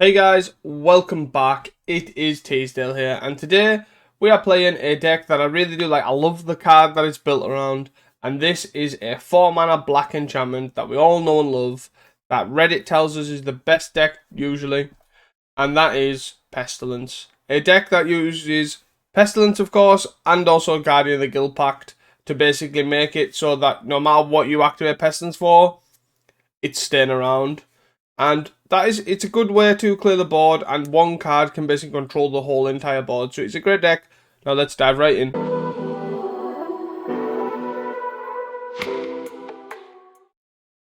Hey guys, welcome back. It is Teasdale here, and today we are playing a deck that I really do like. I love the card that it's built around, and this is a 4-mana black enchantment that we all know and love, that Reddit tells us is the best deck usually, and that is Pestilence. A deck that uses Pestilence, of course, and also Guardian of the Guild Pact to basically make it so that no matter what you activate Pestilence for, it's staying around. And it's a good way to clear the board, and one card can basically control the whole entire board. So it's a great deck. Now let's dive right in.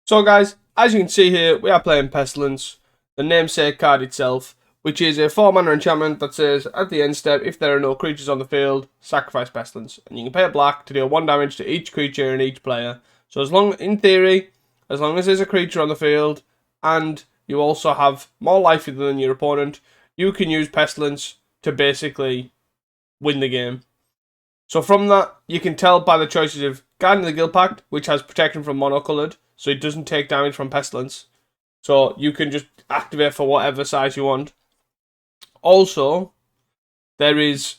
So guys, as you can see here, we are playing Pestilence, the namesake card itself, which is a 4-mana enchantment that says, at the end step, if there are no creatures on the field, sacrifice Pestilence. And you can pay a black to deal 1 damage to each creature and each player. So in theory, as long as there's a creature on the field, and you also have more life than your opponent, you can use Pestilence to basically win the game. So from that, you can tell by the choices of Guardian of the Guild Pact, which has protection from mono-coloured, so it doesn't take damage from Pestilence. So you can just activate for whatever size you want. Also, there is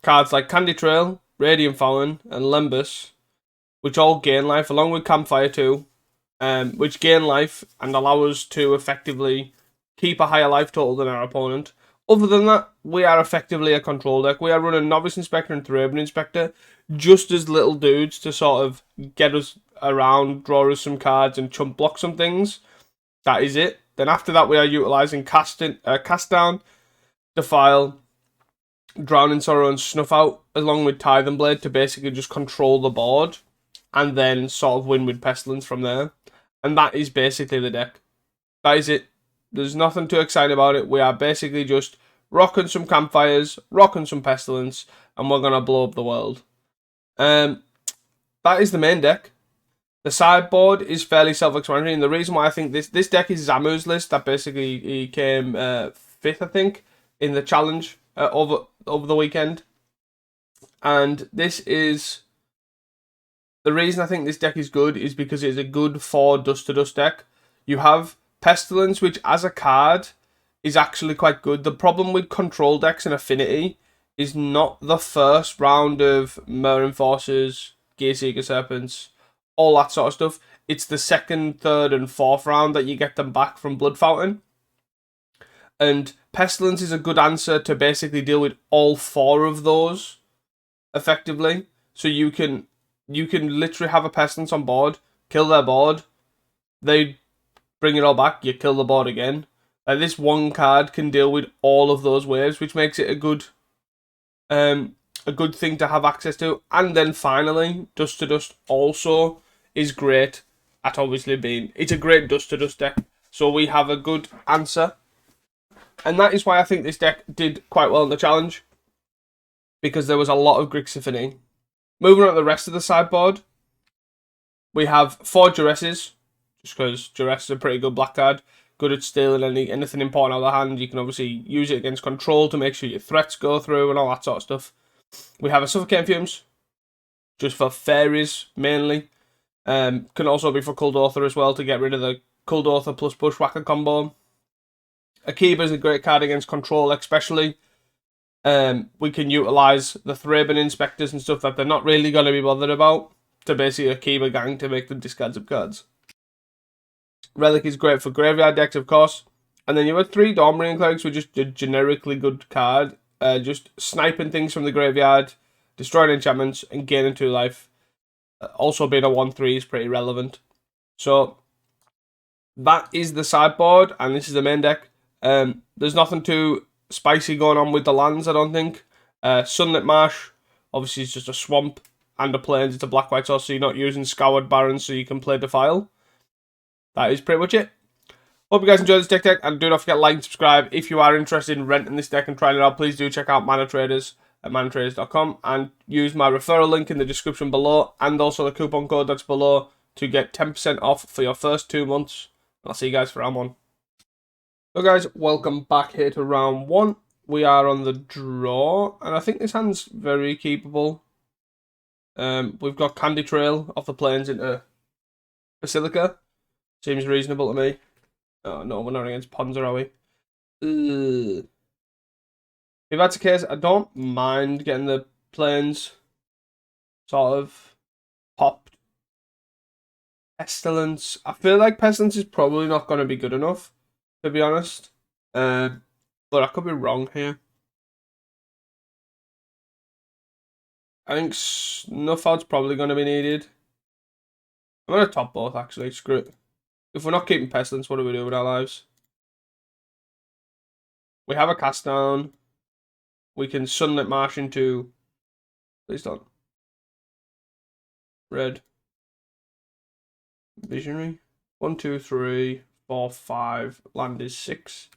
cards like Candy Trail, Radiant Fountain, and Lembus, which all gain life, along with Campfire too, which gain life and allow us to effectively keep a higher life total than our opponent. Other than that, we are effectively a control deck. We are running Novice Inspector and Thraben Inspector, just as little dudes to sort of get us around, draw us some cards, and chump block some things. That is it. Then after that, we are utilising Cast Down, Defile, Drowning Sorrow, and Snuff Out, along with Tithe and Blade to basically just control the board, and then sort of win with Pestilence from there. And that is basically the deck. That is it. There's nothing too exciting about it. We are basically just rocking some Campfires, rocking some Pestilence, and we're going to blow up the world. That is the main deck. The sideboard is fairly self-explanatory, and the reason why I think this deck is Zamu's list, that basically he came 5th, I think, in the challenge over the weekend. And this is... The reason I think this deck is good is because it's a good 4 Dust to Dust deck. You have Pestilence, which as a card is actually quite good. The problem with control decks and Affinity is not the first round of Mirror Enforcers, Gearseeker Serpents, all that sort of stuff. It's the 2nd, 3rd, and 4th round that you get them back from Blood Fountain. And Pestilence is a good answer to basically deal with all 4 of those effectively. So you can literally have a Pestilence on board, kill their board, they bring it all back, you kill the board again. This one card can deal with all of those waves, which makes it a good thing to have access to. And then finally, Dust to Dust also is great at obviously being... It's a great Dust to Dust deck, so we have a good answer. And that is why I think this deck did quite well in the challenge, because there was a lot of Grixis Affinity. Moving on to the rest of the sideboard, we have 4 Duresses, just because Duress is a pretty good black card, good at stealing anything important out of the hand. You can obviously use it against control to make sure your threats go through and all that sort of stuff. We have a Suffocating Fumes, just for fairies mainly. Can also be for Kuldotha as well, to get rid of the Kuldotha plus Bushwhacker combo. Akiba is a great card against control especially. We can utilise the Thraben Inspectors and stuff that they're not really going to be bothered about to basically Akiba gang to make them discard some cards. Relic is great for graveyard decks, of course. And then you have 3 Dawnbringing Clerics, which is just a generically good card. Just sniping things from the graveyard, destroying enchantments, and gaining 2 life. Also being a 1/3 is pretty relevant. So that is the sideboard, and this is the main deck. There's nothing too spicy going on with the lands, I don't think. Sunlit Marsh, obviously, is just a swamp, and the plains, it's a black-white source, so you're not using Scoured Barrens, so you can play Defile. That is pretty much it. Hope you guys enjoyed this deck, and do not forget to like and subscribe. If you are interested in renting this deck and trying it out, please do check out Manatraders at manatraders.com, and use my referral link in the description below, and also the coupon code that's below, to get 10% off for your first 2 months. I'll see you guys for round 1. So guys, welcome back here to round 1. We are on the draw, and I think this hand's very keepable. We've got Candy Trail off the plains into Basilica. Seems reasonable to me. Oh no, we're not against Ponza, are we? Ugh. If that's the case, I don't mind getting the planes sort of popped. Pestilence. I feel like Pestilence is probably not going to be good enough, to be honest. But I could be wrong here. I think Snuff Out's probably going to be needed. I'm going to top both, actually. Screw it. If we're not keeping Pestilence, what do we do with our lives? We have a cast down. We can Sunlit Marsh into... Please don't. Red. Visionary. 1, 2, 3, 4, 5. Land is 6.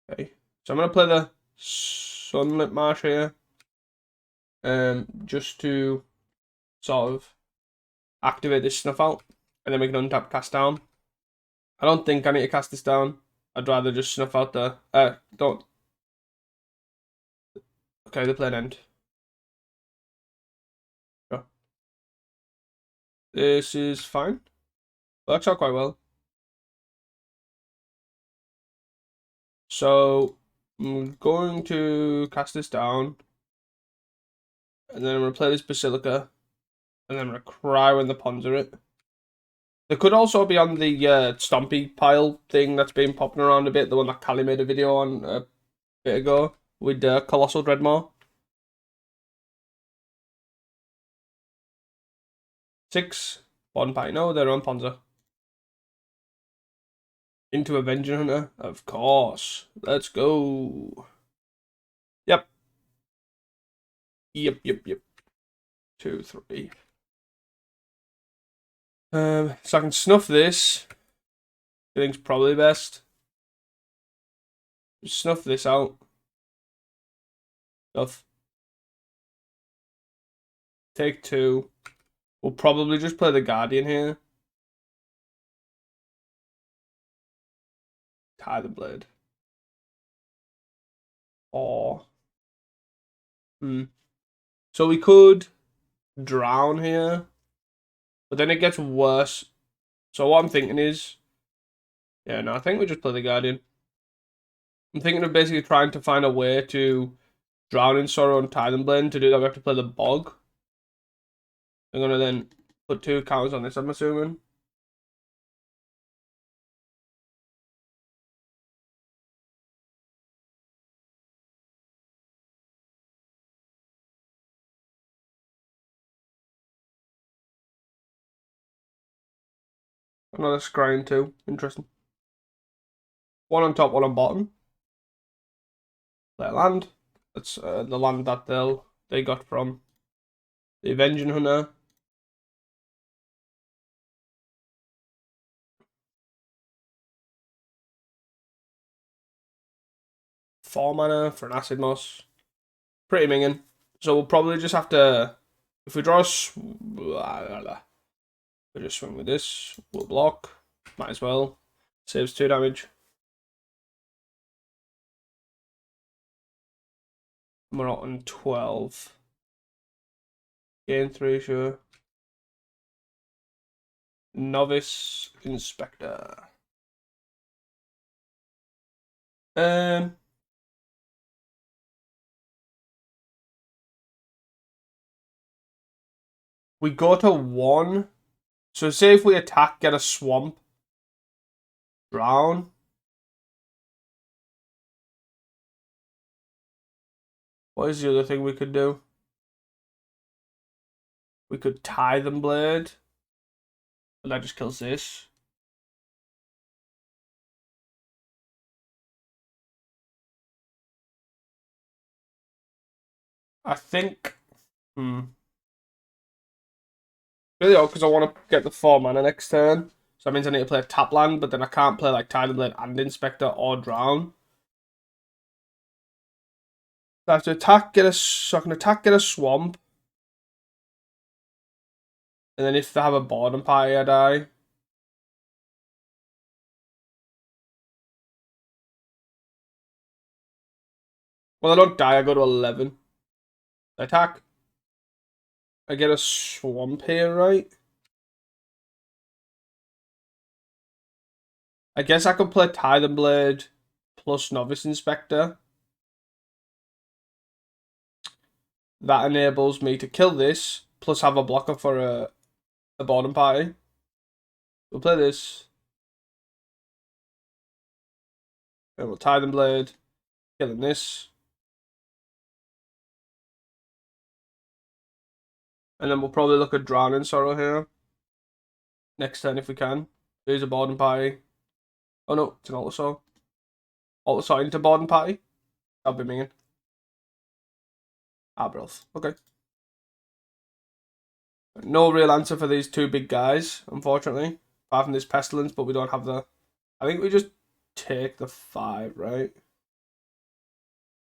Okay. So I'm going to play the Sunlit Marsh here. Just to sort of activate this Snuff Out. And then we can untap cast down. I don't think I need to cast this down. I'd rather just Snuff Out the... don't... Okay, the plane end. Sure. This is fine. Works out quite well. So, I'm going to cast this down. And then I'm going to play this Basilica. And then I'm going to cry when the pawns are it. There could also be on the Stompy pile thing that's been popping around a bit. The one that Callie made a video on a bit ago. With Colossal Dreadmaw. 6. Bond Pie. No, they're on Ponza. Into Avenging Hunter? Of course. Let's go. Yep. Yep. 2, 3. So I can snuff this. I think it's probably best. Snuff this out. Snuff. Take 2. We'll probably just play the Guardian here. Tie the Blade. Or... So we could drown here. But then it gets worse. So what I'm thinking is... Yeah, no, I think we just play the Guardian. I'm thinking of basically trying to find a way to drown in Sorrow and Titan Blade. To do that, we have to play the Bog. I'm going to then put 2 counters on this, I'm assuming. Another scrying too. Interesting. 1 on top, 1 on bottom. Play a land. That's the land that they got from the Avenging Hunter. Four mana for an Acid Moss. Pretty minging. So we'll probably just have to... If we draw we'll just swing with this. We'll block. Might as well. Saves 2 damage. We're not on 12. Gain 3, sure. Novice Inspector. We go to 1. So say if we attack, get a swamp. Drown. What is the other thing we could do? We could tie them blade. But that just kills this. I think... Really odd, because I want to get the 4 mana next turn. So that means I need to play a tap land, but then I can't play like Tidal Blade and Inspector or Drown. So I have to attack, so I can attack, get a swamp. And then if they have a boredom party, I die. Well, I don't die, I go to 11. I attack. I get a swamp here, right? I guess I could play Titan Blade, plus Novice Inspector. That enables me to kill this, plus have a blocker for a boarding party. We'll play this. And we'll Tithing Blade. Killing this. And then we'll probably look at Drowning Sorrow here. Next turn if we can. There's a boarding party. Oh no, it's an Altasaur. Altasaur into boarding party. That'll be mean. Arbroath. Okay. No real answer for these two big guys, unfortunately. Apart from this Pestilence, but we don't have the... I think we just take the 5, right?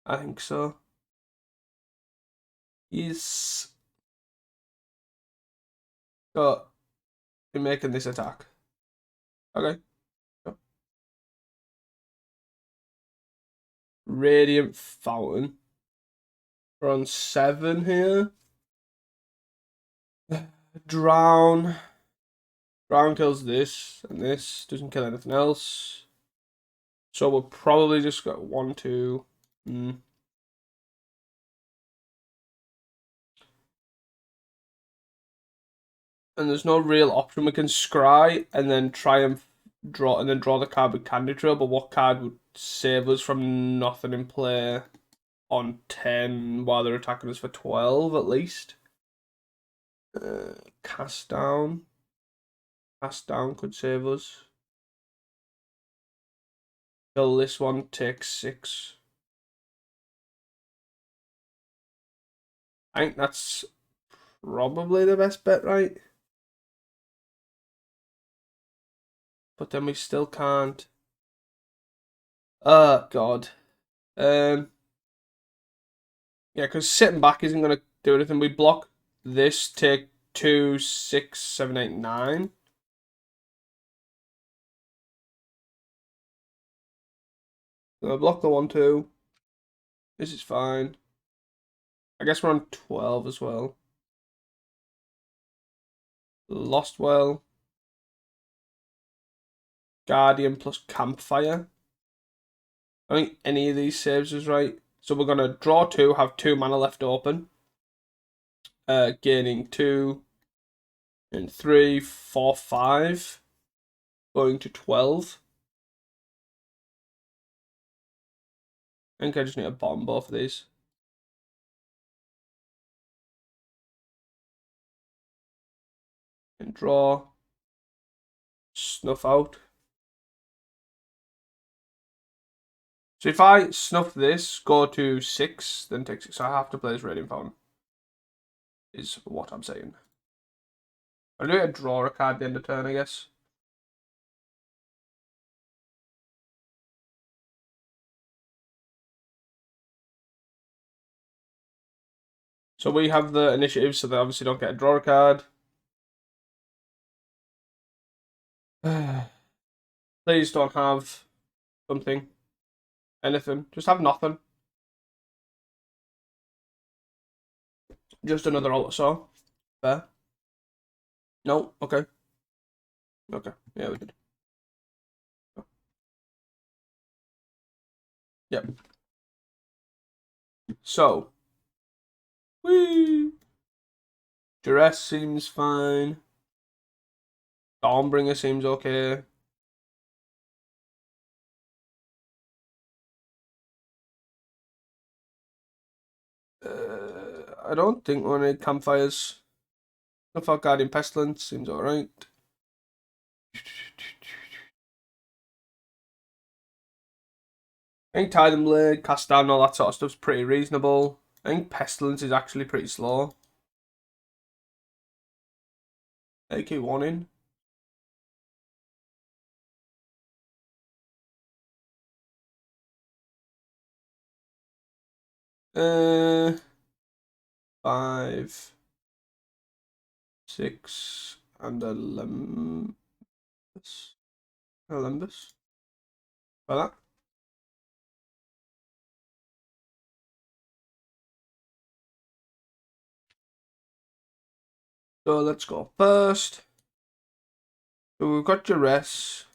I think so. Yes. So, we're making this attack. Okay. Yep. Radiant Fountain. We're on 7 here. Drown. Drown kills this, and this doesn't kill anything else. So we'll probably just got 1, 2. And there's no real option. We can scry and then try and draw the card with Candy Trail, but what card would save us from nothing in play on 10 while they're attacking us for 12 at least? Cast Down. Cast Down could save us. Kill this one, take 6. I think that's probably the best bet, right? But then we still can't. Oh, God. Yeah, because sitting back isn't going to do anything. We block this, take 2, 6, 7, 8, 9. So I block the 1, 2. This is fine. I guess we're on 12 as well. Lost Well. Guardian plus Campfire. I think any of these saves is right. So we're going to draw 2, have 2 mana left open. Gaining 2 and 3, 4, 5. Going to 12. I think I just need to bomb both of these. And draw. Snuff out. So if I snuff this, go to 6, then take 6. So I have to play this Radiant Fountain. Is what I'm saying. I'll do it, draw a card at the end of turn, I guess. So we have the initiative, so they obviously don't get a draw a card. Please don't have something. Anything. Just have nothing. Just another Altasaur. Fair. No? Okay. Okay. Yeah, we did. Yep. So. Whee! Duress seems fine. Dawnbringer seems okay. I don't think we're gonna need campfires. I thought Guardian Pestilence seems alright. I think Tithing Blade, Cast Down, all that sort of stuff's pretty reasonable. I think Pestilence is actually pretty slow. AK warning. Uh, 5, 6, and a Limbus. A Limbus. Like that. So let's go first. So we've got Duress.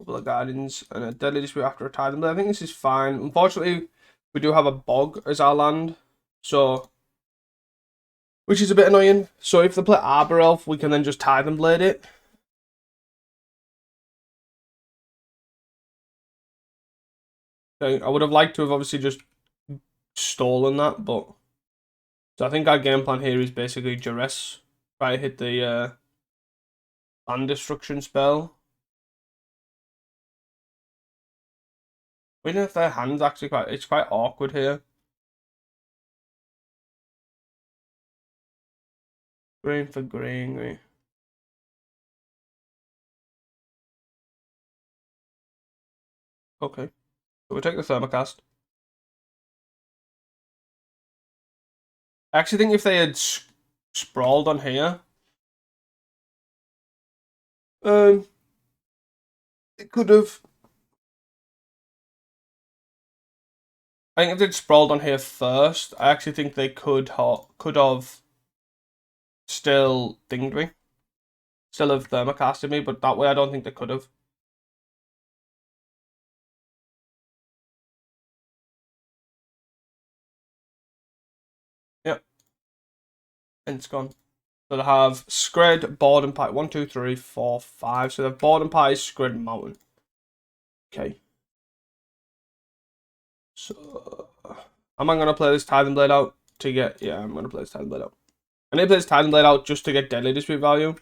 couple of Guardians, and a Deadly Dispute after a Titan Blade. I think this is fine. Unfortunately, we do have a Bog as our land, so which is a bit annoying. So if they play Arbor Elf, we can then just Titan Blade it. Okay, I would have liked to have obviously just stolen that, but so I think our game plan here is basically Duress, try to hit the land destruction spell. We don't know if their hand's actually it's quite awkward here. Green for green, right? Okay. So we take the Thermocast. I actually think if they had sprawled on here, it could have. I think if they'd sprawled on here first, I actually think they could have still dinged me, still have Thermocasted me, but that way I don't think they could have. Yep. And it's gone. So they have Scred, Board and Pie. 1, 2, 3, 4, 5. So they have Board and Pie, Scred, and Mountain. Okay. So am I gonna play this Titan Blade out to get? Yeah, I'm gonna play this Titan Blade out. I need to play this Titan Blade out just to get Deadly Dispute value.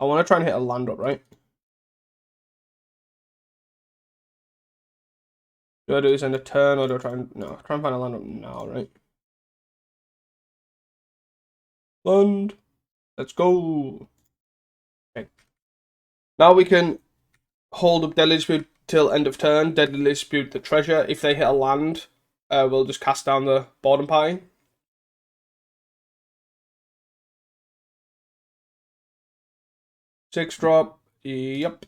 I want to try and hit a land up, right? Do I do this in a turn or do I try and try and find a land up now, right? Land. Let's go. Okay. Now we can hold up Deadly Dispute till end of turn. Deadly Dispute the treasure. If they hit a land, we'll just cast down the Board and Pie. 6 drop. Yep.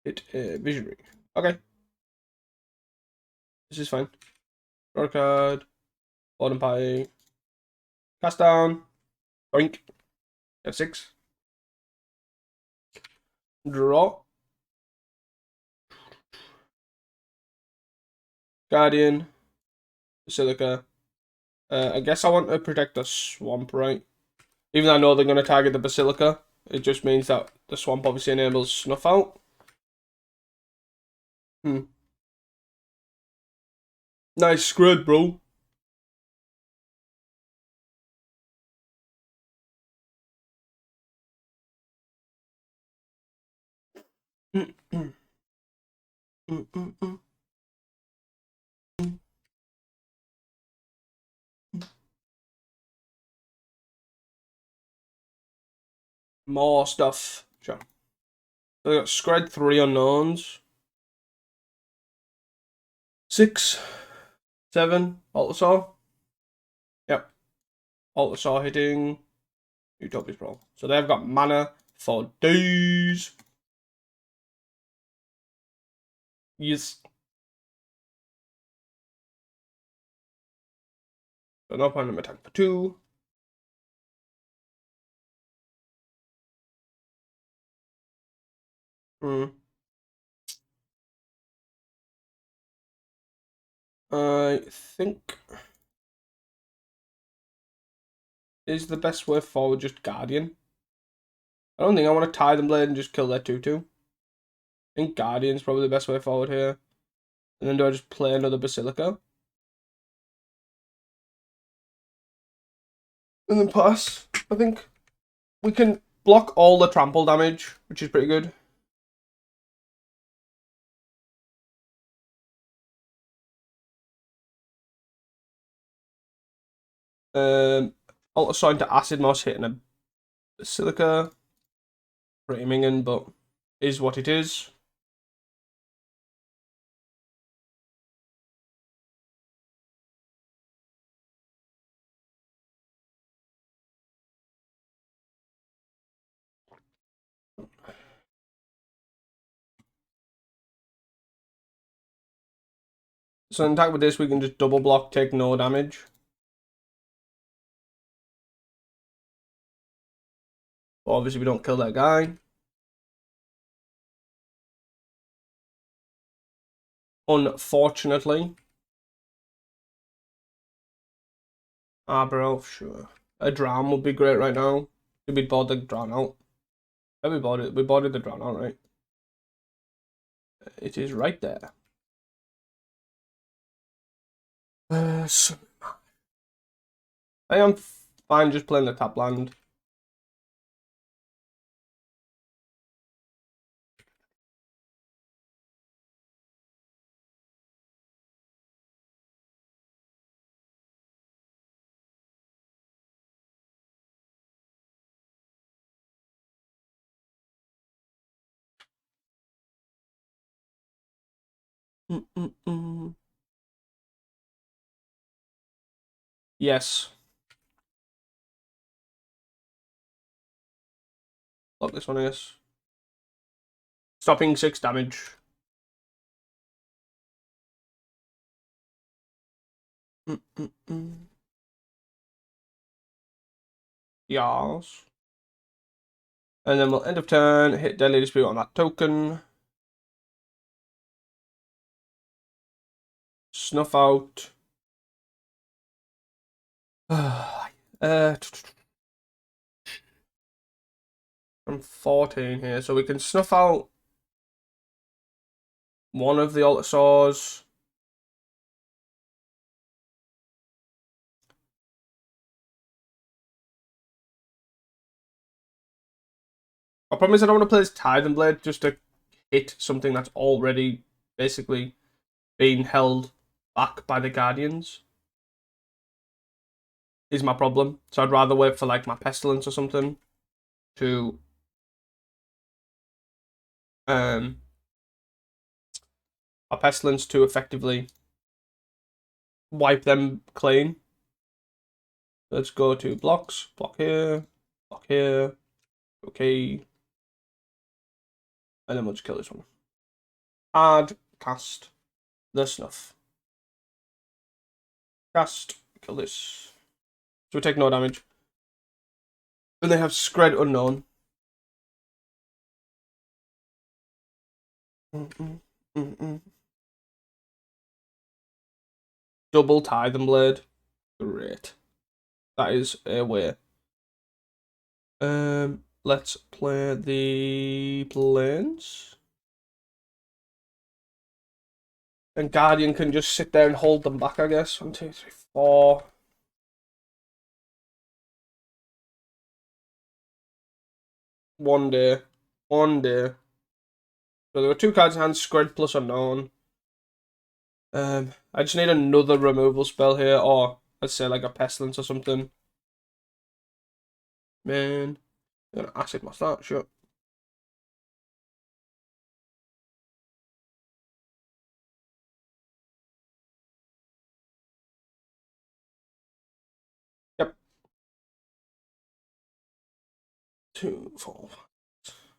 Hit Visionary. Okay. This is fine. Draw a card. Board and Pie. Cast down. Boink. F6. Draw. Guardian. Basilica. I guess I want to protect the swamp, right? Even though I know they're going to target the Basilica, it just means that the swamp obviously enables Snuff out. Nice screwed, bro. More stuff. Sure. So we got Scred 3 unknowns. 6, 7, Altasaur. Yep. Altasaur hitting Utopia's Brawl. So they've got mana for days. Yes. So no point in attack for 2. I think is the best way forward just Guardian. I don't think I want to tie them blade and just kill their 2/2. I think Guardian's probably the best way forward here. And then do I just play another Basilica? And then pass. I think we can block all the trample damage, which is pretty good. Altasaur into Acid Moss hitting a Basilica. Pretty minging, but is what it is. So in attack with this, we can just double block, take no damage. But obviously, we don't kill that guy. Unfortunately. Bro, sure. A drown would be great right now. Did we board the drown out? Yeah, we boarded the drown out, right? It is right there. So I am fine just playing the tap land. Yes. Lock this one, I guess. Stopping 6 damage. Yes. And then we'll end of turn, hit Deadly Dispute on that token. Snuff out. I'm 14 here, so we can snuff out one of the Altasaurs. My problem is I don't want to play this Tithe Blade just to hit something that's already basically being held back by the Guardians. Is my problem. So I'd rather wait for like my Pestilence or something to a Pestilence to effectively wipe them clean. Let's go to blocks. Block here. Block here. Okay. And then we'll just kill this one. Add, cast the snuff. Cast, kill this. So we take no damage. And they have Scred Unknown. Double Tithe Blade. Great. That is a way. Let's play the planes. And Guardian can just sit there and hold them back, I guess. 1, 2, 3, 4. One day. So there were 2 cards in hand, Scred plus Unknown. I just need another removal spell here, or let's say like a Pestilence or something. Man, I'm gonna acid my start, sure. Yep. 2, 4.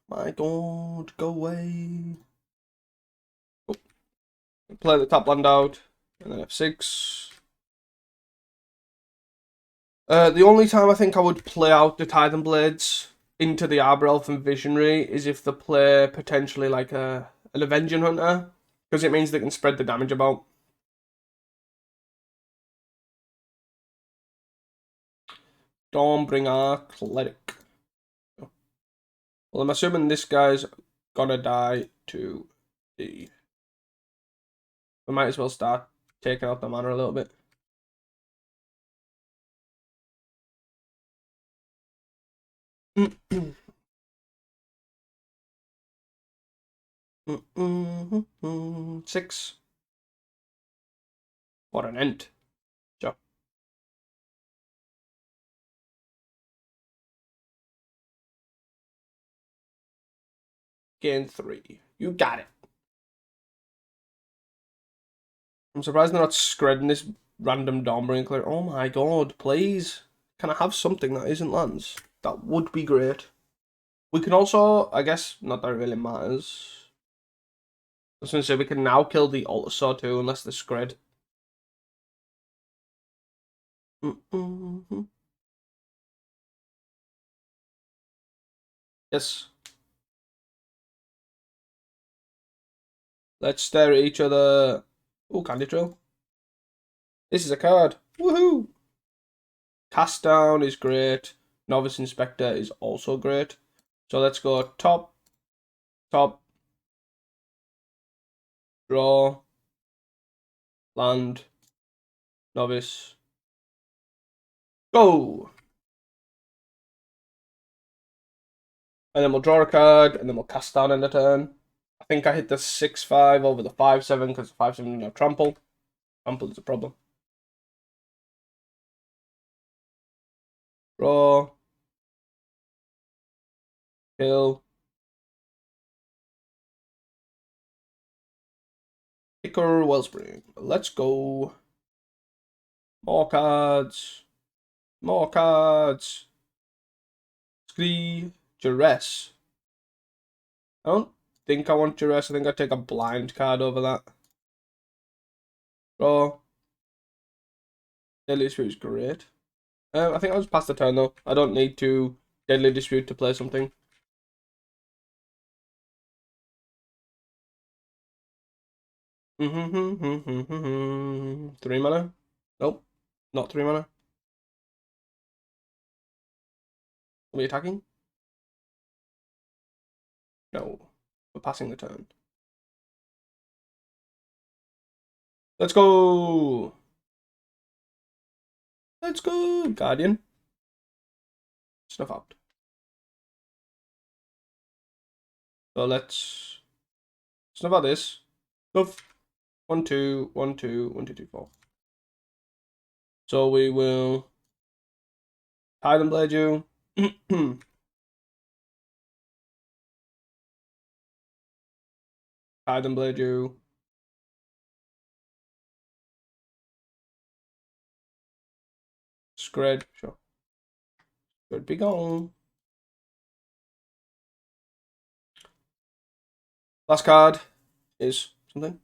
My God, go away. Oh. Play the top land out, and then F6. The only time I think I would play out the Titan Blades into the Arbor Elf and Visionary is if they play potentially like an Avenging Hunter, because it means they can spread the damage about. Dawnbringer Cleric. Well, I'm assuming this guy's gonna die to the... We might as well start taking out the mana a little bit. Six. What an end. Sure. Gain 3. You got it. I'm surprised they're not scredding this random Dawnbringer Cleric. Oh my God, please. Can I have something that isn't lands? That would be great. We can also, I guess, not that it really matters. was going to say, we can now kill the Altar Sword too, unless they're Scred. Yes. Let's stare at each other. Oh, Candy Trail. This is a card. Woohoo! Cast Down is great. Novice Inspector is also great. So let's go top, draw, land, novice, go! And then we'll draw a card, and then we'll cast down end of turn. I think I hit the 6-5 over the 5-7 because the 5-7 didn't have trample. Trample is a problem. Draw. Kill. Ichor Wellspring. Let's go. More cards. More cards. Scree. Duress. I don't think I want Duress. I think I'd take a blind card over that. Draw. Deadly Dispute is great. I think I'll just pass the turn though. I don't need to Deadly Dispute to play something. Mm-hmm. 3 mana? Nope. Not 3 mana. Are we attacking? No. We're passing the turn. Let's go! Let's go! Guardian. Snuff out. So let's snuff out this. Snuff. 1, 2, 1, 2, 1, 2, 2, 4. So we will Titan Blade you. Titan Blade you. Scred, sure. Could be gone. Last card is something.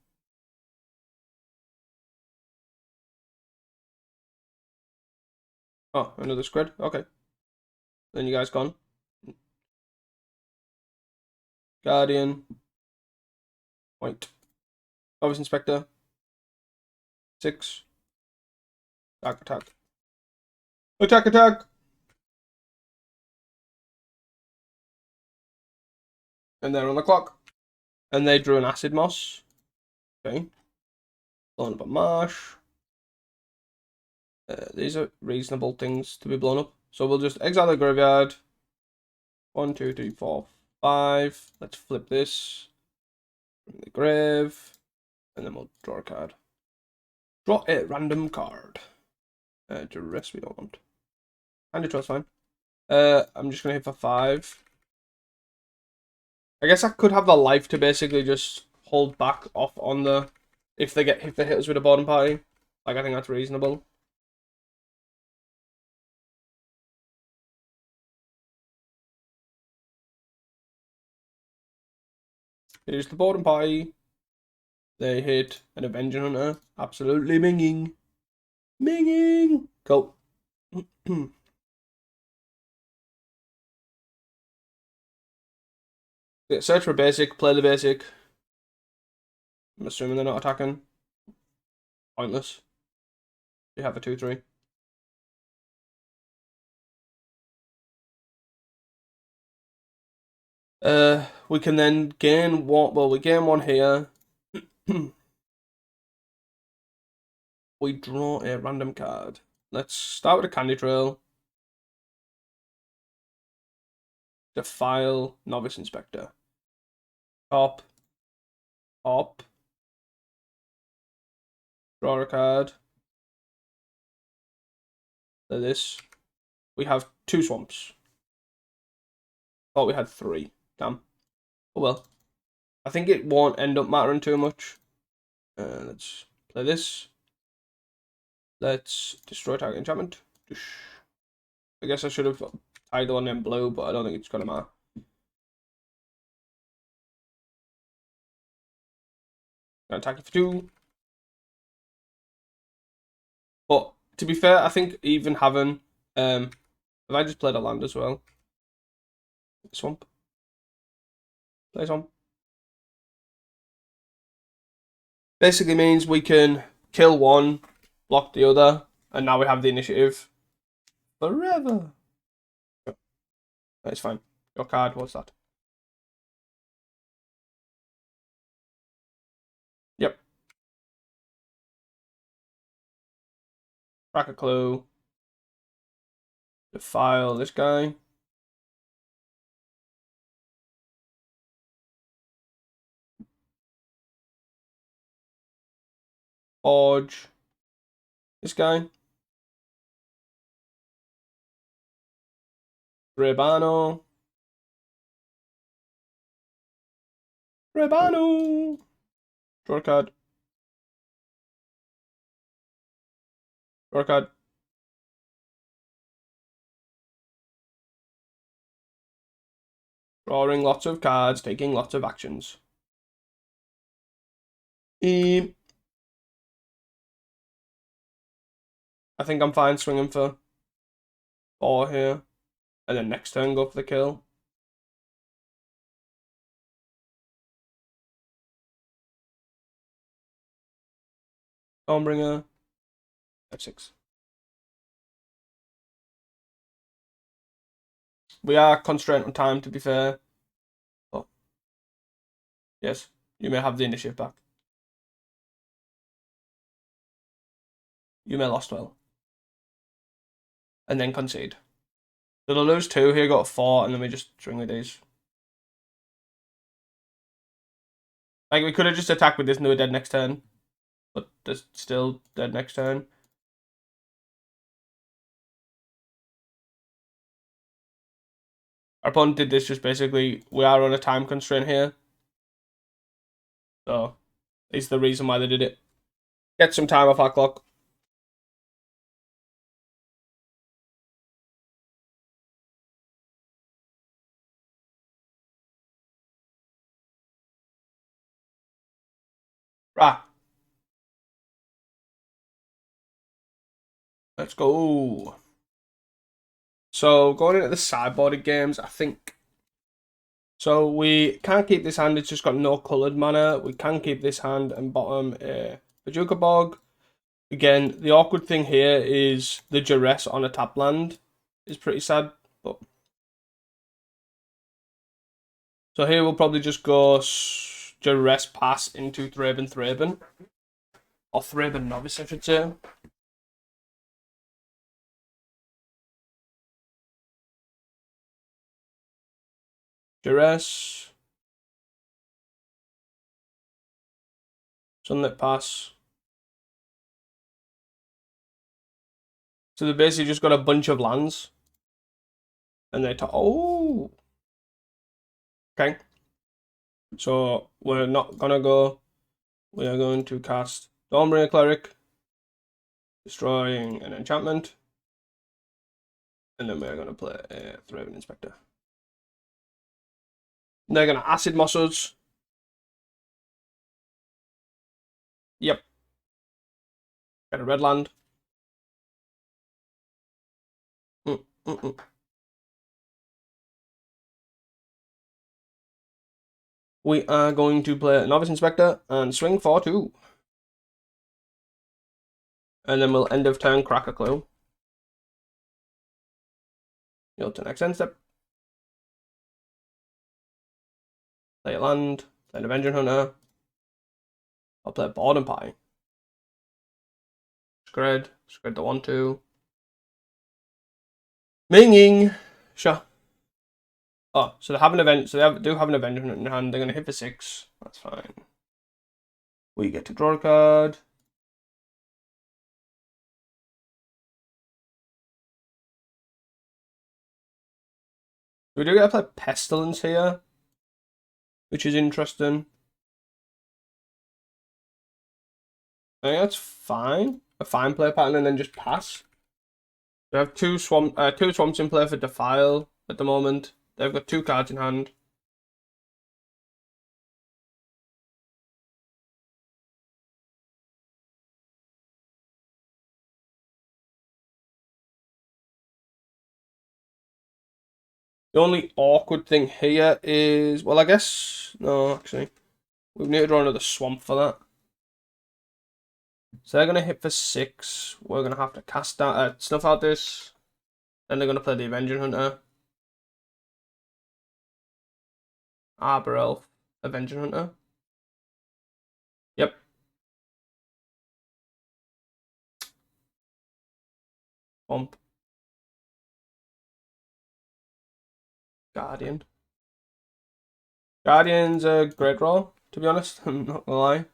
Oh, another Scred. Okay. Then you guys gone. Guardian. White. Novice Inspector. 6. Attack, attack. Attack, attack! And they're on the clock. And they drew an Acid Moss. Okay. Blowing up a marsh. These are reasonable things to be blown up. So we'll just exile the graveyard. 1, 2, 3, 4, 5. Let's flip this. Bring the grave. And then we'll draw a card. Draw a random card. Duress we don't want. And it's fine. I'm just gonna hit for 5. I guess I could have the life to basically just hold back off on the if they hit us with a bottom party. Like I think that's reasonable. Here's the bottom party. They hit an Avenger Hunter. Absolutely minging. Minging! Cool. Search for basic, play the basic. I'm assuming they're not attacking. Pointless. You have a 2-3. We can then gain one. Well, we gain one here. We draw a random card. Let's start with a Candy Trail. Defile Novice Inspector. Top. Top. Draw a card. Like this. We have 2 swamps. Thought we had 3. Damn. Oh well. I think it won't end up mattering too much. Let's play this. Let's destroy target enchantment. I guess I should have tied the one in blue, but I don't think it's gonna matter. Gonna attack it for 2. But to be fair, I think even having have I just played a land as well? Swamp. Play swamp. Basically means we can kill one, block the other, and now we have the initiative forever. That's fine. Your card, what's that? Yep. Crack a clue. Defile this guy. Forge this guy. Rebano. Rebano. Draw a card. Draw a card. Drawing lots of cards, taking lots of actions. I think I'm fine swinging for 4 here. And then next turn go for the kill. Stormbringer. F6. We are constrained on time, to be fair. But yes, you may have the initiative back. You may lost well. And then concede. So they'll lose 2 here, got 4, and then we just string with these. Like, we could have just attacked with this and they were dead next turn. But they're still dead next turn. Our opponent did this just basically, we are on a time constraint here. So, it's the reason why they did it. Get some time off our clock. Right. Let's go. So, going into the sideboarded games, I think... So, we can't keep this hand, it's just got no coloured mana. We can keep this hand and bottom a Bajuka Bog. Again, the awkward thing here is the duress on a tap land is pretty sad. But so here we'll probably just go duress pass into Thraben. Or Thraben Novice, I should say. Duress. Sunlit Pass. So they basically just got a bunch of lands. And they oh! Okay. So we're not gonna go. We are going to cast Dawnbringer Cleric. Destroying an enchantment. And then we're gonna play a Thraben Inspector. And they're gonna Acid Moss us. Yep. Get a red land. We are going to play Novice Inspector and swing for 2. And then we'll end of turn crack a clue. Go to next end step. Play a land. Play an Avenging Hunter. I'll play Board and Pie. Scred the 1-2. Minging. Sure. Oh, so they have an event. So they do have an Avenging Hunter in hand. They're going to hit for 6. That's fine. We get to draw a card. We do get to play Pestilence here, which is interesting. I think that's fine. A fine play pattern, and then just pass. We have two swamps in play for Defile at the moment. They've got 2 cards in hand. The only awkward thing here is, well, I guess, no, actually, we need to draw another swamp for that. So they're going to hit for 6. We're going to have to cast out, snuff out this. Then they're going to play the Avenging Hunter. Pauper All, Avenging Hunter. Yep. Swamp. Guardian. Guardian's a great roll, to be honest. I'm not gonna lie.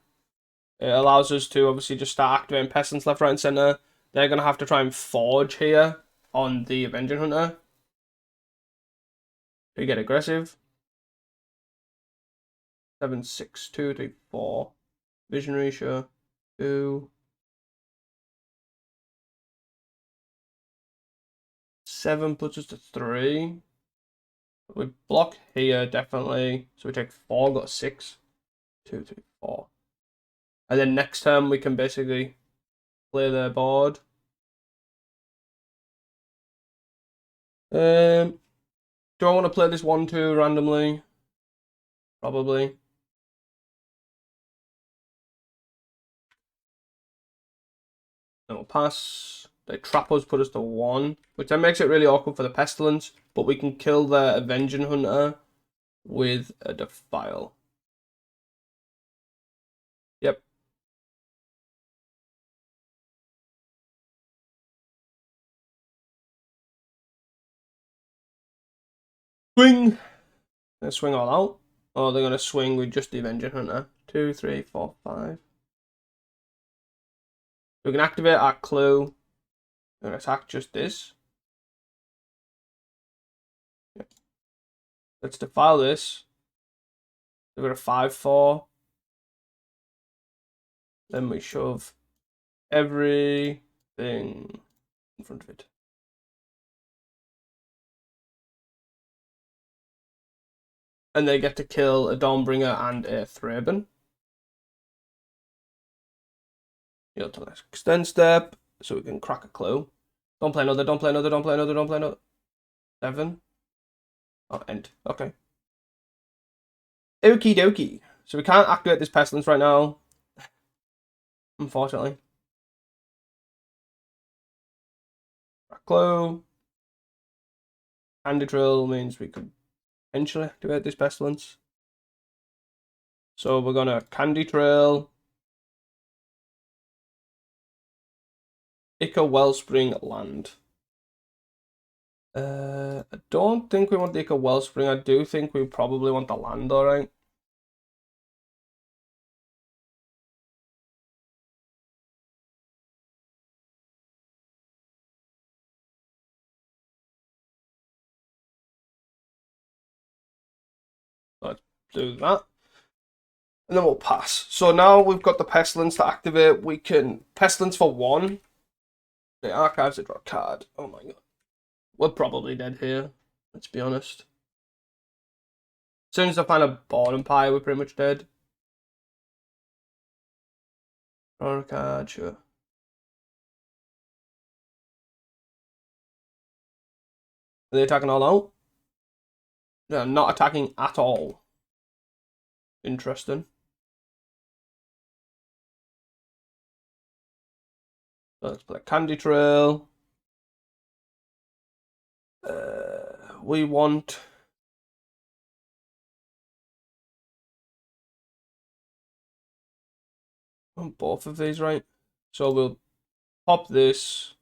It allows us to obviously just start activating Pestilence left, right, and center. They're gonna have to try and forge here on the Avenging Hunter. We get aggressive. 7, 6, 2, 3, 4. Visionary, sure. 2. 7 puts us to 3. We block here, definitely. So we take 4, got 6. 2, 3, 4. And then next turn we can basically play their board. Do I want to play this 1-2 randomly? Probably. Then we'll pass. They trap us, put us to 1, which then makes it really awkward for the Pestilence, but we can kill their Avenging Hunter with a Defile. Yep. Swing! They swing all out. Or they're going to swing with just the Avenging Hunter. 2, 3, 4, 5. We can activate our clue. We're going to attack just this. Yep. Let's defile this. We've got a 5-4. Then we shove everything in front of it. And they get to kill a Dawnbringer and a Thraben. You'll to the extend step, so we can crack a clue. Don't play another, don't play another, don't play another, don't play another. 7. Oh, end. Okay. Okie dokie. So we can't activate this Pestilence right now. Unfortunately. Clue. Handy Drill means we could potentially activate this Pestilence. So we're gonna Candy Trail. Ica Wellspring land. I don't think we want the Ica Wellspring. I do think we probably want the land, alright. Let's do that. And then we'll pass. So now we've got the Pestilence to activate. We can Pestilence for 1. The archives to draw a card. Oh my god. We're probably dead here. Let's be honest. As soon as I find a board and pie, we're pretty much dead. Draw a card, sure. Are they attacking all out? They're not attacking at all. Interesting. So let's play Candy Trail. We want both of these, right? So we'll pop this,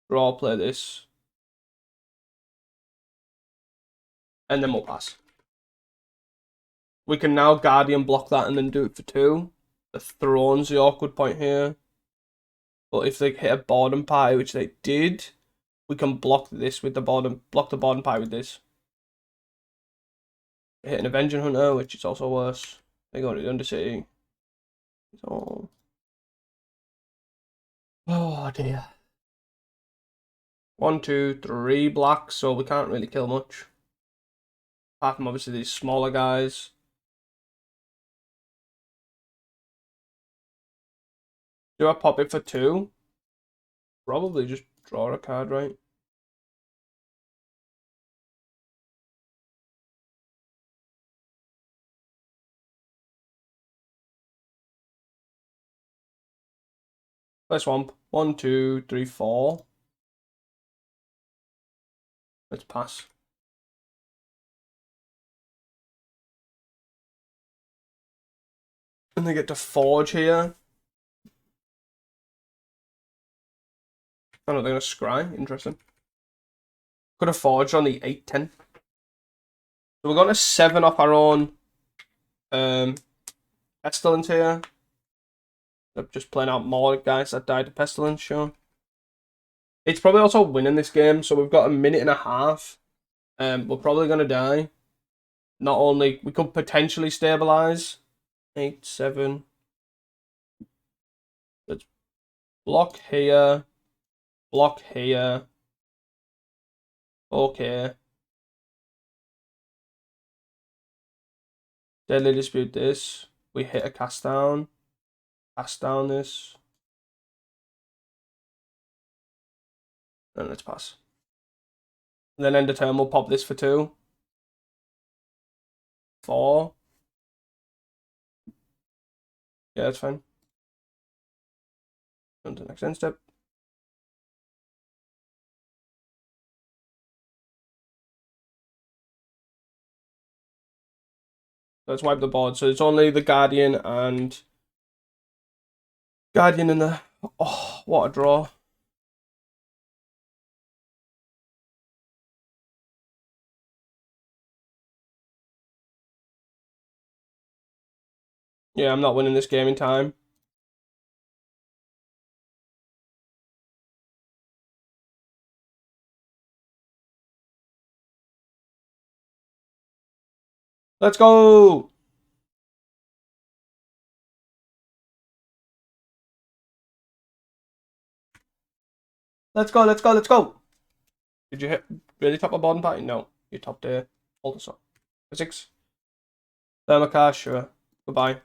draw, play this, and then we'll pass. We can now Guardian block that and then do it for 2. The Throne's the awkward point here. But if they hit a board and pie, which they did, we can block this with the board and block the board and pie with this. Hit an Avenging Hunter, which is also worse. They go to the Undercity. So... oh dear. 1, 2, 3 blocks, so we can't really kill much. Apart from obviously these smaller guys. Do I pop it for 2? Probably just draw a card, right? Play swamp. 1, 2, 3, 4. Let's pass. And they get to forge here. I don't think they're gonna scry. Interesting. Could have forged on the 8, 10. So we're going to 7 off our own Pestilence here. I'm just playing out more guys that died to Pestilence, sure. It's probably also winning this game, so we've got a minute and a half. We're probably going to die. Not only, we could potentially stabilize. 8, 7. Let's block here. Block here. Okay. Deadly Dispute this. We hit a cast down. Cast down this. And let's pass. And then end of turn, we'll pop this for 2. 4. Yeah, that's fine. On to the next end step. Let's wipe the board. So it's only the Guardian and the... Oh, what a draw. Yeah, I'm not winning this game in time. Let's go! Let's go, let's go, let's go! Did you really top my bottom party? No. You topped a Aldersaw. 6. Thermocar, sure. Goodbye.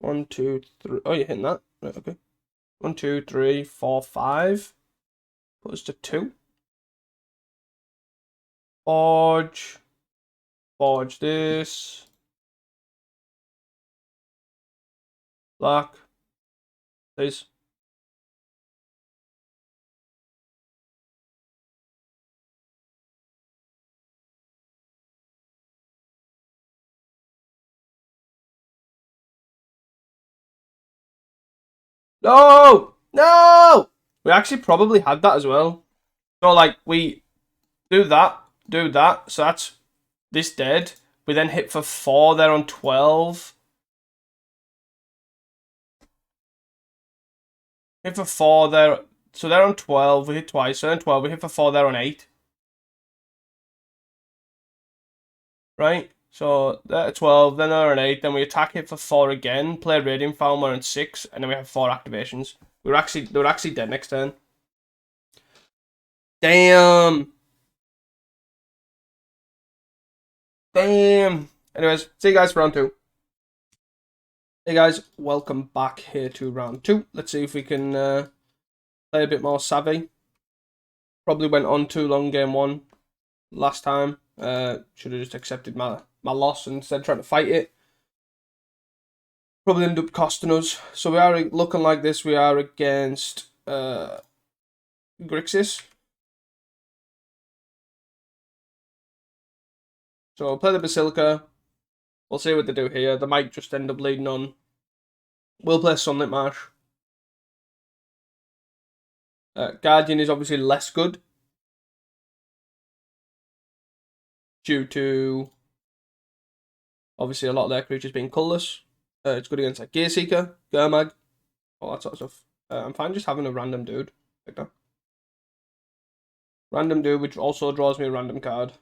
1, 2, 3. Oh, you're hitting that. Right, okay. 1, 2, 3, 4, 5. Put us to 2. Forge. Forge this. Black. Please. No! No! We actually probably had that as well. So, like, we do that. So that's this dead. We then hit for 4 there on 12. Hit for 4 there. So they're on 12. We hit twice. So on 12. We hit for 4 there on 8. Right? So they're at 12. Then they're on 8. Then we attack, hit for 4 again. Play Radiant Found, we're on 6. And then we have 4 activations. They were actually dead next turn. Damn. Damn. Anyways, see you guys for round 2. Hey guys, welcome back here to round 2. Let's see if we can play a bit more savvy. Probably went on too long game 1 last time. Should have just accepted my loss instead of trying to fight it. Probably ended up costing us. So we are looking like this. We are against Grixis. So I'll play the Basilica. We'll see what they do here. They might just end up leading on. We'll play Sunlit Marsh. Guardian is obviously less good. Due to, obviously, a lot of their creatures being colourless. It's good against like Gear Seeker, Gurmag, all that sort of stuff. I'm fine just having a random dude like that. Random dude, which also draws me a random card.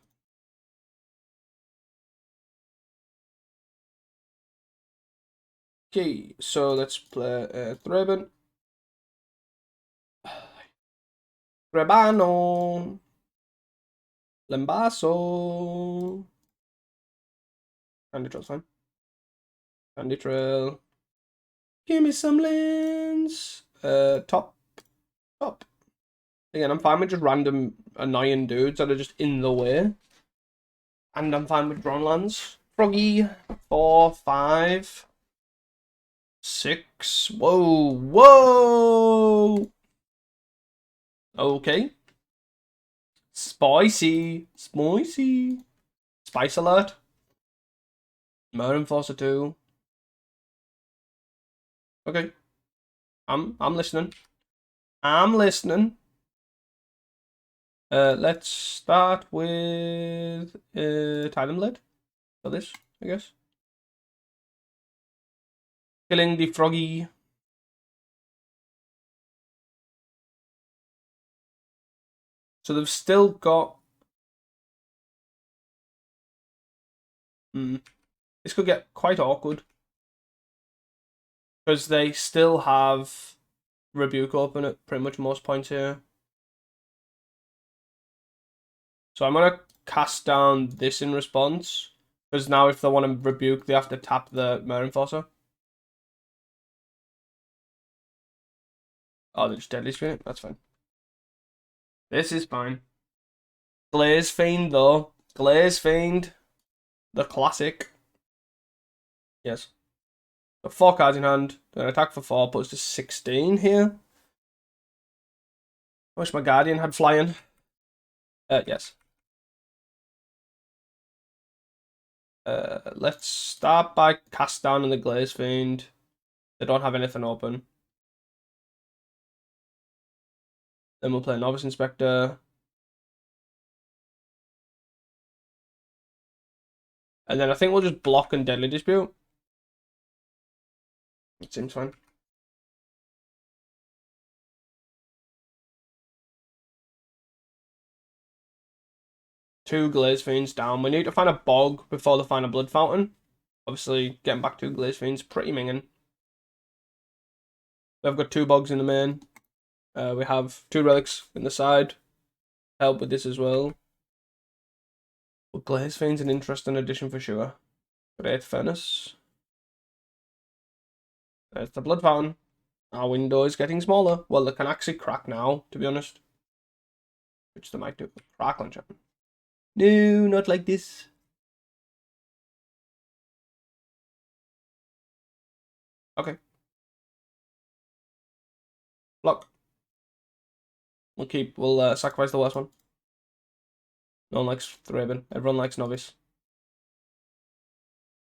Okay, so let's play Thraben. Threbano. Lembaso. Candy Trail's fine. Candy Trail. Give me some lands. Top. Again, I'm fine with just random annoying dudes that are just in the way. And I'm fine with drawn lands. Froggy. 4, 5. 6. Whoa, whoa. Okay. Spicy. Spicy. Spice alert. Murder Enforcer 2. Okay. I'm listening. I'm listening. Let's start with Titan Blade for this, I guess. Killing the froggy. So they've still got. This could get quite awkward because they still have Rebuke open at pretty much most points here. So I'm gonna cast down this in response because now if they want to Rebuke, they have to tap the Murder Enforcer. Oh, they just Deadly Spirit. That's fine. This is fine. Glaze Fiend though. Glaze Fiend. The classic. Yes. So 4 cards in hand. Then attack for 4, puts to 16 here. I wish my Guardian had flying. Yes. Let's start by cast down in the Glaze Fiend. They don't have anything open. Then we'll play Novice Inspector. And then I think we'll just block and Deadly Dispute. It seems fine. Two Glaze Fiends down. We need to find a Bog before they find a Blood Fountain. Obviously, getting back 2 Glaze Fiends pretty minging. We've got 2 Bogs in the main. We have 2 Relics in the side. Help with this as well. But Glaze Fiend's an interesting addition for sure. Great Furnace. There's the Blood Fountain. Our window is getting smaller. Well, they can actually crack now, to be honest. Which they might do. Crackling champion. No, not like this. Okay. Block. We'll sacrifice the worst one. No one likes Thraben. Everyone likes Novice.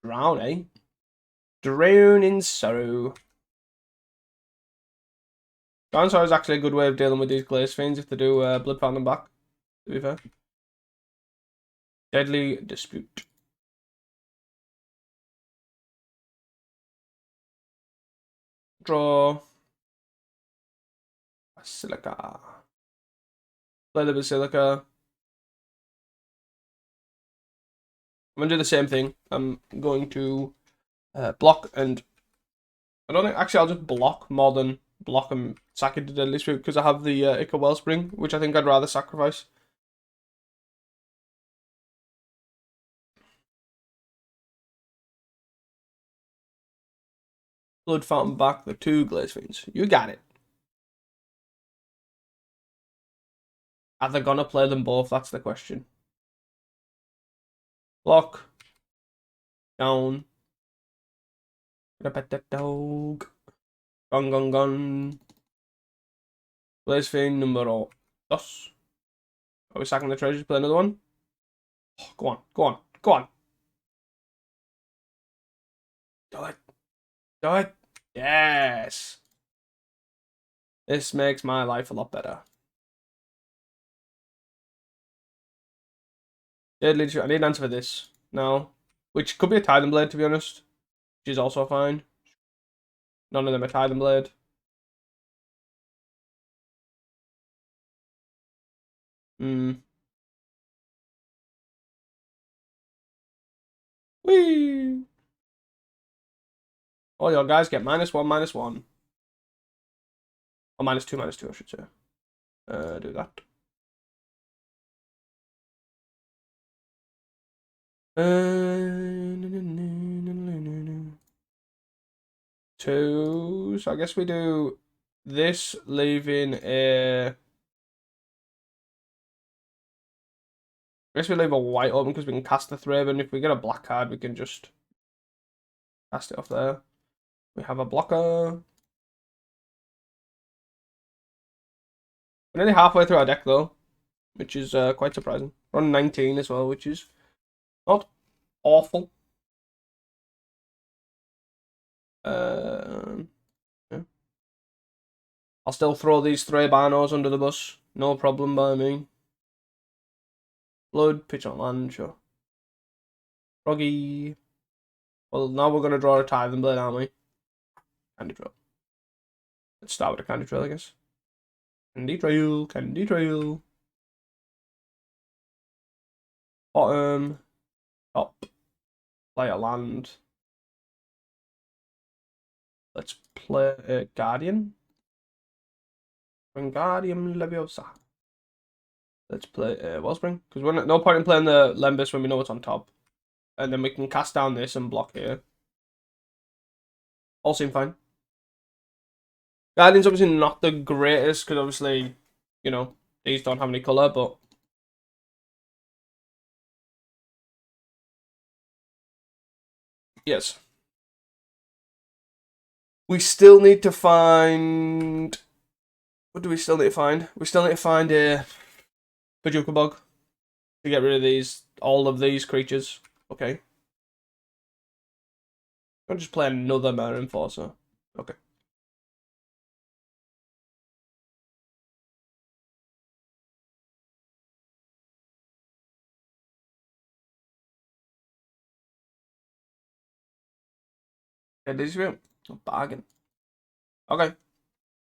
Drown, eh? Drown in sorrow. Drown sorrow is actually a good way of dealing with these Glaze Fiends if they do Blood Fountain back, to be fair. Deadly Dispute. Draw. Basilica. Play the Basilica. I'm going to do the same thing. I'm going to block and... I don't think... Actually, I'll just block more than block and sack into Deadly Dispute because I have the Ica Wellspring, which I think I'd rather sacrifice. Blood Fountain back, the 2 Glaze Fiends. You got it. Are they gonna play them both? That's the question. Block. Down. Gonna pet that dog. Gone, gone, gone. Glaze Fiend numero 2. Are we sacking the treasures? Play another one? Oh, go on, go on, go on. Do it. Do it. Yes. This makes my life a lot better. Deadly Dispute. I need an answer for this now. Which could be a Titan Blade, to be honest. Which is also fine. None of them are Titan Blade. Whee! All your guys get -1, -1. Or -2, -2, I should say. Do that. Two. So I guess we do this, leaving a... I guess we leave a white open because we can cast the Thraben. If we get a black card, we can just cast it off there. We have a blocker. We're nearly halfway through our deck though, which is quite surprising. We're on 19 as well, which is not awful. Yeah. I'll still throw these 3 Barnos under the bus. No problem by me. Blood, pitch on land, sure. Froggy. Well, now we're going to draw a Tithing Blade, aren't we? Candy Trail. Let's start with a Candy Trail, I guess. Candy Trail, Candy Trail. Bottom. Top. Play a land. Let's play a Guardian. Wingardium Leviosa. Let's play Wellspring, because we're no point in playing the Lembas when we know it's on top. And then we can cast down this and block here. All seem fine. Guardian's obviously not the greatest, because obviously, you know, these don't have any colour, but... Yes. We still need to find... What do we still need to find? We still need to find a Bajuka Bog to get rid of these, all of these creatures. Okay. I'll just play another Mirror Enforcer. Okay. Yeah, this is a bargain. Okay.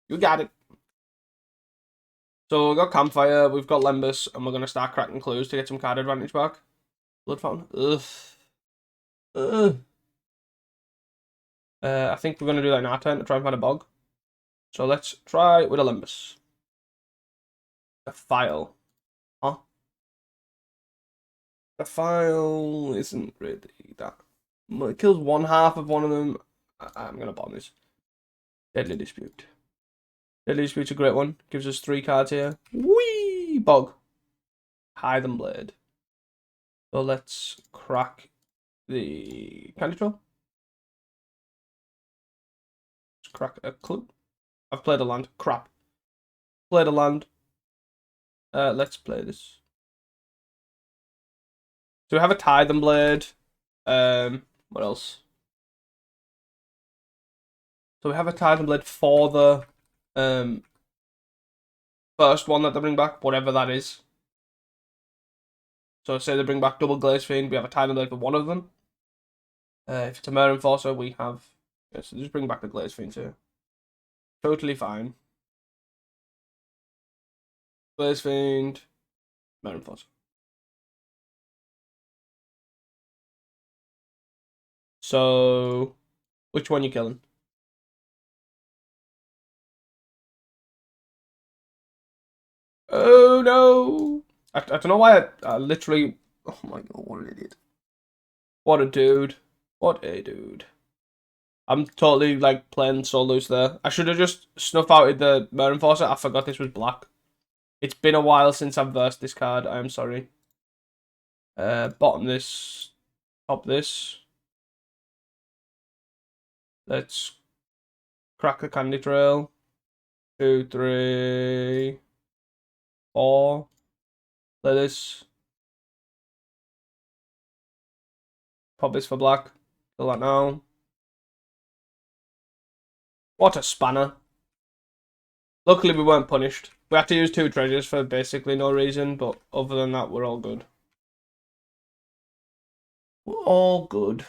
You got it. So we've got Campfire, we've got Lembas, and we're going to start cracking clues to get some card advantage back. Blood Fountain. Ugh. Ugh. I think we're going to do that in our turn to try and find a bog. So let's try with a Lembas. A file. Huh? The file isn't really that. It kills 1/2 of one of them. I'm going to bomb this. Deadly Dispute. Deadly Dispute's a great one. Gives us 3 cards here. Whee! Bog. Tithing Blade. So let's crack the Candy Troll. Let's crack a clue. I've played a land. Crap. Played a land. Let's play this. So we have a Tithing Blade. What else? So we have a Tithing Blade for the first one that they bring back, whatever that is. So say they bring back double Glaze Fiend, we have a Tithing Blade for one of them. If it's a Mirror Enforcer, we have... Yeah, so just bring back the Glaze Fiend here. Totally fine. Glaze Fiend, Mirror Enforcer. So, which one you killing? Oh no! I don't know why I literally... Oh my god, what an idiot. What a dude. What a dude. I'm totally like playing so loose there. I should have just snuff outed the Mirror Enforcer. I forgot this was black. It's been a while since I've versed this card. I am sorry. Bottom this. Top this. Let's crack a Candy Trail. 2, 3, 4. Play this. Pop this for black. Kill that now. What a spanner. Luckily we weren't punished. We had to use 2 treasures for basically no reason, but other than that we're all good. We're all good.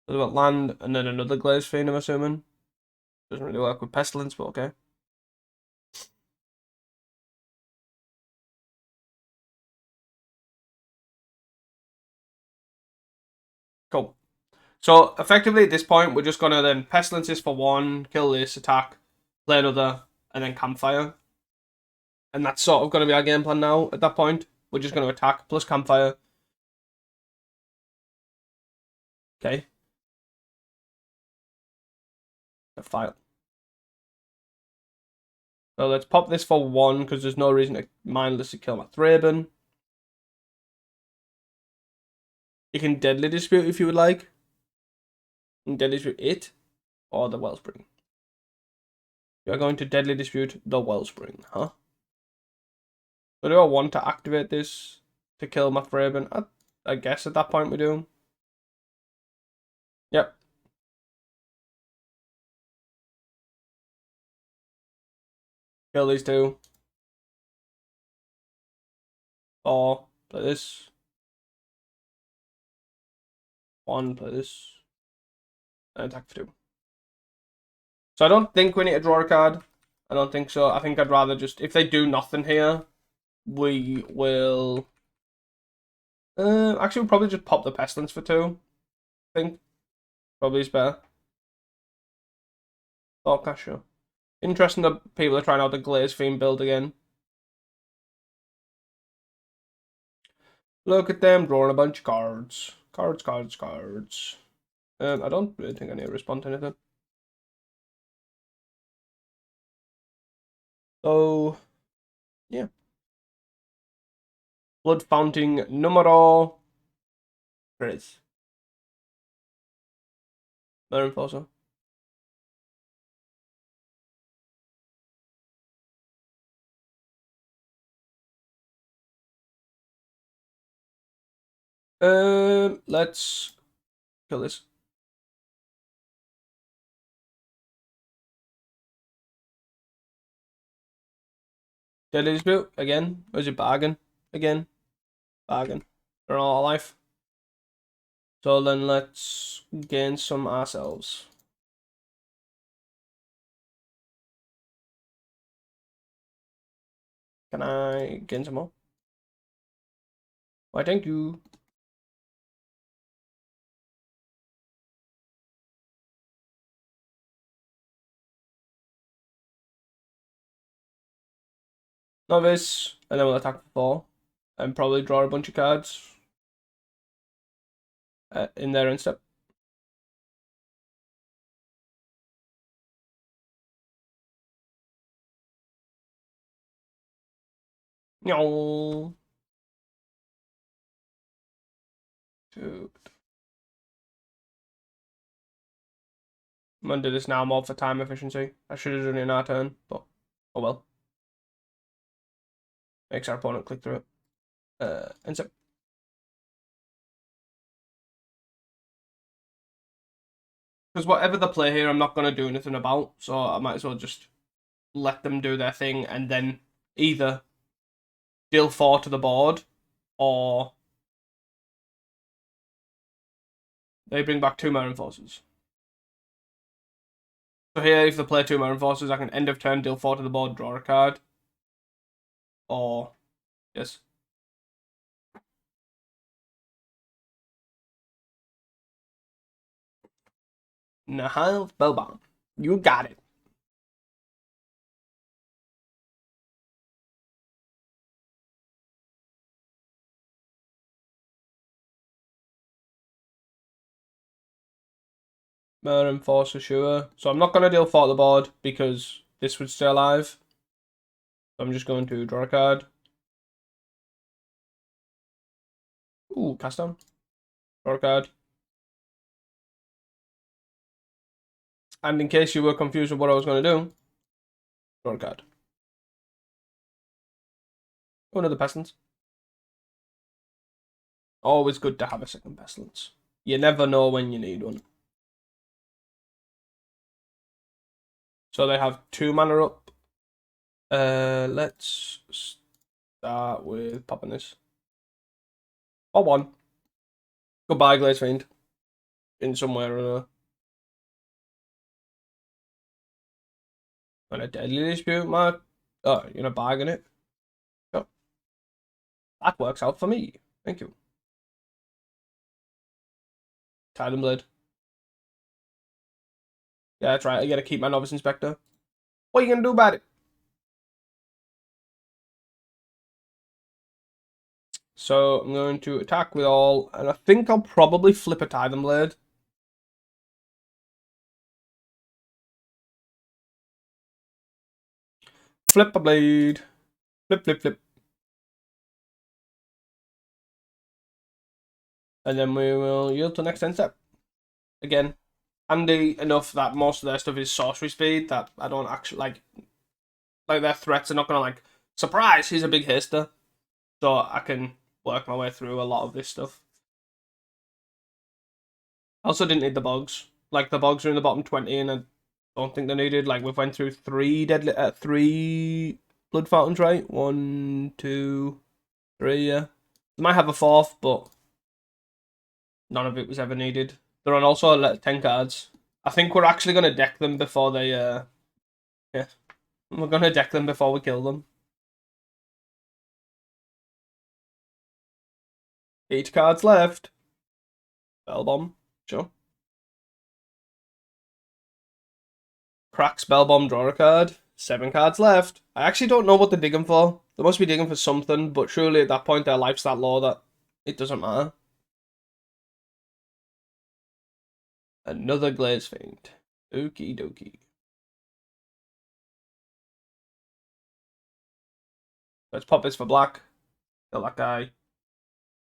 We've got land and then another Glaze Fiend, I'm assuming. Doesn't really work with Pestilence, but okay. Cool. So effectively at this point, we're just gonna then Pestilence this for 1, kill this, attack, play another, and then Campfire. And that's sort of gonna be our game plan now. At that point, we're just gonna attack plus Campfire. Okay. A file. So let's pop this for 1 because there's no reason to mindlessly kill my Thraben. You can Deadly Dispute if you would like. Deadly dispute it or the wellspring. You're going to deadly dispute the wellspring, huh? So do I want to activate this to kill my Fraben? I guess at that point we do. Yep. Kill these two. Or play this. One, play this. And attack for 2. So I don't think we need to draw a card. I don't think so. I think I'd rather just, if they do nothing here, we will... actually, we'll probably just pop the Pestilence for 2. I think. Probably is better. Okay, sure. Interesting that people are trying out the Glaze theme build again. Look at them drawing a bunch of cards. Cards. I don't really think I need to respond to anything. So, yeah. Blood Fountain numero 3. Very Enforcer. Let's kill this. Deadly Dispute again. Or is it Bargain? Again. Bargain. They're all alive. So then let's gain some ourselves. Can I gain some more? Why, thank you. Novice, and then we'll attack for 4. And probably draw a bunch of cards in there instead. No. Dude. I'm gonna do this now more for time efficiency. I should have done it in our turn, but oh well. Makes our opponent click through it. And so. Because whatever the play here, I'm not going to do anything about, so I might as well just let them do their thing and then either deal 4 to the board or they bring back 2 Marin Forces. So here, if they play 2 Marin Forces, I can end of turn, deal 4 to the board, draw a card. Or, yes. Nihil Spellbound. You got it. Marin Force for sure. So I'm not going to deal 4 to the board because this would stay alive. So I'm just going to draw a card. Ooh, cast down. Draw a card. And in case you were confused with what I was going to do, draw a card. Oh, another Pestilence. Always good to have a second Pestilence. You never know when you need one. So they have 2 mana up. Let's start with popping this. Or 1. Goodbye, Glaze Fiend. In somewhere or another. And a Deadly Dispute, Mark. Oh, you're gonna bargain it? Oh. That works out for me. Thank you. Titan Blade. Yeah, that's right. I gotta keep my Novice Inspector. What are you gonna do about it? So I'm going to attack with all, and I think I'll probably flip a Titan Blade. Flip a blade. Flip. And then we will yield to next end step. Again. handy enough that most of their stuff is sorcery speed that I don't actually like their threats are not gonna like surprise, he's a big haster. So I can work my way through a lot of this stuff. I also didn't need the bogs. Like the bogs are in the bottom 20 and I don't think they're needed. Like we've went through three blood fountains, right? 1, 2, 3, yeah. They might have a fourth, but none of it was ever needed. They're on also 10 cards. I think we're actually gonna deck them before they yeah. We're gonna deck them before we kill them. 8 cards left. Spell bomb, sure. Crack spell bomb, draw a card. 7 cards left. I actually don't know what they're digging for. They must be digging for something, but surely at that point their life's that low that it doesn't matter. Another Glaze Fiend. Okie dokie. Let's pop this for black. Kill that guy.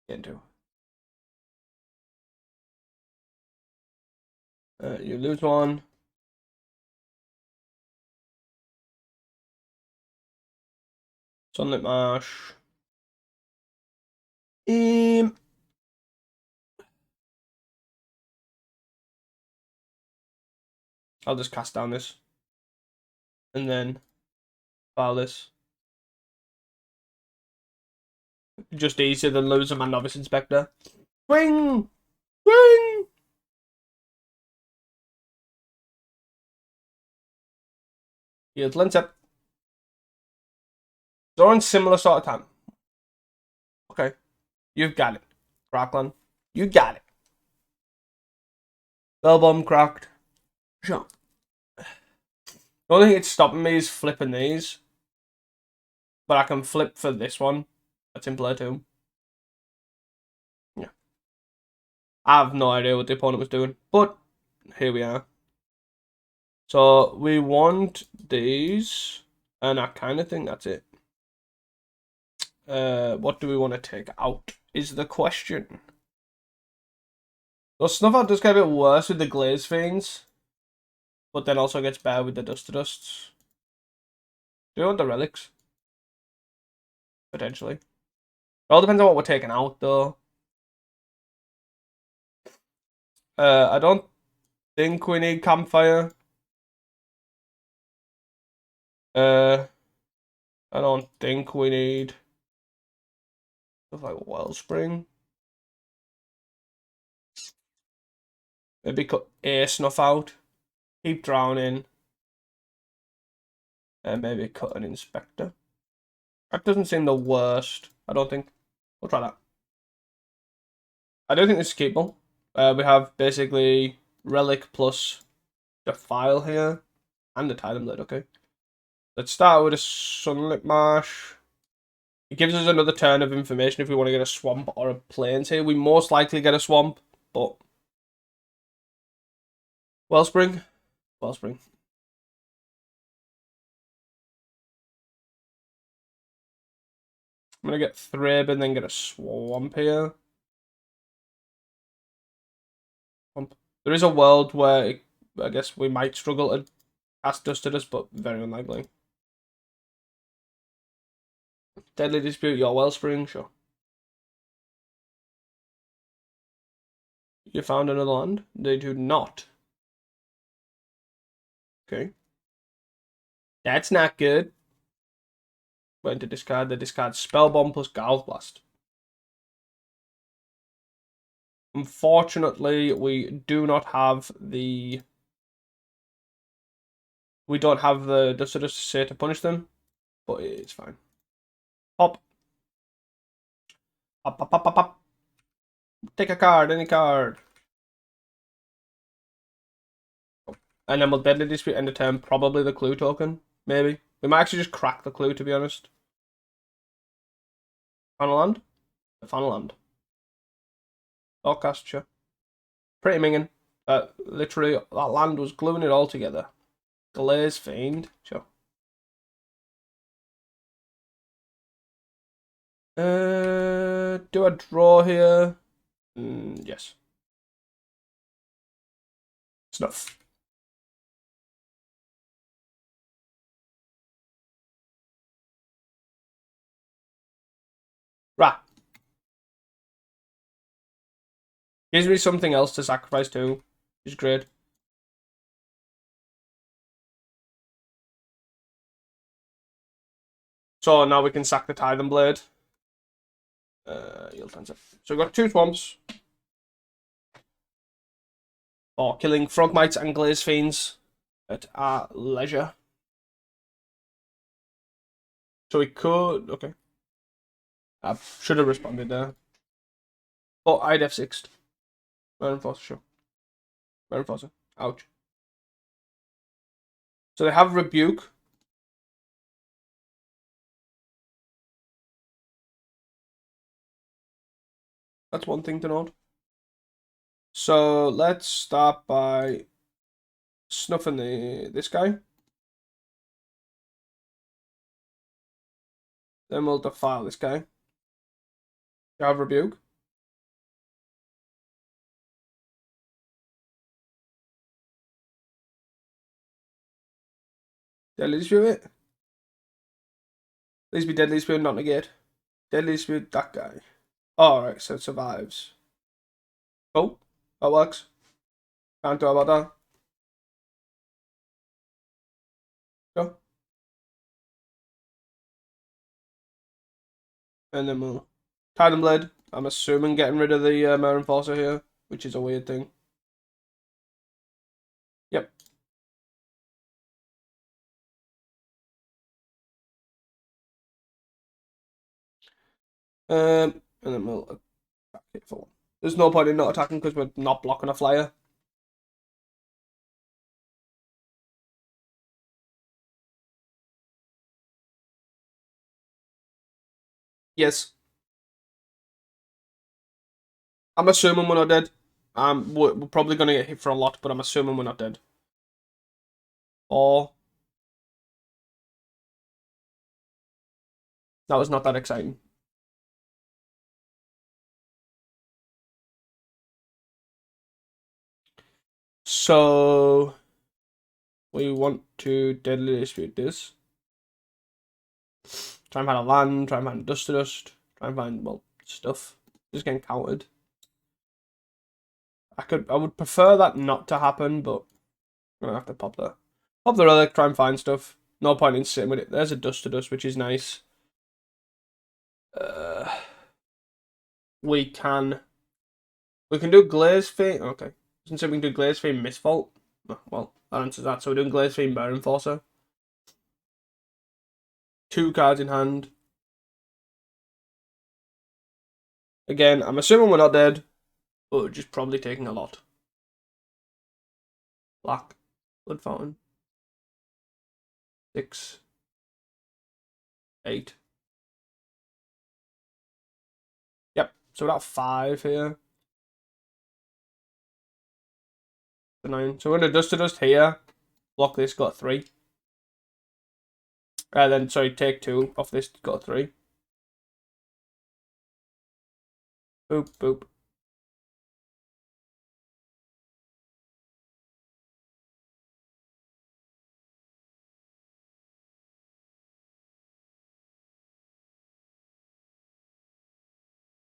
Get into. You lose one. Sunlit Marsh. I'll just cast down this. And then file this. Just easier than losing my Novice Inspector. Swing! Swing! Here's Linsep. They're on similar sort of time. Okay. You've got it. Crackland. You got it. Bell bomb cracked. Sure. The only thing it's stopping me is flipping these. But I can flip for this one. That's in play too. Yeah. I have no idea what the opponent was doing. But here we are. So we want these. And I kind of think that's it. What do we want to take out is the question. So Snuff Out does get a bit worse with the Glaze Fiends. But then also gets better with the Dust to Dusts. Do you want the Relics? Potentially. It all depends on what we're taking out, though. I don't think we need Campfire. I don't think we need stuff like Wellspring. Maybe cut a Snuff Out. Keep Drowning. And maybe cut an Inspector. That doesn't seem the worst, I don't think. We'll try that. I don't think this is keepable. We have basically Relic plus Defile here. And the Titan Blade, okay. Let's start with a Sunlit Marsh. It gives us another turn of information if we want to get a Swamp or a Plains here. We most likely get a Swamp, but... Wellspring? Wellspring. I'm going to get Thrib and then get a Swamp here. There is a world where I guess we might struggle to cast Dust at us, but very unlikely. Deadly Dispute, your Wellspring, sure. You found another land? They do not. Okay. That's not good. Going to discard. They discard Spellbomb plus Garth Blast. Unfortunately, we do not have the... We don't have the Dust to say to punish them, but it's fine. Hop. Hop, hop, hop, hop, hop. Take a card, any card. And then we'll Deadly Dispute end of turn, probably the Clue token, maybe. We might actually just crack the Clue, to be honest. Final land? The final land. Forecast, sure. Pretty minging. Literally, that land was gluing it all together. Glaze Fiend, sure. Do I draw here? Yes. Snuff. Right. Gives me something else to sacrifice too, which is great. So now we can sack the Tithing Blade. Yield answer. So we've got 2 swamps. For killing frog mites and glaze fiends at our leisure. So we could... Okay. I should have responded there. But I'd F6'd. Manatraders, sure. Manatraders. Ouch. So they have Rebuke. That's one thing to note. So let's start by snuffing this guy. Then we'll defile this guy. You have Rebuke. Deadly Dispute it. Please be Deadly Dispute, not negate. Deadly Dispute, that guy. Alright, so it survives. Oh, that works. Can't do about that. Go. And then we'll Titan Blade. I'm assuming getting rid of the Mare Enforcer here, which is a weird thing. Yep. And then we'll attack it for 1. There's no point in not attacking because we're not blocking a flyer. Yes. I'm assuming we're not dead. We're probably going to get hit for a lot, but I'm assuming we're not dead. Or... That was not that exciting. So... We want to Deadly Dispute this. Try and find a land, try and find dust to dust, try and find, well, stuff. Just getting countered. I would prefer that not to happen, but I'm gonna have to pop that. Pop the relic, try and find stuff. No point in sitting with it. There's a dust to dust, which is nice. We can do Glaze Fiend. Okay. Doesn't say we can do Glaze Fiend Misfault. Well, that answers that. So we're doing Glaze Fiend Mare Enforcer. 2 cards in hand. Again, I'm assuming we're not dead, but we're just probably taking a lot. Black. Blood Fountain. 6. 8. Yep, so we're at 5 here. 9. So we're going to dust to dust here. Block this, got 3. Then, sorry, take 2 off this, got 3. Boop, boop.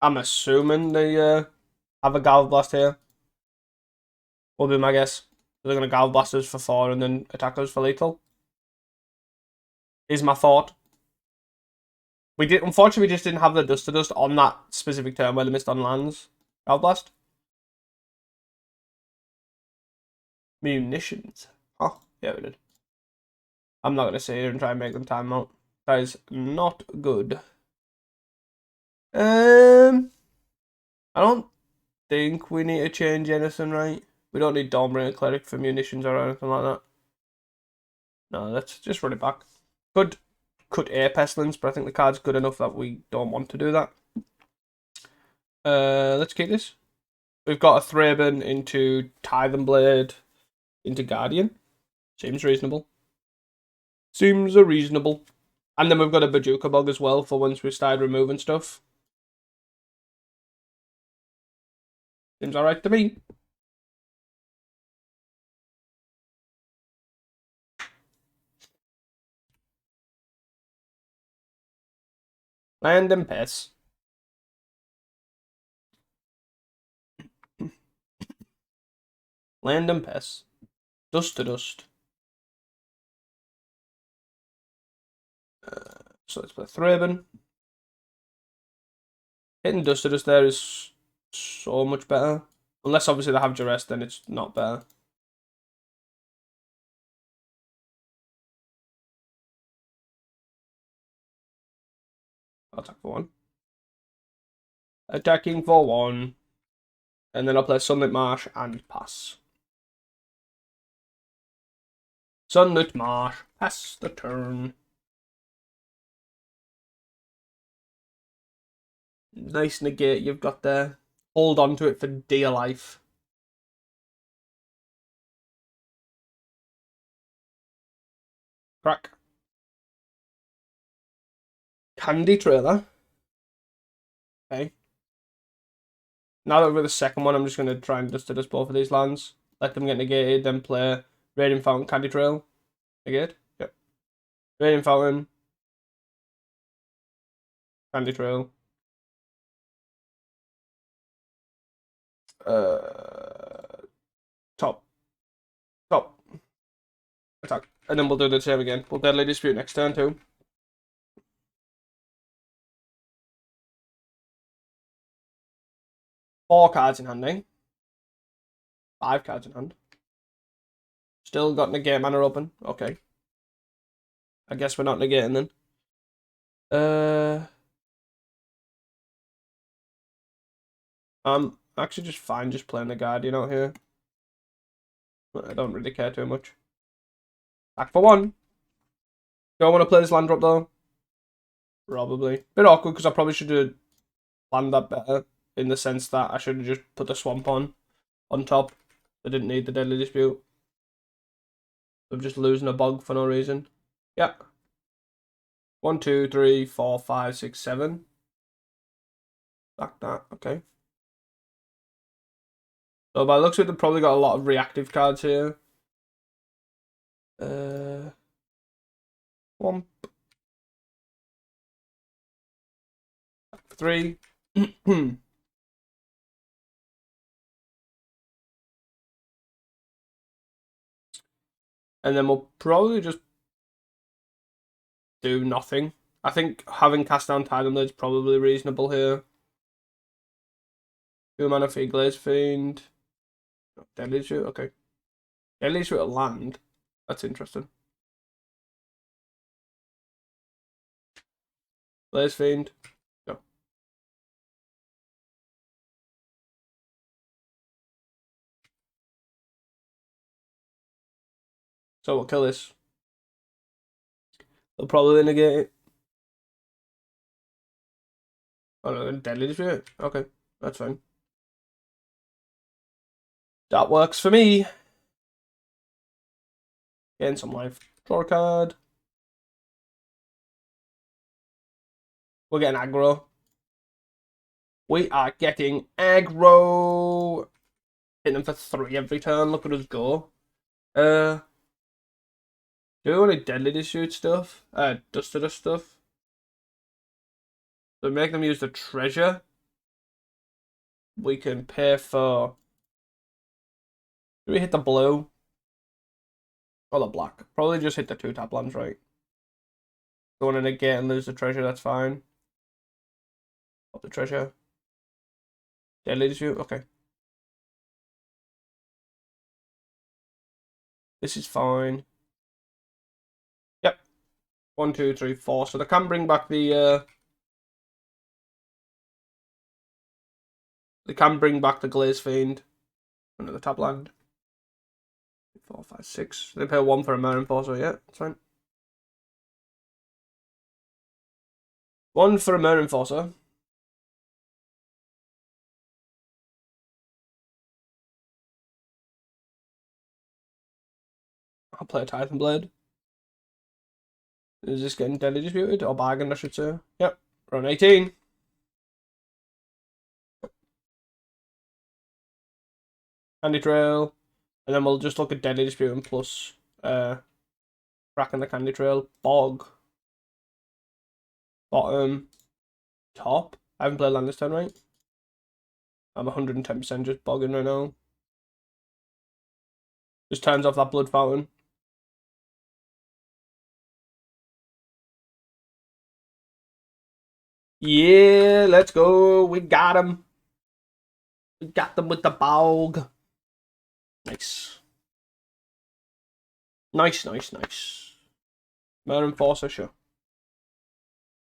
I'm assuming they have a Galv Blast here. Will be my guess. They're going to Galv Blast us for 4 and then attack us for lethal. Is my thought. Unfortunately, we just didn't have the dust to dust on that specific turn where they missed on lands. Galv Blast. Munitions. Oh, yeah, we did. I'm not going to sit here and try and make them time out. That is not good. I don't think we need to change anything, right? We don't need Dawnbringer Cleric for munitions or anything like that. No, let's just run it back. Could Air Pestilence, but I think the card's good enough that we don't want to do that. Let's keep this. We've got a Thraben into Tithing Blade into Guardian. Seems reasonable. Seems reasonable. And then we've got a Bajuka Bug as well for once we start removing stuff. Seems alright to me. Land and piss. Land and piss. Dust to dust. So let's play Thraben. Hitting dust to dust there is so much better. Unless obviously they have duress, then it's not better. I'll attack for 1. Attacking for 1. And then I'll play Sunlit Marsh and pass. Sunlit Marsh, pass the turn. Nice negate you've got there. Hold on to it for dear life. Crack. Candy Trailer. Okay. Now that we're the second one, I'm just going to try and dust to dust both of these lands. Let them get negated, then play Radiant Fountain, Candy Trail. Negate? Yep. Radiant Fountain. Candy Trail. Top. Attack. And then we'll do the same again. We'll Deadly Dispute next turn too. Four cards in hand, eh? 5 cards in hand. Still got negate mana open. Okay. I guess we're not negating then. I'm actually just fine just playing the Guardian out here. I don't really care too much. Back for 1. Don't want to play this land drop though. Probably. Bit awkward because I probably should have planned that better. In the sense that I should have just put the swamp on top. I didn't need the Deadly Dispute. I'm just losing a bog for no reason. Yeah. 1, 2, 3, 4, 5, 6, 7. Like that. Okay. So by the looks of it, they've probably got a lot of reactive cards here. Swamp. 3. And then we'll probably just do nothing. I think having cast down Tidal is probably reasonable here. 2 mana for Glaze Fiend. Deadly Shoot, okay. Deadly Shoot at land. That's interesting. Glaze Fiend. Go. So we'll kill this. They'll probably negate it. Oh no, Deadly Dispute. Okay, that's fine. That works for me. Gain some life. Draw a card. We're getting aggro. We are getting aggro. Hitting them for 3 every turn. Look at us go. Do we want to Deadly Dispute stuff? Dust to Dust stuff. So make them use the treasure. We can pay for... Do we hit the blue? Or the black? Probably just hit the 2 tap lands, right? Go on and negate and lose the treasure, that's fine. Pop the treasure. Deadly Dispute, okay. This is fine. Yep. 1, 2, 3, 4. So they can bring back the they can bring back the Glaze Fiend. Another tap land. 4, 5, 6. They pay 1 for a Mere Enforcer, yeah, that's fine. 1 for a Mere Enforcer. I'll play a Titan Blade. Is this getting Deadly Disputed? Or bargained, I should say. Yep. Run 18. Candy Trail. And then we'll just look at Deadly Dispute and plus cracking the Candy Trail. Bog. Bottom. top. I haven't played land this turn, right? I'm 110% just bogging right now. Just turns off that blood fountain. Yeah, let's go. We got him. We got them with the bog. Nice. Nice. Murder Enforcer, sure.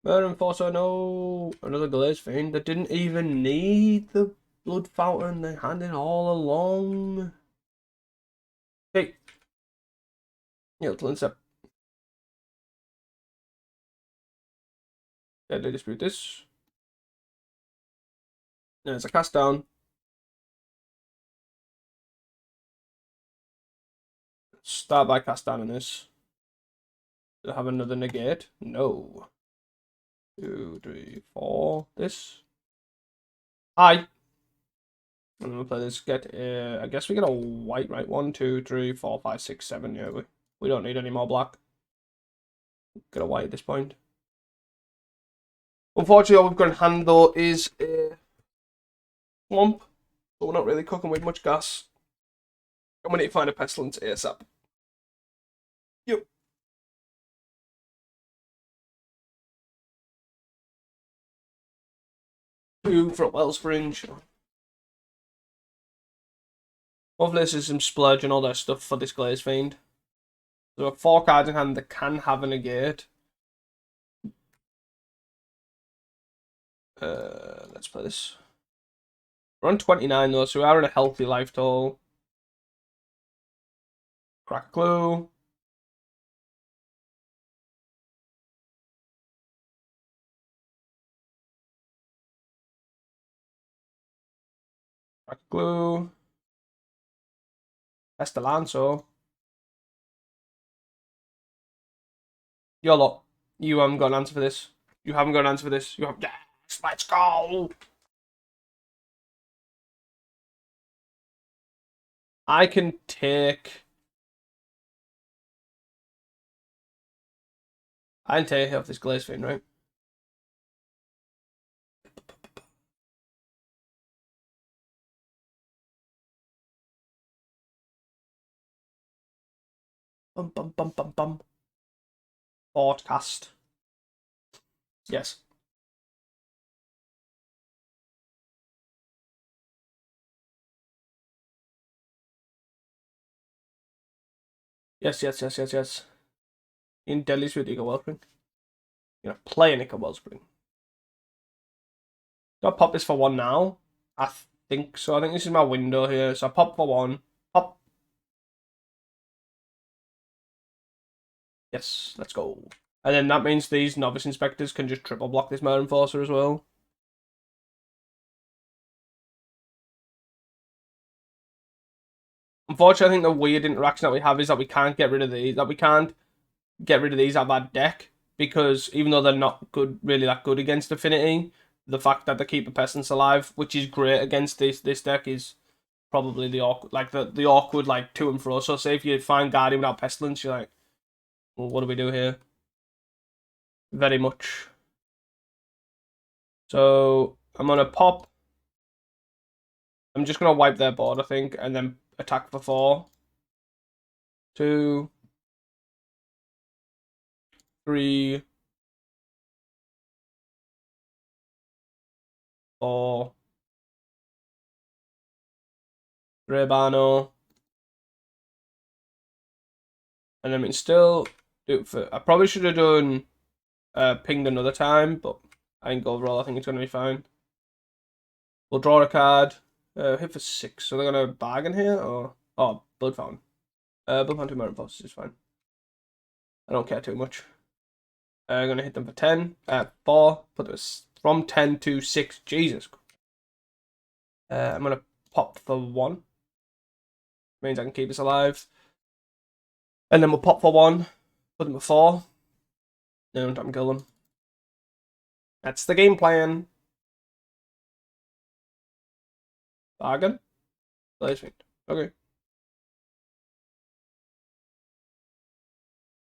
Murder Enforcer, no. Another Glaze Fiend that didn't even need the blood fountain. They had it all along. Hey. Yeah, let's up. Deadly Dispute this. There's a cast down. Start by cast down in this. Do I have another negate? No. 2, 3, 4. This. Hi. I'm gonna play this. I guess we get a white, right? 1, 2, 3, 4, 5, 6, 7. Yeah, we don't need any more black. Get a white at this point. Unfortunately, all we've got in hand though is a swamp, but we're not really cooking with much gas. And we need to find a pestilence ASAP. Yep. Two for a wellspring. Sure. Hopefully this is some splurge and all that stuff for this Glaze Fiend. There are 4 cards in hand that can have a negate. Let's play this. We're on 29 though, so we are in a healthy life total. Crack a clue. Crack a clue. Pestilence. YOLO. You haven't got an answer for this. You haven't got an answer for this. You have. Yes, let's go. I can take. I can take off this Glaze Fiend, right? Bum. Broadcast. Yes. Yes. In Delhi's with Eagle Wellspring. You're gonna play an Eagle Wellspring. Do I pop this for 1 now? I think so. I think this is my window here. So I pop for 1. Pop. Yes, let's go. And then that means these Novice Inspectors can just triple block this Murder Enforcer as well. Unfortunately, I think the weird interaction that we have is that we can't get rid of these. That we can't get rid of these out of our deck, because even though they're not really that good against Affinity, the fact that they keep a Pestilence alive, which is great against this deck, is probably the awkward, like the awkward like to and fro. So say if you find Guardian without Pestilence, you're like, well, what do we do here? Very much. So I'm gonna pop. I'm just gonna wipe their board, I think, and then attack for 4. 2, 3, 4. Rebano. And then we can still do it for. I probably should have done pinged another time, but I think overall I think it's gonna be fine. We'll draw a card. Hit for 6. So they're gonna bargain here, or Blood Fountain. Blood Fountain 2 Murder Forces is fine. I don't care too much. I'm gonna hit them for 10. 4. Put this from 10 to 6. Jesus. I'm gonna pop for 1. Means I can keep this alive. And then we'll pop for 1. Put them at 4. No, don't kill them. That's the game plan. Bargain. Okay.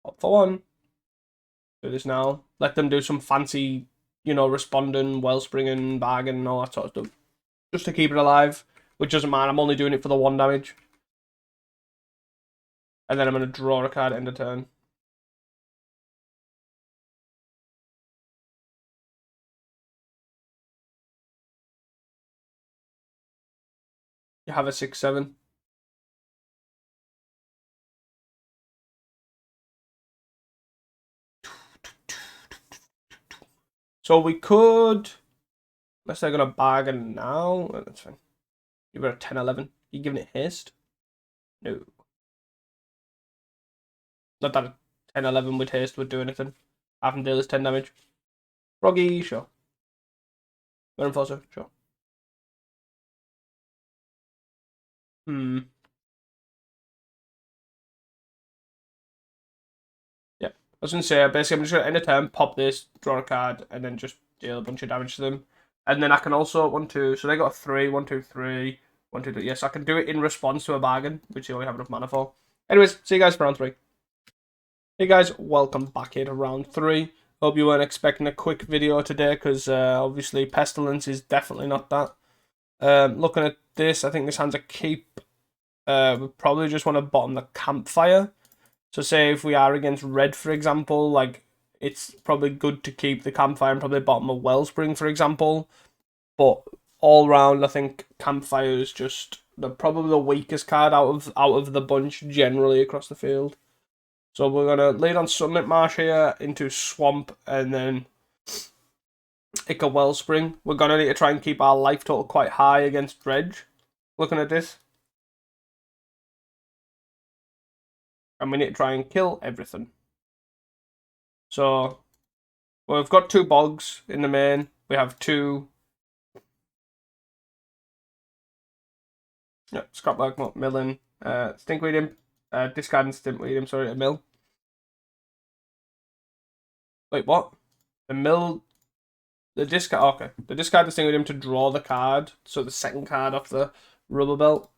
Pop for 1. Do this now. Let them do some fancy you know, responding, wellspringing, bagging, and all that sort of stuff. Just to keep it alive, which doesn't matter. I'm only doing it for the 1 damage. And then I'm going to draw a card at end of turn. You have a 6/7. So we could, unless they're going to bargain now, that's fine. You've got a 10/11. You giving it haste? No. Not that a 10/11 with haste would do anything. Half and deal is 10 damage. Froggy, sure. Enforcer, sure. Yeah. I was going to say, basically, I'm just going to end a turn, pop this, draw a card, and then just deal a bunch of damage to them. And then I can also, 1, 2, so they got a 3, 1, 2, 3, 1, 2, 3. Yes, I can do it in response to a bargain, which you only have enough mana for. Anyways, see you guys for round 3. Hey guys, welcome back here to round 3. Hope you weren't expecting a quick video today, because obviously Pestilence is definitely not that. Looking at this, I think this hand's a keep. We probably just want to bottom the campfire. So say if we are against red, for example, like it's probably good to keep the campfire and probably bottom a wellspring, for example. But all round, I think campfire is just probably the weakest card out of the bunch generally across the field. So we're gonna lead on Sunlit Marsh here into Swamp and then Ica Wellspring. We're gonna need to try and keep our life total quite high against Dredge. Looking at this. And we need to try and kill everything. So we've got 2 bogs in the main. We have 2 Scrapwork, Milling, Stinkweed Imp, discarding Stinkweed Imp, sorry, a mill. Wait, what? The mill, the discard, okay. The discard the Stinkweed Imp to draw the card, so the second card off the rubber belt.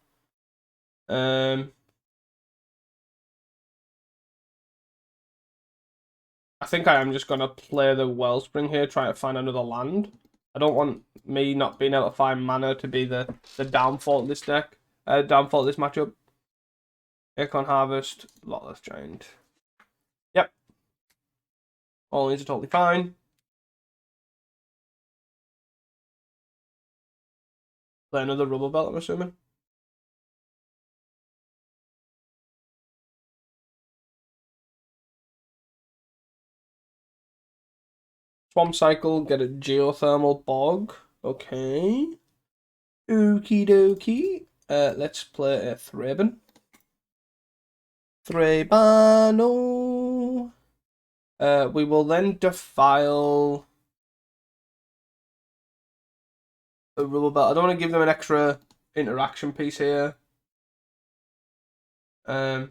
I think I am just going to play the Wellspring here, try to find another land. I don't want me not being able to find mana to be the downfall of this deck, downfall of this matchup. Acorn Harvest, Lotless Giant. Yep. All these are totally fine. Play another rubber belt, I'm assuming. Swamp Cycle, get a Geothermal Bog. Okay. Okie dokie. Let's play a Thraben. Thrabano. We will then defile a rubber belt. I don't want to give them an extra interaction piece here. But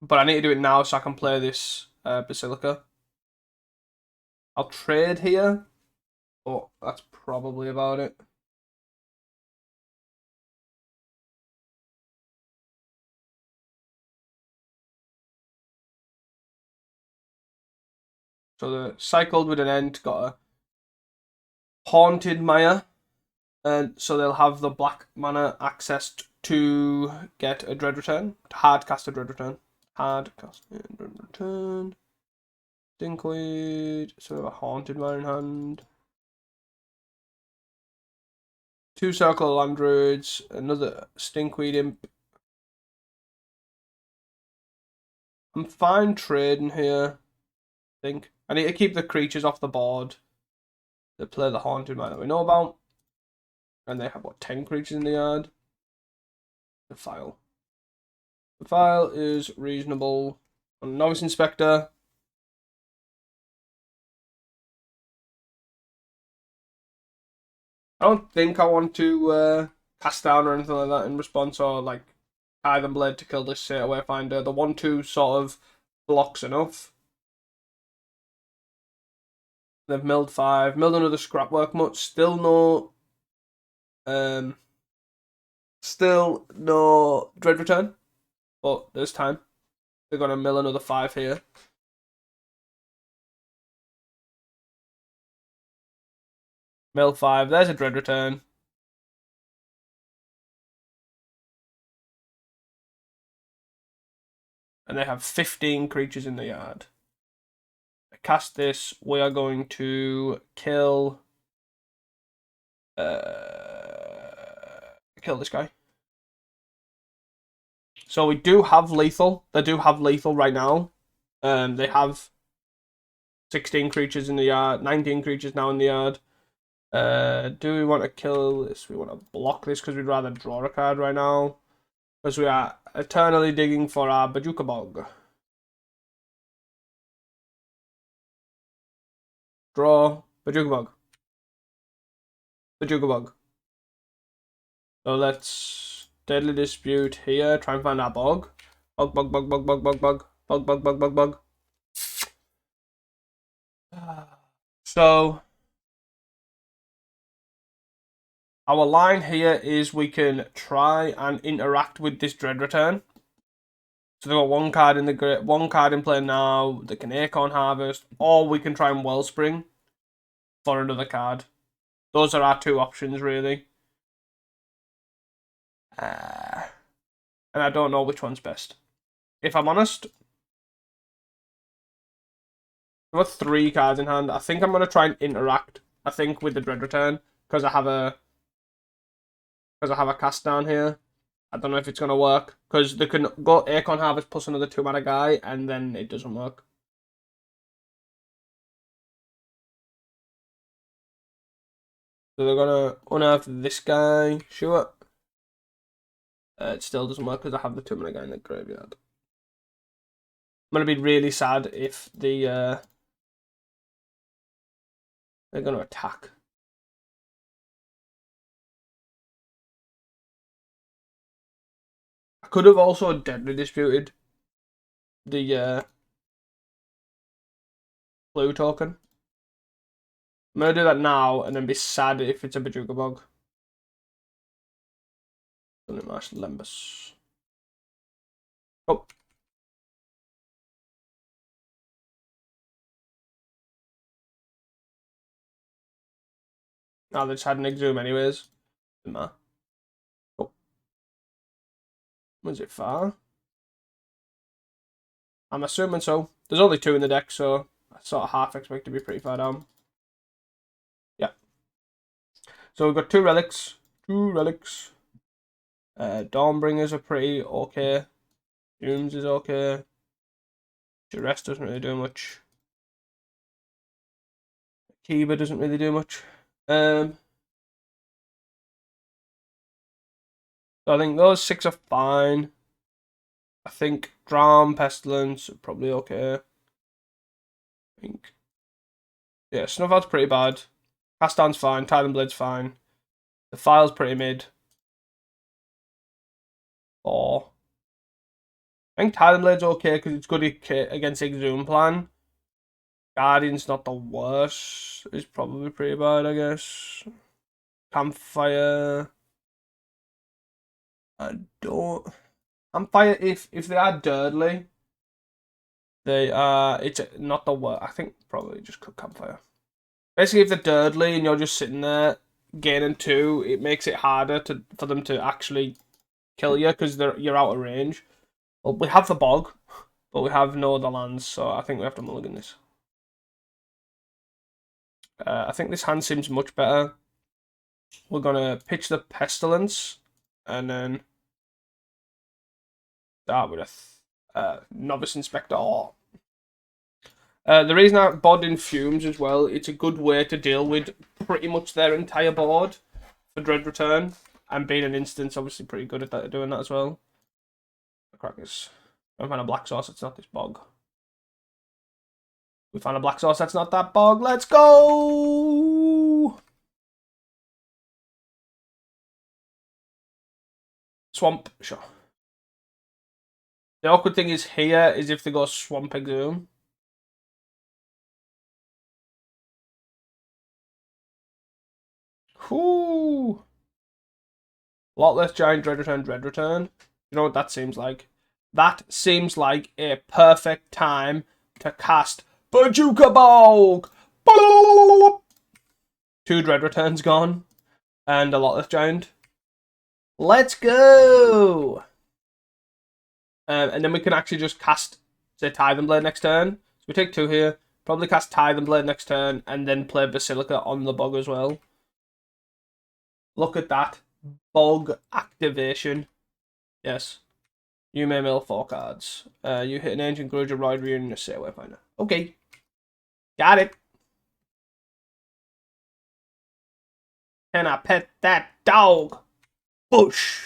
I need to do it now so I can play this Basilica. I'll trade here, but that's probably about it. So the cycled with an end got a Haunted Maya, and so they'll have the black mana accessed to get a Dread Return, hard cast a Dread Return, hard cast a Dread Return. Stinkweed, sort of a Haunted Maya in hand. 2 Circle Land Druids, another Stinkweed Imp. I'm fine trading here, I think. I need to keep the creatures off the board that play the Haunted Mine that we know about. And they have, what, 10 creatures in the yard? The file. The file is reasonable. On Novice Inspector. I don't think I want to cast down or anything like that in response, or like Tithe Blade to kill this Sailaway Finder. The 1/2 sort of blocks enough. They've milled 5, milled another Scrapwork Mutt. Still no Dread Return, but there's time. They're gonna mill another 5 here. Mill 5. There's a Dread Return. And they have 15 creatures in the yard. I cast this. We are going to kill this guy. So we do have lethal. They do have lethal right now. They have 16 creatures in the yard, 19 creatures now in the yard. Do we want to kill this? We want to block this because we'd rather draw a card right now. Because we are eternally digging for our Bajuka Bog. Draw Bajuka Bog. Bajuka Bog. So let's Deadly Dispute here. Try and find our bog. Bog, bog, bog, bog, bog, bog, bog. Bog, bog, bog, bog, bog. So our line here is we can try and interact with this Dread Return. So they've got one card in play now. They can Acorn Harvest, or we can try and Wellspring for another card. Those are our two options, really. And I don't know which one's best. If I'm honest, I've got 3 cards in hand. I think I'm gonna try and interact. I think with the Dread Return because I have a cast down here. I don't know if it's gonna work because they can go Acorn Harvest plus another 2-mana guy, and then it doesn't work. So they're gonna unearth this guy. Sure. It still doesn't work because I have the 2-mana guy in the graveyard. I'm gonna be really sad if they're gonna attack. I could have also Deadly Disputed the blue token. I'm gonna do that now and then be sad if it's a Bajuka Bog. Lembus. Oh. No, they just had an Exhume anyways. Oh. Was it far? I'm assuming so. There's only 2 in the deck, so I sort of half expect to be pretty far down. Yeah. So we've got 2 relics. 2 relics. Dawnbringers are pretty okay. Dooms is okay. Duress doesn't really do much. Kiba doesn't really do much. So I think those 6 are fine. I think Dram, Pestilence are probably okay. I think. Yeah, Snuff Out's pretty bad. Cast Down's fine. Titan Blade's fine. The File's pretty mid. 4. I think Titan Blade's okay because it's good against Exhume Plan. Guardian's not the worst. It's probably pretty bad, I guess. Campfire. I don't. Campfire, if they are Durdly, they are. It's not the worst. I think probably just cook Campfire. Basically, if they're Durdly and you're just sitting there gaining 2, it makes it harder for them to actually kill you because you're out of range. Well, we have the bog, but we have no other lands, so I think we have to mulligan this. I think this hand seems much better. We're gonna pitch the Pestilence, and then start with a Novice Inspector. The reason I bod in Fumes as well, it's a good way to deal with pretty much their entire board for Dread Return, and being an instance, obviously pretty good at doing that as well. The crackers. I found a black source, it's not this bog. We found a black source, that's not that bog. Let's go! Swamp, sure. The awkward thing is here is if they go Swamp Exhume. Whoo! A lot less Giant Dread Return, Dread Return. You know what that seems like? That seems like a perfect time to cast Bajuka Bog! 2 Dread Returns gone, and a Lotless Giant. Let's go! And then we can actually just cast, say, Tithing Blade next turn. So we take 2 here, probably cast Tithing Blade next turn, and then play Basilica on the bog as well. Look at that. Bog activation. Yes. You may mill 4 cards. You hit an Ancient Grudge, a Ride Reunion, a Say Wayfinder. Okay. Got it. Can I pet that dog? Bush.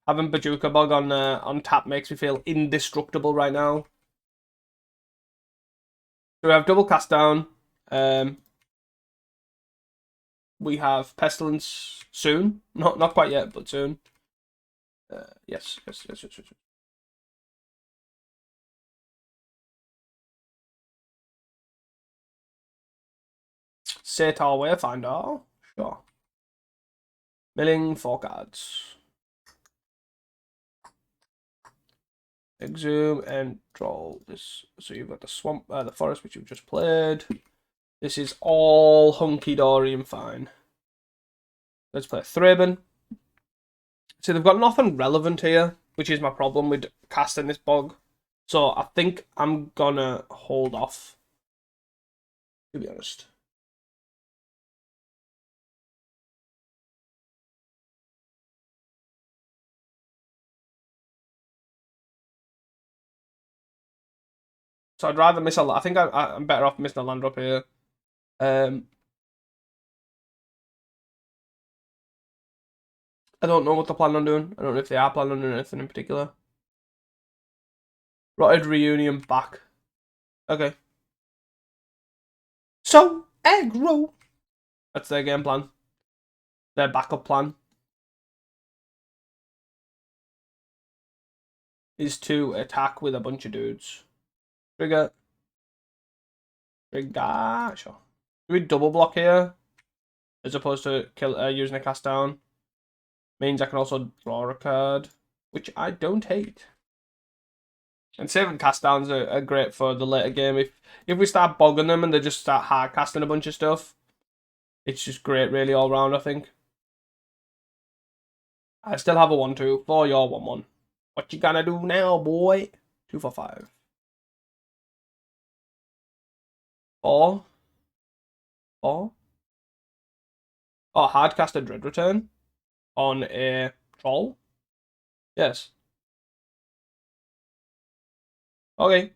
Having Bajuka Bog on tap makes me feel indestructible right now. So we have double cast down. We have Pestilence soon. Not quite yet, but soon. Yes. Satar Wayfinder. Sure. Milling 4 cards. Exhume and draw this. So you've got the swamp, the forest, which you've just played. This is all hunky-dory and fine. Let's play Thraben. So they've got nothing relevant here, which is my problem with casting this bog. So I think I'm gonna hold off, to be honest. So I'd rather miss a lot. I think I'm better off missing a land drop here. I don't know what they're planning on doing. I don't know if they are planning on doing anything in particular. Rotted Reunion back. Okay. So, aggro. That's their game plan. Their backup plan is to attack with a bunch of dudes. Trigger. Sure. Do we double block here? As opposed to using a cast down. Means I can also draw a card, which I don't hate. And saving cast downs are great for the later game. If we start bogging them and they just start hard casting a bunch of stuff, it's just great really all round, I think. I still have a 1-2 for your 1-1. What you gonna do now, boy? 2 for 5. 4. 4. Oh, hard cast a Dread Return on a troll. Yes. Okay.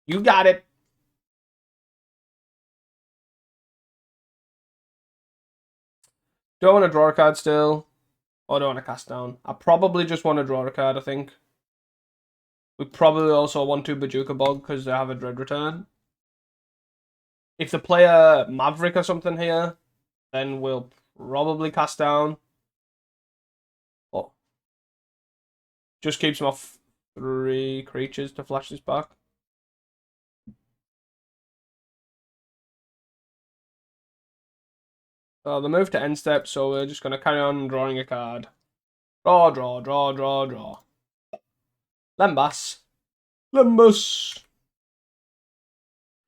You got it. Do I want to draw a card still? Or do I want to cast down? I probably just want to draw a card, I think. We probably also want to Bajuka Bog because they have a Dread Return. If they play a Maverick or something here, then we'll probably cast down. Oh. Just keeps them off 3 creatures to flash this back. The move to end step, so we're just going to carry on drawing a card. Draw. Lembas.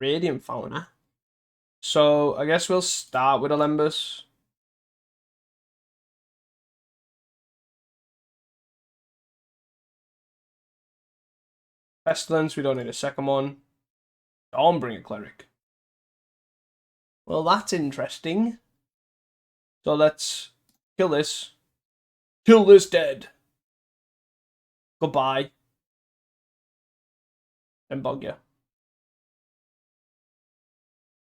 Radiant Fauna. So I guess we'll start with a Lembas. Pestilence, we don't need a second one. Don't bring a Cleric. Well, that's interesting. So let's kill this. Kill this dead. Goodbye. And bog you.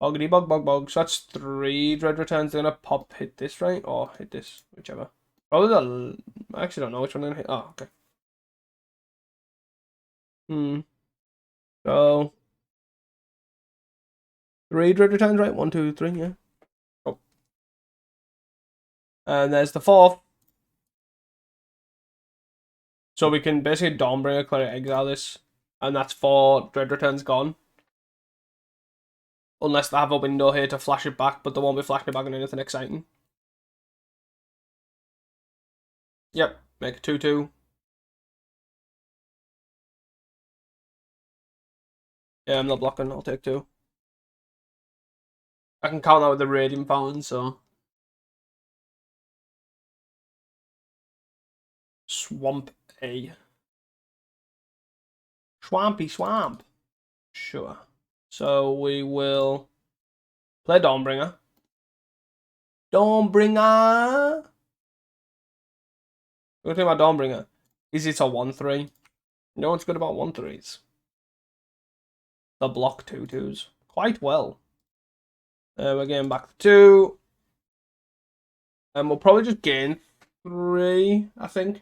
Boggity bog. So that's 3 Dread Returns. They're gonna hit this, right? Or hit this, whichever. Probably I actually don't know which one they're gonna hit. Oh, okay. So 3 Dread Returns, right? 1, 2, 3, yeah. Oh. And there's the 4th. So we can basically Dawnbringer, Cleric, exile this. And that's 4 Dread Returns gone. Unless they have a window here to flash it back, but they won't be flashing it back on anything exciting. Yep, make a 2-2. Yeah, I'm not blocking. I'll take 2. I can count that with the Radiant Fountain, so. Swamp A. Swampy Swamp. Sure. So we will play Dawnbringer. Dawnbringer! Good thing about Dawnbringer is it's a 1-3. You know what's good about 1-3s? The block 2-2s. Quite well. We're getting back to 2. And we'll probably just gain 3, I think.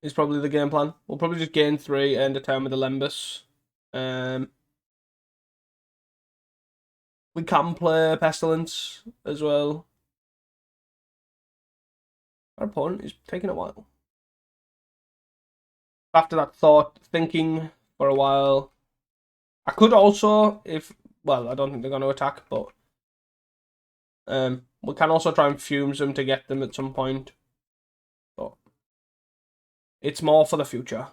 Is probably the game plan. We'll probably just gain 3 and a turn with the Lembus. We can play Pestilence as well. Our opponent is taking a while. After that thought, thinking for a while. I could also, well, I don't think they're going to attack, but we can also try and fumes them to get them at some point. But it's more for the future.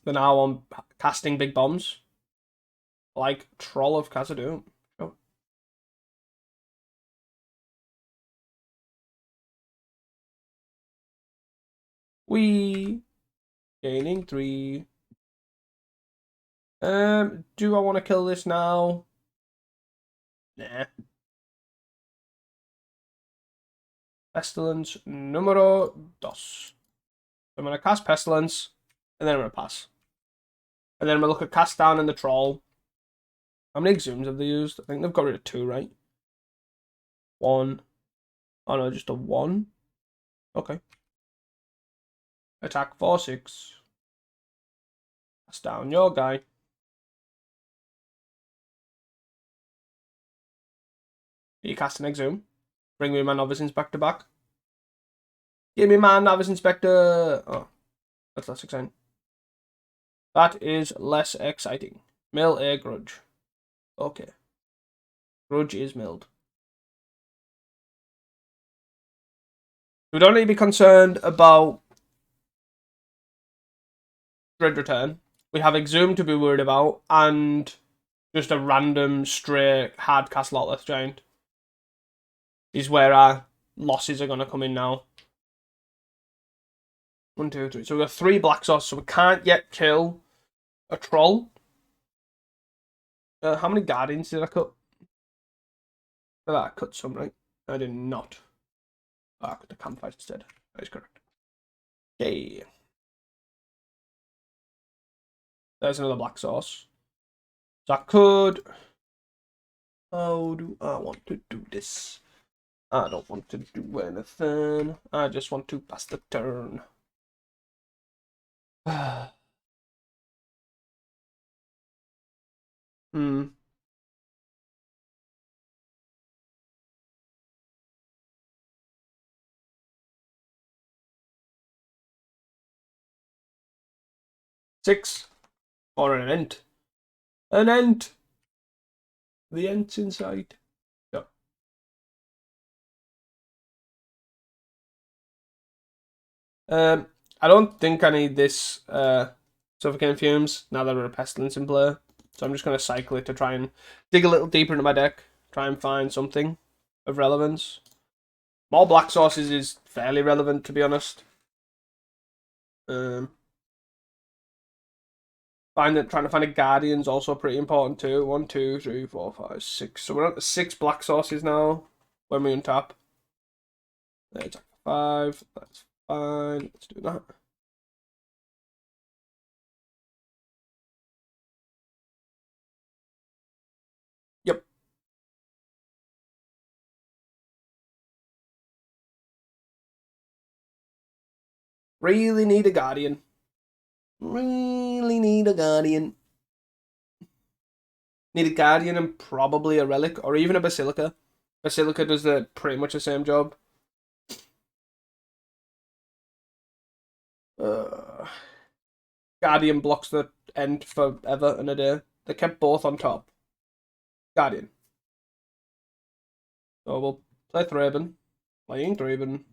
They're now on casting big bombs. Like Troll of Khazad-dûm. Sure. We gaining 3. Do I want to kill this now? Nah. Pestilence número 2. I'm going to cast Pestilence, and then I'm going to pass. And then we'll look at Cast Down and the Troll. How many Exhumes have they used? I think they've got rid of 2, right? 1. Oh no, just a 1. Okay. Attack 4/6. Cast down your guy. You cast an Exhume. Bring me my Novice Inspector back. Give me my Novice Inspector. Oh, that's less exciting. That is less exciting. Mill a Grudge. Okay. Grudge is milled. We don't need to be concerned about Dread Return. We have Exhume to be worried about, and just a random stray hard cast Lotless Giant is where our losses are going to come in now. 1, 2, 3. So we've got 3 Black Sauce, so we can't yet kill a Troll. How many Guardians did I cut? I cut some, right? I did not. I cut the Campfire instead. That is correct. Okay. There's another Black Sauce. So I could... How do I want to do this? I don't want to do anything. I just want to pass the turn. Hmm. Six. Or an Ent. An Ent! The Ent's inside. Yep. I don't think I need this Suffocating Fumes now that we're a Pestilence in play. So I'm just going to cycle it to try and dig a little deeper into my deck. Try and find something of relevance. More Black Sauces is fairly relevant, to be honest. Trying to find a Guardian's also pretty important too. 1, 2, 3, 4, 5, 6. So we're up to 6 Black Sauces now when we untap. Attack 5. That's fine. Let's do that. Yep. Really need a Guardian. Really need a Guardian. Need a Guardian and probably a Relic or even a Basilica. Basilica does pretty much the same job. Guardian blocks the end forever and a day. They kept both on top. Guardian. So we'll play Thraben. Playing Thraben.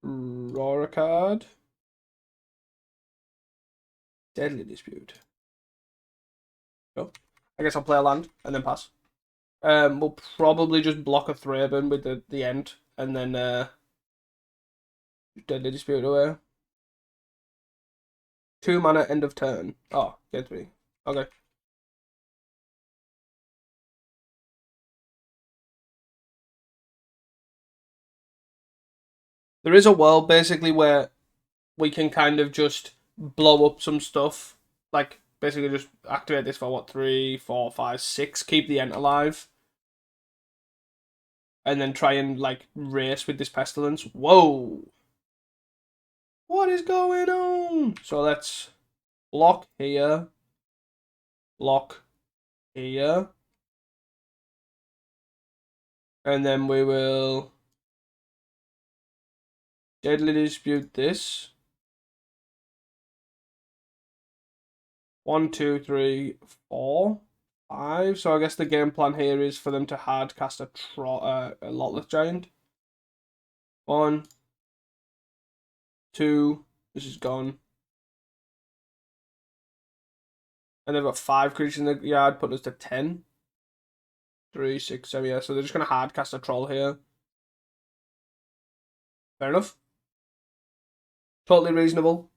Draw a card. Deadly Dispute. So, I guess I'll play a land and then pass. We'll probably just block a Thraben with the end and then Deadly Dispute away. 2 mana, end of turn. Oh, get me. Okay. There is a world basically where we can kind of just blow up some stuff. Like, basically just activate this for what, 3, 4, 5, 6, keep the Ent alive. And then try and, like, race with this Pestilence. Whoa! What is going on? So let's block here. Block here. And then we will Deadly Dispute this. 1, 2, 3, 4, 5. So I guess the game plan here is for them to hard cast a Lotless Giant. 1, 2. This is gone. And they've got 5 creatures in the yard, putting us to 10. 3, 6, 7, yeah. So they're just going to hard cast a troll here. Fair enough. Totally reasonable.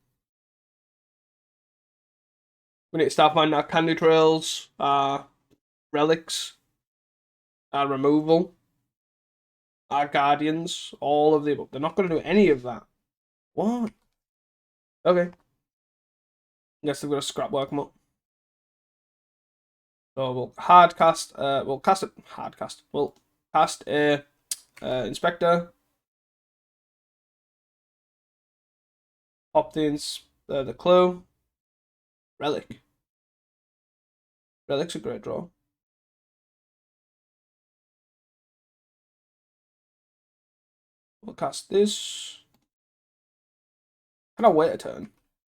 We need to start finding our candy trails, relics, our removal, our guardians, all of the above. They're not going to do any of that. What? Okay. Guess they've got to scrap work them up. So we'll hard cast. We'll cast it. Hard cast. We'll cast a inspector. Pop the clue. Relic. Relic's a great draw. We'll cast this. Can I wait a turn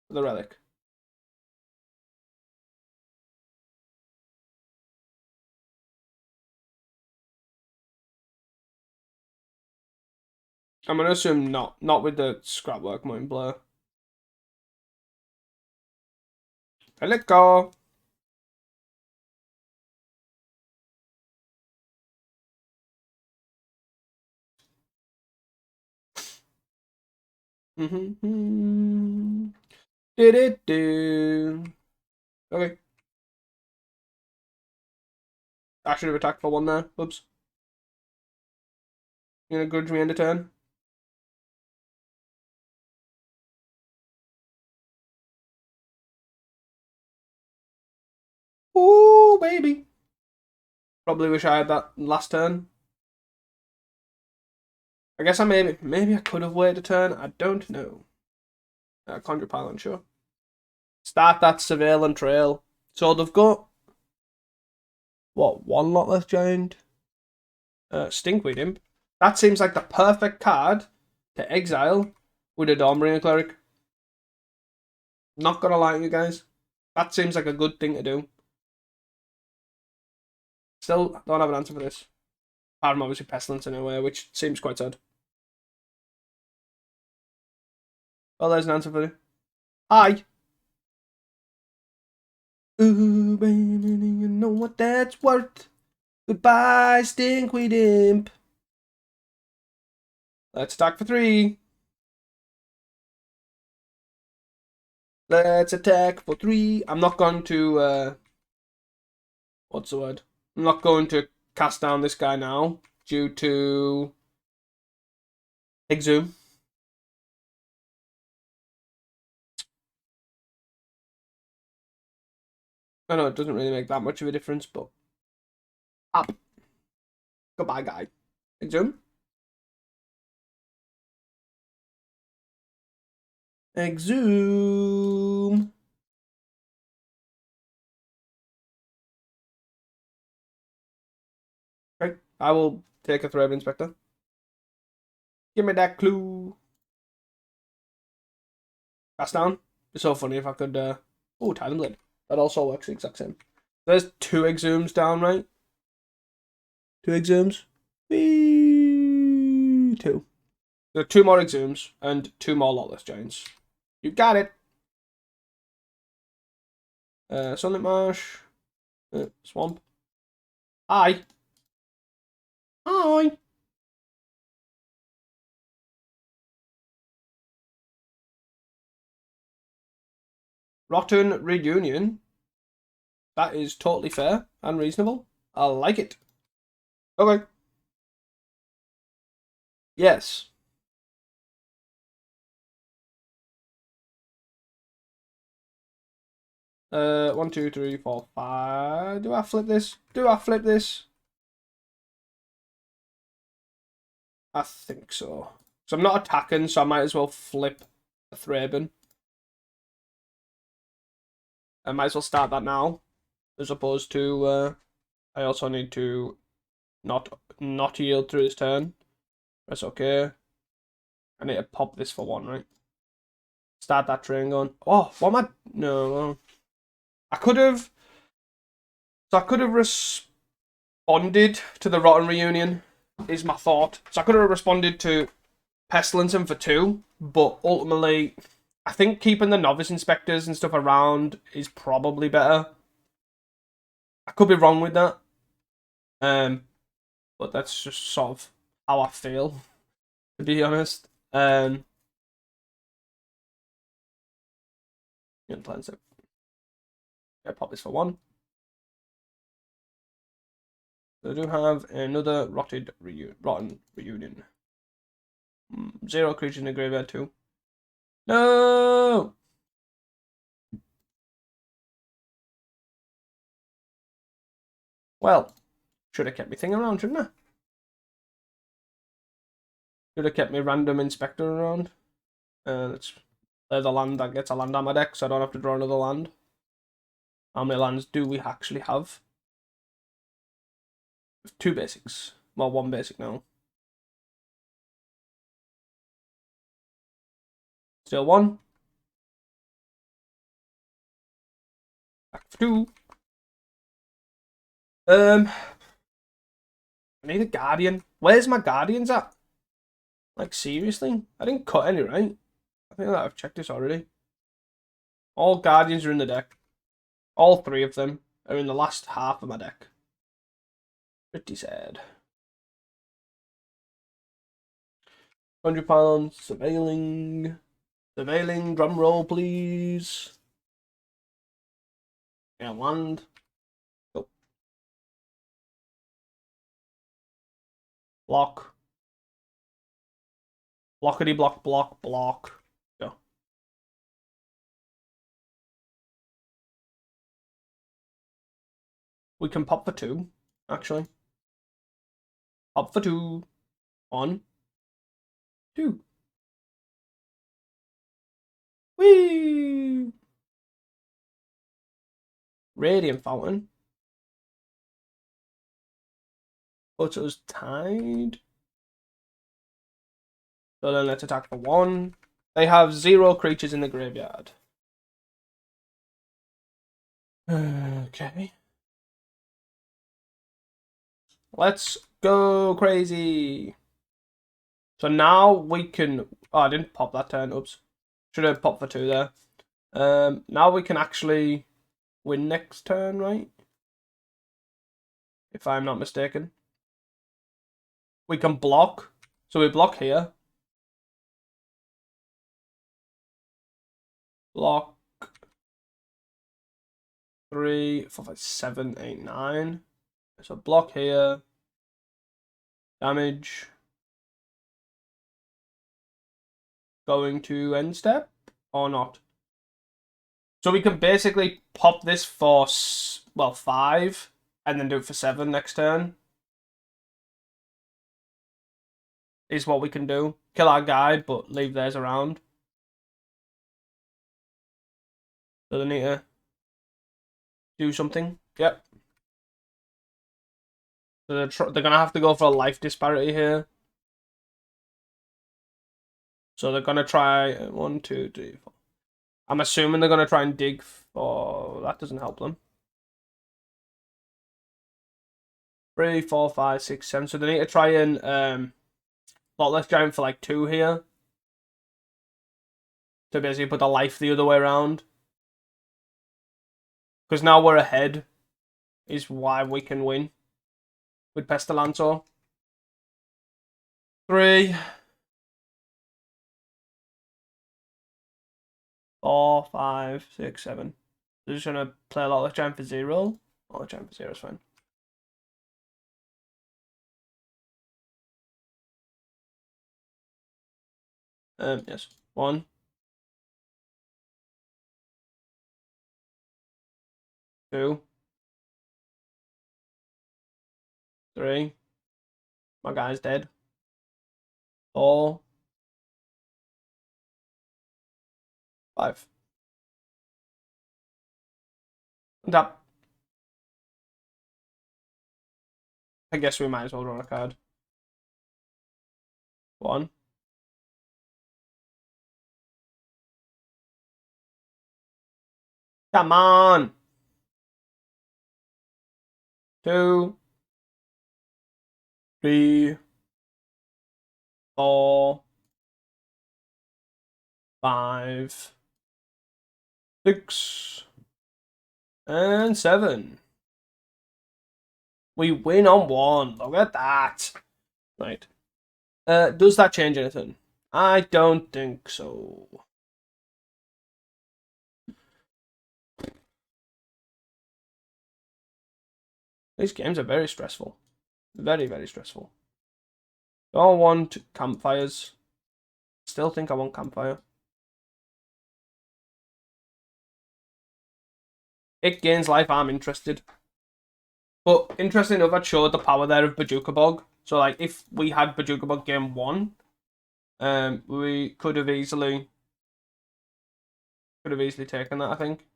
for the relic? I'm gonna assume not. Not with the scrapwork Mind Blur. Let go. Did it do? Okay. I should have attacked for 1 there. Oops. You gonna grudge me end a turn? Ooh, baby. Probably wish I had that last turn. I guess maybe I could have waited a turn. I don't know. Conjure Pylon, sure. Start that Surveillance Trail. So they've got what, 1 Lotless Giant? Stinkweed Imp. That seems like the perfect card to exile with a Dawnbringer Cleric. Not gonna lie to you guys. That seems like a good thing to do. Still don't have an answer for this. Apart from obviously Pestilence in a way, which seems quite sad. Well, there's an answer for you. Hi. Ooh, baby, you know what that's worth. Goodbye, Stinkweed Imp. Let's attack for 3. Let's attack for 3. I'm not going to, what's the word? I'm not going to cast down this guy now due to Exhume. I know it doesn't really make that much of a difference, but up. Goodbye, guy. Exhume. Exhume. Okay, I will take a Thread Inspector. Give me that clue. Cast down. It's so funny if I could. Oh, Titan Blade. That also works the exact same. There's 2 Exhumes down, right? 2 Exhumes. Whee! 2. There are 2 more Exhumes and 2 more Lotless Giants. You got it. Sunlit Marsh. Swamp. Hi. Hi. Rotten Reunion. That is totally fair and reasonable. I like it. Okay. Yes. One, two, three, four, five. Do I flip this? Do I flip this? I think so. So I'm not attacking, so I might as well flip a Thraben. I might as well start that now, as opposed to, I also need to not yield through this turn. That's okay. I need to pop this for one, right? Start that train going. Oh, what am I? No. I could have. So I could have responded to the Rotten Reunion, is my thought. So I could have responded to Pestilence for 2, but ultimately, I think keeping the novice inspectors and stuff around is probably better. I could be wrong with that. But that's just sort of how I feel, to be honest. Plans it. Yeah, pop this for 1. So I do have another rotten reunion. 0 creatures in the graveyard too. No! Well, should have kept me thing around, shouldn't I? Should have kept me random inspector around. Let's play the land that gets a land on my deck, so I don't have to draw another land. How many lands do we actually have? 2 basics. Well, 1 basic now. Still 1. Back for 2. I need a guardian. Where's my guardians at? Like, seriously? I didn't cut any, right? I think that I've checked this already. All guardians are in the deck. All 3 of them are in the last half of my deck. Pretty sad. £100 surveilling. Surveilling, drum roll, please. Yeah, land. Go. Block. Blockity block, block, block. Go. We can pop for 2, actually. Pop for 2. 1, 2. Whee! Radiant Fountain. But it was tied. So then let's attack for 1. They have 0 creatures in the graveyard. Okay. Let's go crazy. So now we can... Oh, I didn't pop that turn. Oops. Should have popped for 2 there. Now we can actually win next turn, right? If I'm not mistaken. We can block. So we block here. Block. 3, 4, 5, 7, 8, 9. So block here. Damage. Going to end step or not? So we can basically pop this for, well, 5 and then do it for 7 next turn. Is what we can do. Kill our guide, but leave theirs around. So they need to do something. Yep. So they're going to have to go for a life disparity here. So they're going to try 1, 2, 3, 4. I'm assuming they're going to try and dig for... That doesn't help them. 3, 4, 5, 6, 7. So they need to try and Thoughtless Giant for like 2 here. To basically put the life the other way around. Because now we're ahead is why we can win with Pestilence All. 3, 4, 5, 6, 7. They're just gonna play a lot of giant for 0. Oh, giant for 0 is fine. Yes. 1, 2, 3. My guy's dead. 4, 5. That. I guess we might as well draw a card. 1. Come on. 2, 3, 4, 5, 6, and 7. We win on 1. Look at that. Right. Does that change anything? I don't think so. These games are very stressful. Very, very stressful. Don't want campfires. Still think I want campfire. It gains life, I'm interested. But interesting enough, I showed the power there of Bazooka Bog. So like if we had Bazooka Bog game 1, we could have easily taken that, I think.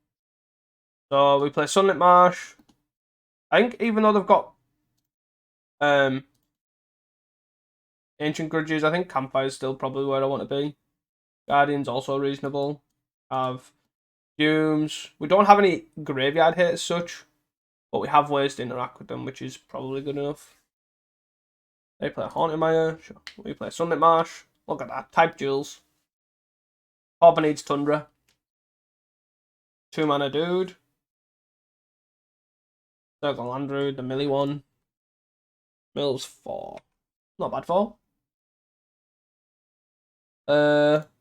So we play Sunlit Marsh. I think even though they've got Ancient Grudges, I think Campfire is still probably where I want to be. Guardian's also reasonable. Have Fumes. We don't have any graveyard hit as such, but we have ways to interact with them, which is probably good enough. They play Haunted Mire. Sure. We play Sunlit Marsh. Look at that. Type Duels. Pauper needs Tundra. 2 mana dude. Circle Landrude, the Millie one. Mills 4. Not bad for.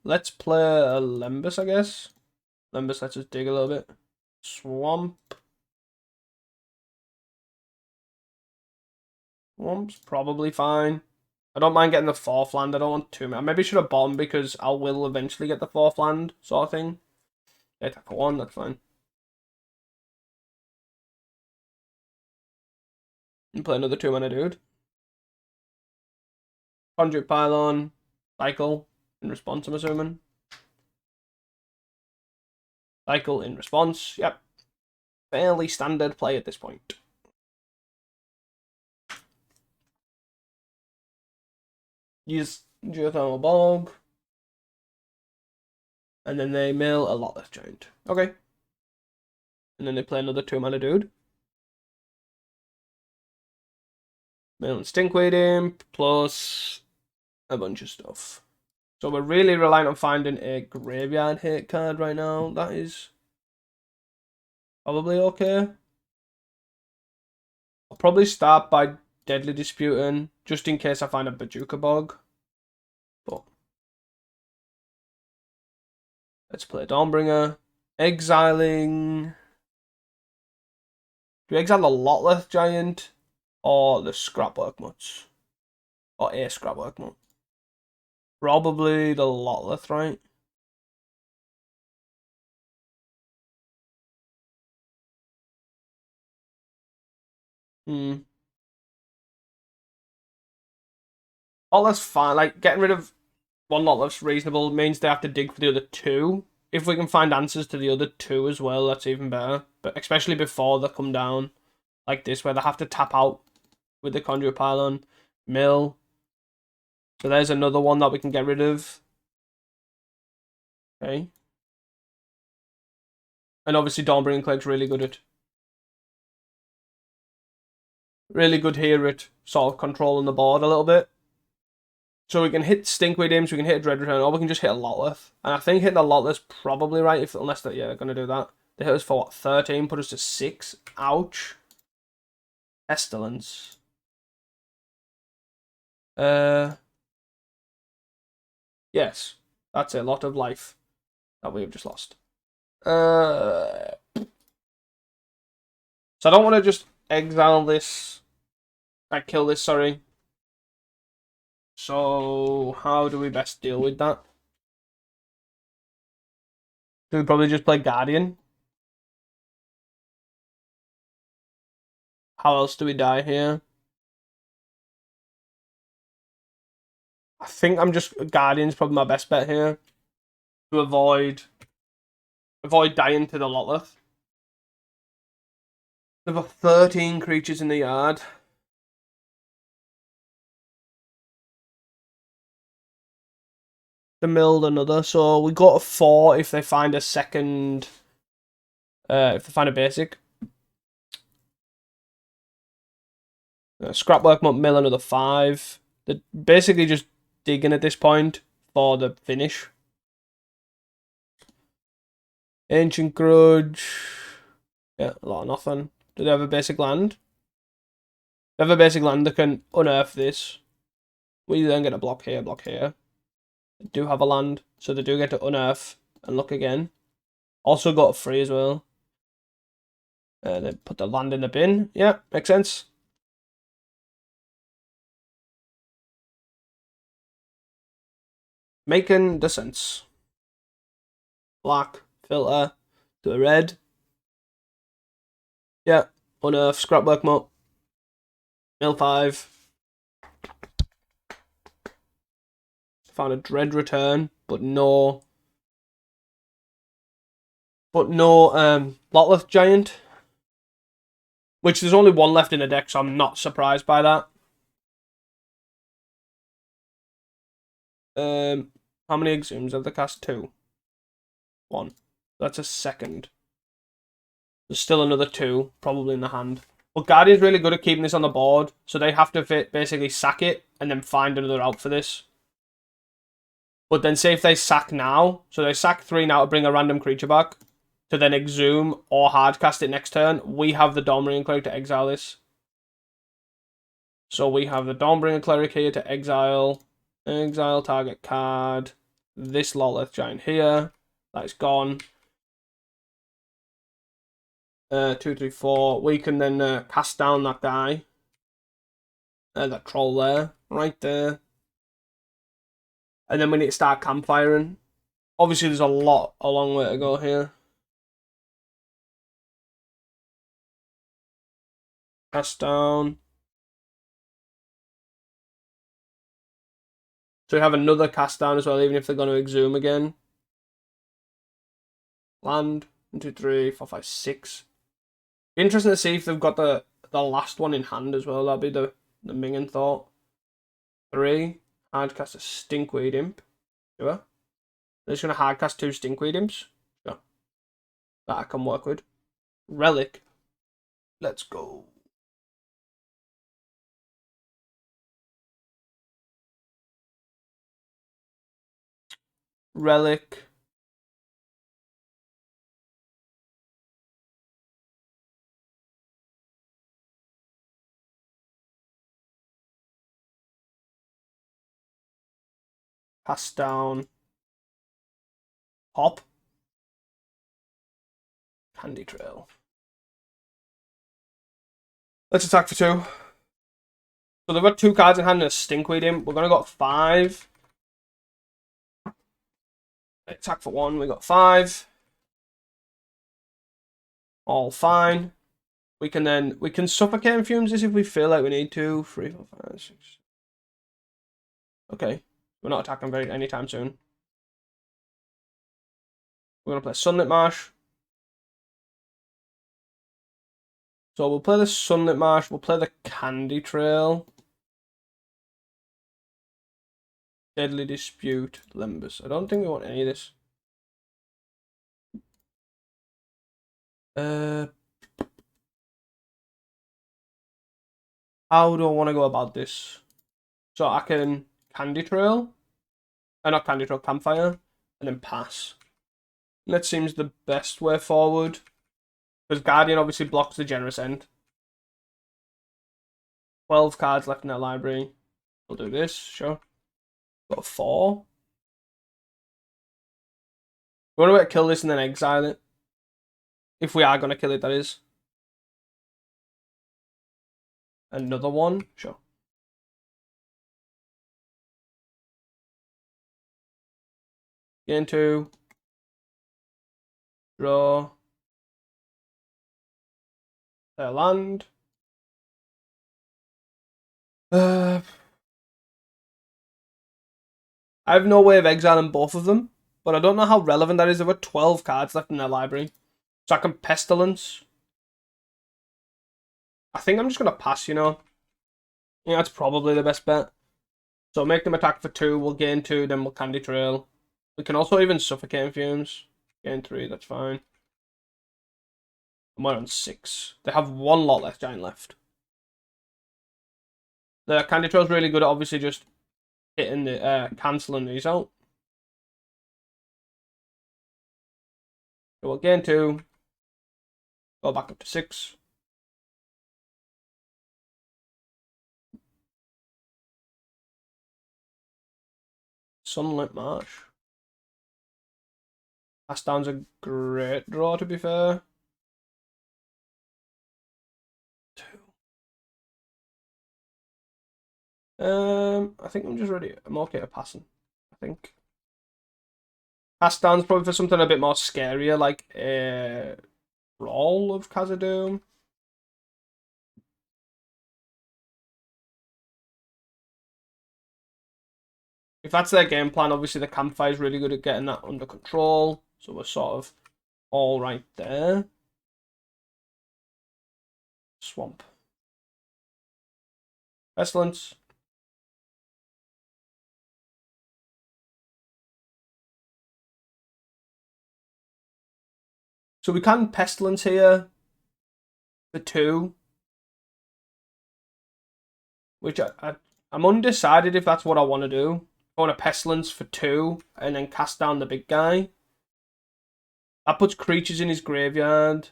Let's play a Lembus, I guess. Lembus lets us dig a little bit. Swamp. Swamp's probably fine. I don't mind getting the 4th land. I don't want too many. I maybe should have bombed because I will eventually get the 4th land, sort of thing. Yeah, attack for 1, that's fine. And play another 2 mana dude. Conduit Pylon. Cycle. In response, I'm assuming. Cycle in response. Yep. Fairly standard play at this point. Use Geothermal Bog. And then they mill a Lotless Giant. Okay. And then they play another 2 mana dude. Mill and Stinkweed Imp, plus a bunch of stuff. So we're really relying on finding a graveyard hit card right now. That is probably okay. I'll probably start by Deadly Disputing, just in case I find a Bazooka Bog. But let's play Dawnbringer. Exiling. Do we exile the Lotless Giant or the Scrapwork Mutts? Or a Scrapwork Mutt? Probably the Lotless, right? Lotless fine. Like, getting rid of one Lotless reasonable means they have to dig for the other 2. If we can find answers to the other 2 as well, that's even better. But especially before they come down like this, where they have to tap out with the Conduit Pylon. Mill. So there's another one that we can get rid of. Okay. And obviously Dawnbringer Cleg's really good here at sort of controlling the board a little bit. So we can hit Stinkweed Imps, we can hit a Dread Return, or we can just hit a Lotless. And I think hitting a Lotless probably right, unless they're going to do that. They hit us for what, 13, put us to 6. Ouch. Pestilence. Yes, that's a lot of life that we have just lost. So I don't want to just exile this. Kill this, sorry. So how do we best deal with that? Do we probably just play Guardian? How else do we die here? I think I'm just Guardian's probably my best bet here to avoid dying to the Lotleth. There are 13 creatures in the yard. The milled another, so we got a 4 if they find a second. If they find a basic. Scrapwork mill another 5. They're basically just digging at this point for the finish. Ancient Grudge. Yeah, a lot of nothing. Do they have a basic land? They have a basic land that can unearth this. We then get a block here, block here. They do have a land, so they do get to unearth and look again. Also got a free as well. They put the land in the bin. Yeah, makes sense. Making the sense. Black, filter, to a red. Yeah, unearth, scrapwork mode. Mill 5. Found a dread return, but no Lotleth giant. Which there's only one left in the deck, so I'm not surprised by that. How many exhumes have they cast? 2. 1. That's a second. There's still another 2, probably in the hand. But Guardian's really good at keeping this on the board, so they have to basically sack it and then find another out for this. But then say if they sack now, so they sack 3 now to bring a random creature back, to then exhume or hardcast it next turn, we have the Dawnbringer Cleric to exile this. So we have the Dawnbringer Cleric here to exile target card, this Lotleth Giant here, that's gone. 2, 3, 4. We can then cast down that guy. That troll there, right there. And then we need to start campfiring. Obviously, there's a long way to go here. Cast down. So we have another cast down as well, even if they're going to exhume again. Land. 1, 2, 3, 4, 5, 6. Be interesting to see if they've got the last one in hand as well. That'd be the minging thought. 3. Hardcast a Stinkweed Imp. Sure. They're just going to hardcast 2 Stinkweed Imps. Sure. That I can work with. Relic. Let's go. Relic. Pass down. Hop. Candy Trail. Let's attack for 2. So they've got 2 cards in hand and a Stinkweed Imp. We're going to go 5. Attack for 1. We got 5. All fine. We can suffocate and fumes this if we feel like we need to. 3, 4, 5, 6. Okay. We're not attacking anytime soon. We're going to play Sunlit Marsh. So we'll play the Sunlit Marsh. We'll play the Candy Trail. Deadly Dispute. Limbus. I don't think we want any of this. How do I want to go about this? So I can Candy Trail. Not Candy Trail, Campfire. And then pass. And that seems the best way forward. Because Guardian obviously blocks the generous end. 12 cards left in their library. We'll do this, sure. Got 4. We're going to kill this and then exile it. If we are going to kill it, that is. Another one, sure. Gain 2. Draw. Their land. I have no way of exiling both of them, but I don't know how relevant that is. There were 12 cards left in their library. So I can Pestilence. I think I'm just going to pass, you know. Yeah, that's probably the best bet. So make them attack for 2, we'll gain 2, then we'll Candy Trail. We can also even Suffocate Fumes. Gain 3, that's fine. And we're on 6. They have 1 Lotless Giant left. The Candy Trail's really good at obviously just hitting the cancelling these out. So we'll gain 2. Go back up to 6. Sunlit Marsh. Pass down's a great draw, to be fair. 2. I think I'm just ready. I'm okay at passing, I think. Pass down's probably for something a bit more scarier, like Brawl of Khazad-dûm. If that's their game plan, obviously the Campfire is really good at getting that under control. So we're sort of all right there. Swamp. Pestilence. So we can Pestilence here for 2. Which I'm undecided if that's what I want to do. I want a Pestilence for 2 and then cast down the big guy. That puts creatures in his graveyard.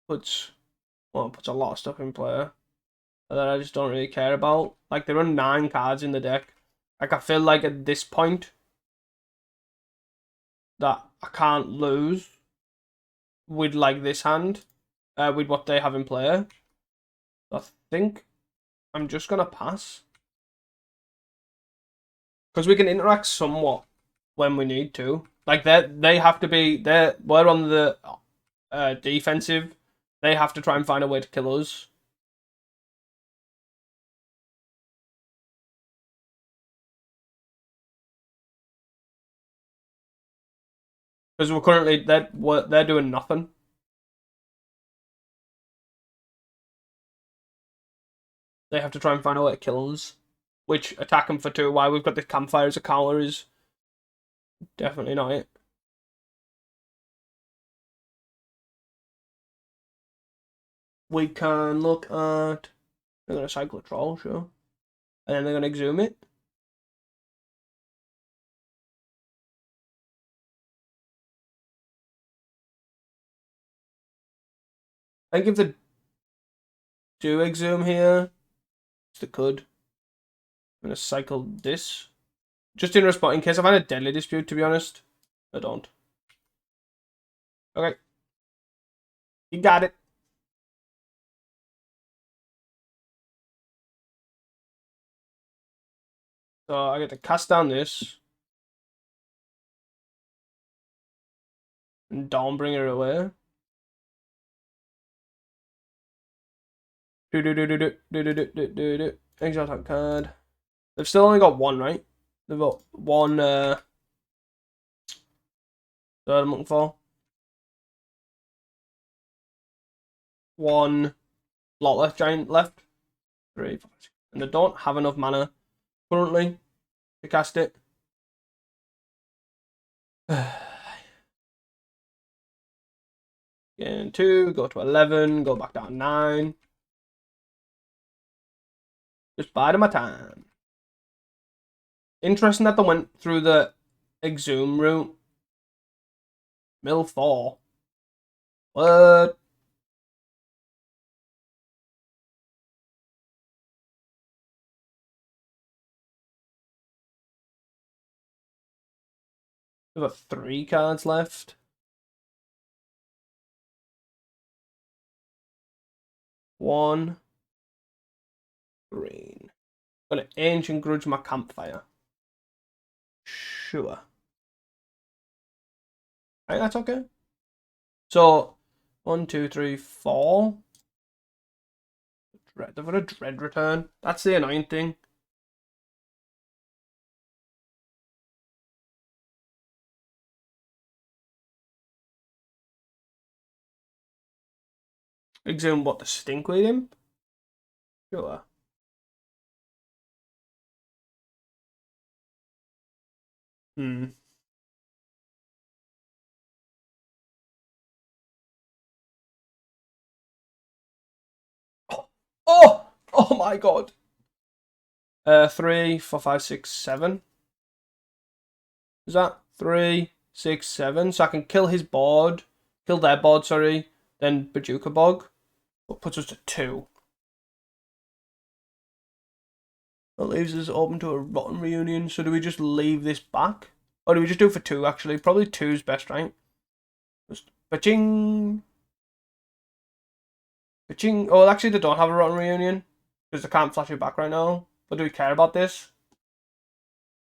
Puts a lot of stuff in play that I just don't really care about. Like, they run 9 cards in the deck. Like, I feel like at this point that I can't lose with, like, this hand, with what they have in play. I think I'm just going to pass. Because we can interact somewhat when we need to. Like, they have to be, we're on the defensive. They have to try and find a way to kill us. Because we're currently, they're doing nothing. They have to try and find a way to kill us. Which, attack them for 2, why we've got the Campfire as a counter is definitely not it. We can look at... They're going to cycle a Troll, sure. And then they're going to Exhume it. I think if they do Exhume here, they could. I'm going to cycle this. Just in response, in case I find a Deadly Dispute, to be honest. I don't. Okay. You got it. So I get to cast down this. And Dawnbringer away. Exile that card. They've still only got 1, right? They've got 1 that I'm looking for. 1 Lotless Giant left. 3, 4, 6. And they don't have enough mana currently to cast it. Again, 2, go to 11, go back down 9. Just biding my time. Interesting that they went through the Exhume route. Mill 4. What? We've got 3 cards left. 1 green. Got an Ancient Grudge my Campfire. Sure. I think that's okay. So, 1, 2, 3, 4. They've got a Dread Return. That's the annoying thing. Exhume what, the Stinkweed Imp? Sure. Hmm. Oh! Oh my god! 3, 4, 5, 6, 7. Is that 3, 6, 7? So I can kill his board, kill their board, sorry, then Bajuka Bog. What puts us to 2. That leaves us open to a Rotten Reunion. So do we just leave this back? Or do we just do it for 2 actually? Probably 2's best, right? Just ba-ching! Ba-ching! Oh, actually they don't have a Rotten Reunion. Because they can't flash it back right now. But do we care about this?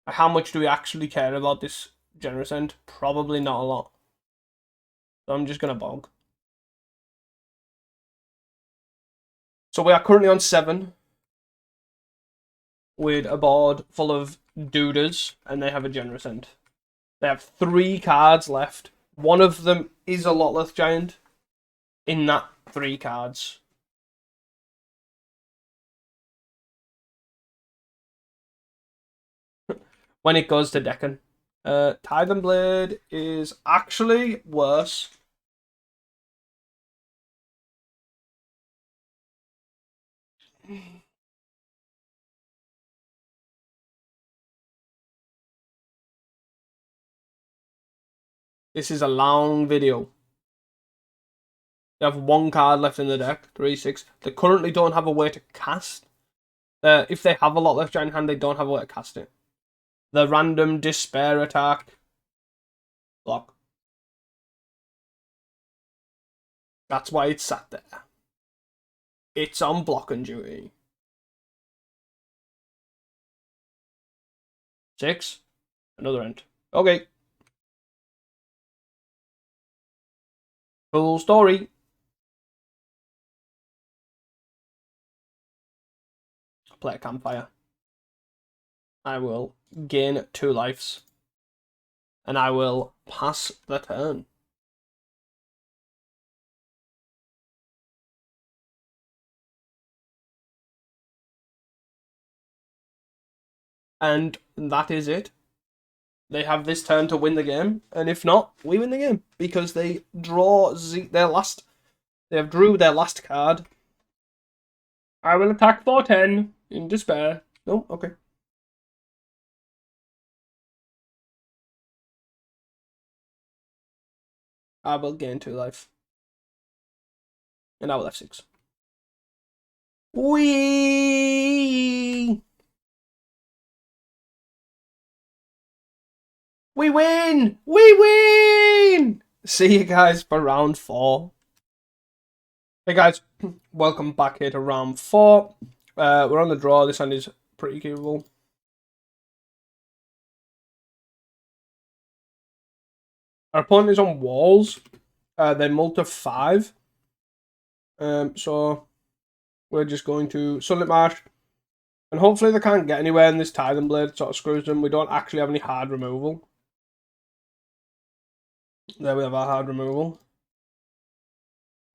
How much do we actually care about this generous end? Probably not a lot. So I'm just going to bog. So we are currently on 7. With a board full of duders. And they have a generous end. They have 3 cards left. One of them is a Lotleth Giant. In that 3 cards. When it goes to Deccan. Tithe Blade is actually worse. This is a long video. They have 1 card left in the deck. 3, 6. They currently don't have a way to cast. If they have a lot left giant hand, they don't have a way to cast it. The random despair attack. Block. That's why it's sat there. It's on blocking duty. 6. Another end. Okay. Full story. Play a Campfire. I will gain 2 lives. And I will pass the turn. And that is it. They have this turn to win the game, and if not, we win the game because they draw their last. They have drew their last card. I will attack for 10 in despair. No, okay. I will gain 2 life, and I will have 6. Wee! We win! We win! See you guys for round 4. Hey guys, welcome back here to round 4. We're on the draw. This hand is pretty capable. Our opponent is on walls. They multi 5. So we're just going to Sunlit Marsh. And hopefully they can't get anywhere in this Tithe Blade sort of screws them. We don't actually have any hard removal. There we have our hard removal.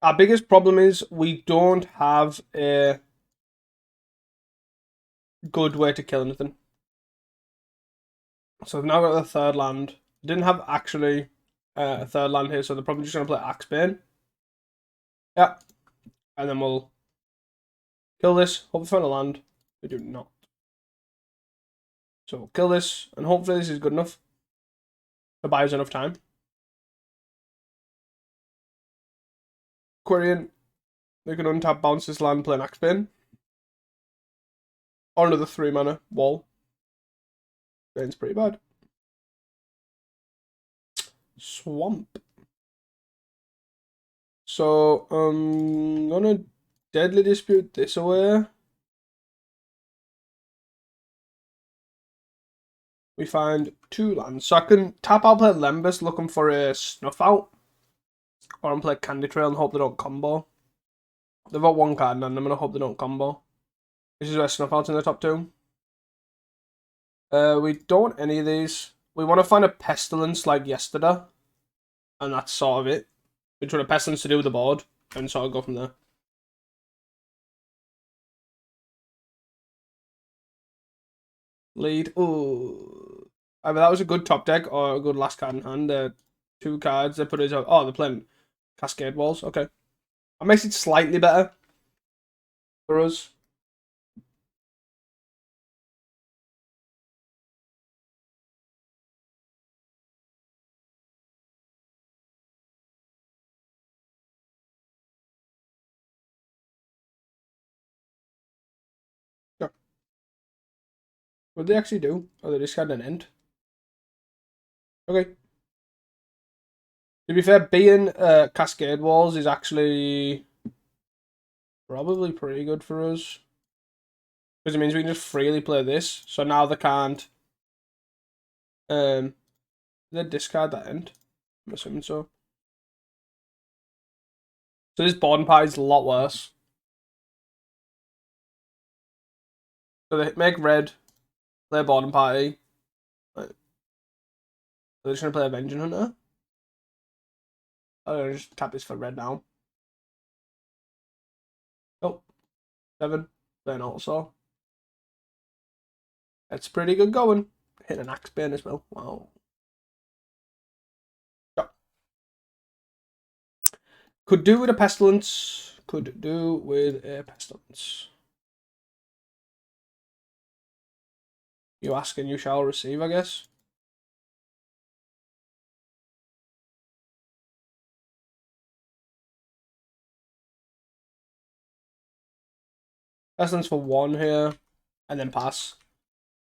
Our biggest problem is we don't have a good way to kill anything. So we've now got the 3rd land. Didn't have actually a 3rd land here, so they're probably just going to play Axebane. Yeah. And then we'll kill this. Hope we find a land. We do not. So we'll kill this, and hopefully this is good enough to buy us enough time. Quirion. We can untap, bounce this land, play an Axebane. Or another 3 mana wall. Bane's pretty bad. Swamp. So, I'm gonna Deadly Dispute this away. We find 2 lands. So I can tap out, play Lembas looking for a Snuff Out. Or I'm play Candy Trail and hope they don't combo. They've got 1 card and I'm gonna hope they don't combo. This is where Snuff Out's in the top 2. We don't want any of these. We want to find a Pestilence like yesterday. And that's sort of it. We try a Pestilence to do with the board. And sort of go from there. Lead. Ooh. Either that was a good top deck or a good last card in hand. 2 cards. They put it out. Oh, they're playing Cascade Walls. Okay. That makes it slightly better for us. Yeah. What did they actually do? Oh, they just had an end. Okay. To be fair, being Cascade Walls is actually probably pretty good for us. Because it means we can just freely play this. So now they can't they discard that end. I'm assuming so. So this board party is a lot worse. So they make red, play board party. Right. They're just gonna play Avenging Hunter. Oh, just tap this for red now. Oh, 7. Then also. That's pretty good going. Hit an Axebane as well. Wow. Yeah. Could do with a Pestilence. Could do with a Pestilence. You ask and you shall receive, I guess. Pestilence for 1 here. And then pass.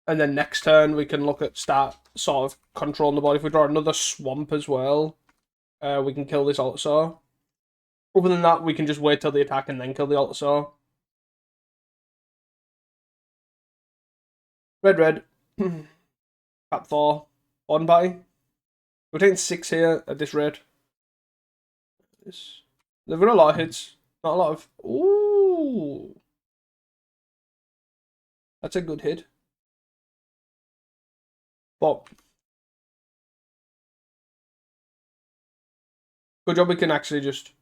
And then next turn we can look at start sort of controlling the board. If we draw another Swamp as well, we can kill this Altasaur. Other than that, we can just wait till the attack and then kill the Altasaur. Red. Tap 4. One party. We're taking 6 here at this rate. They've got a lot of hits. Not a lot of... Ooh. That's a good hit. But... Good job we can actually just...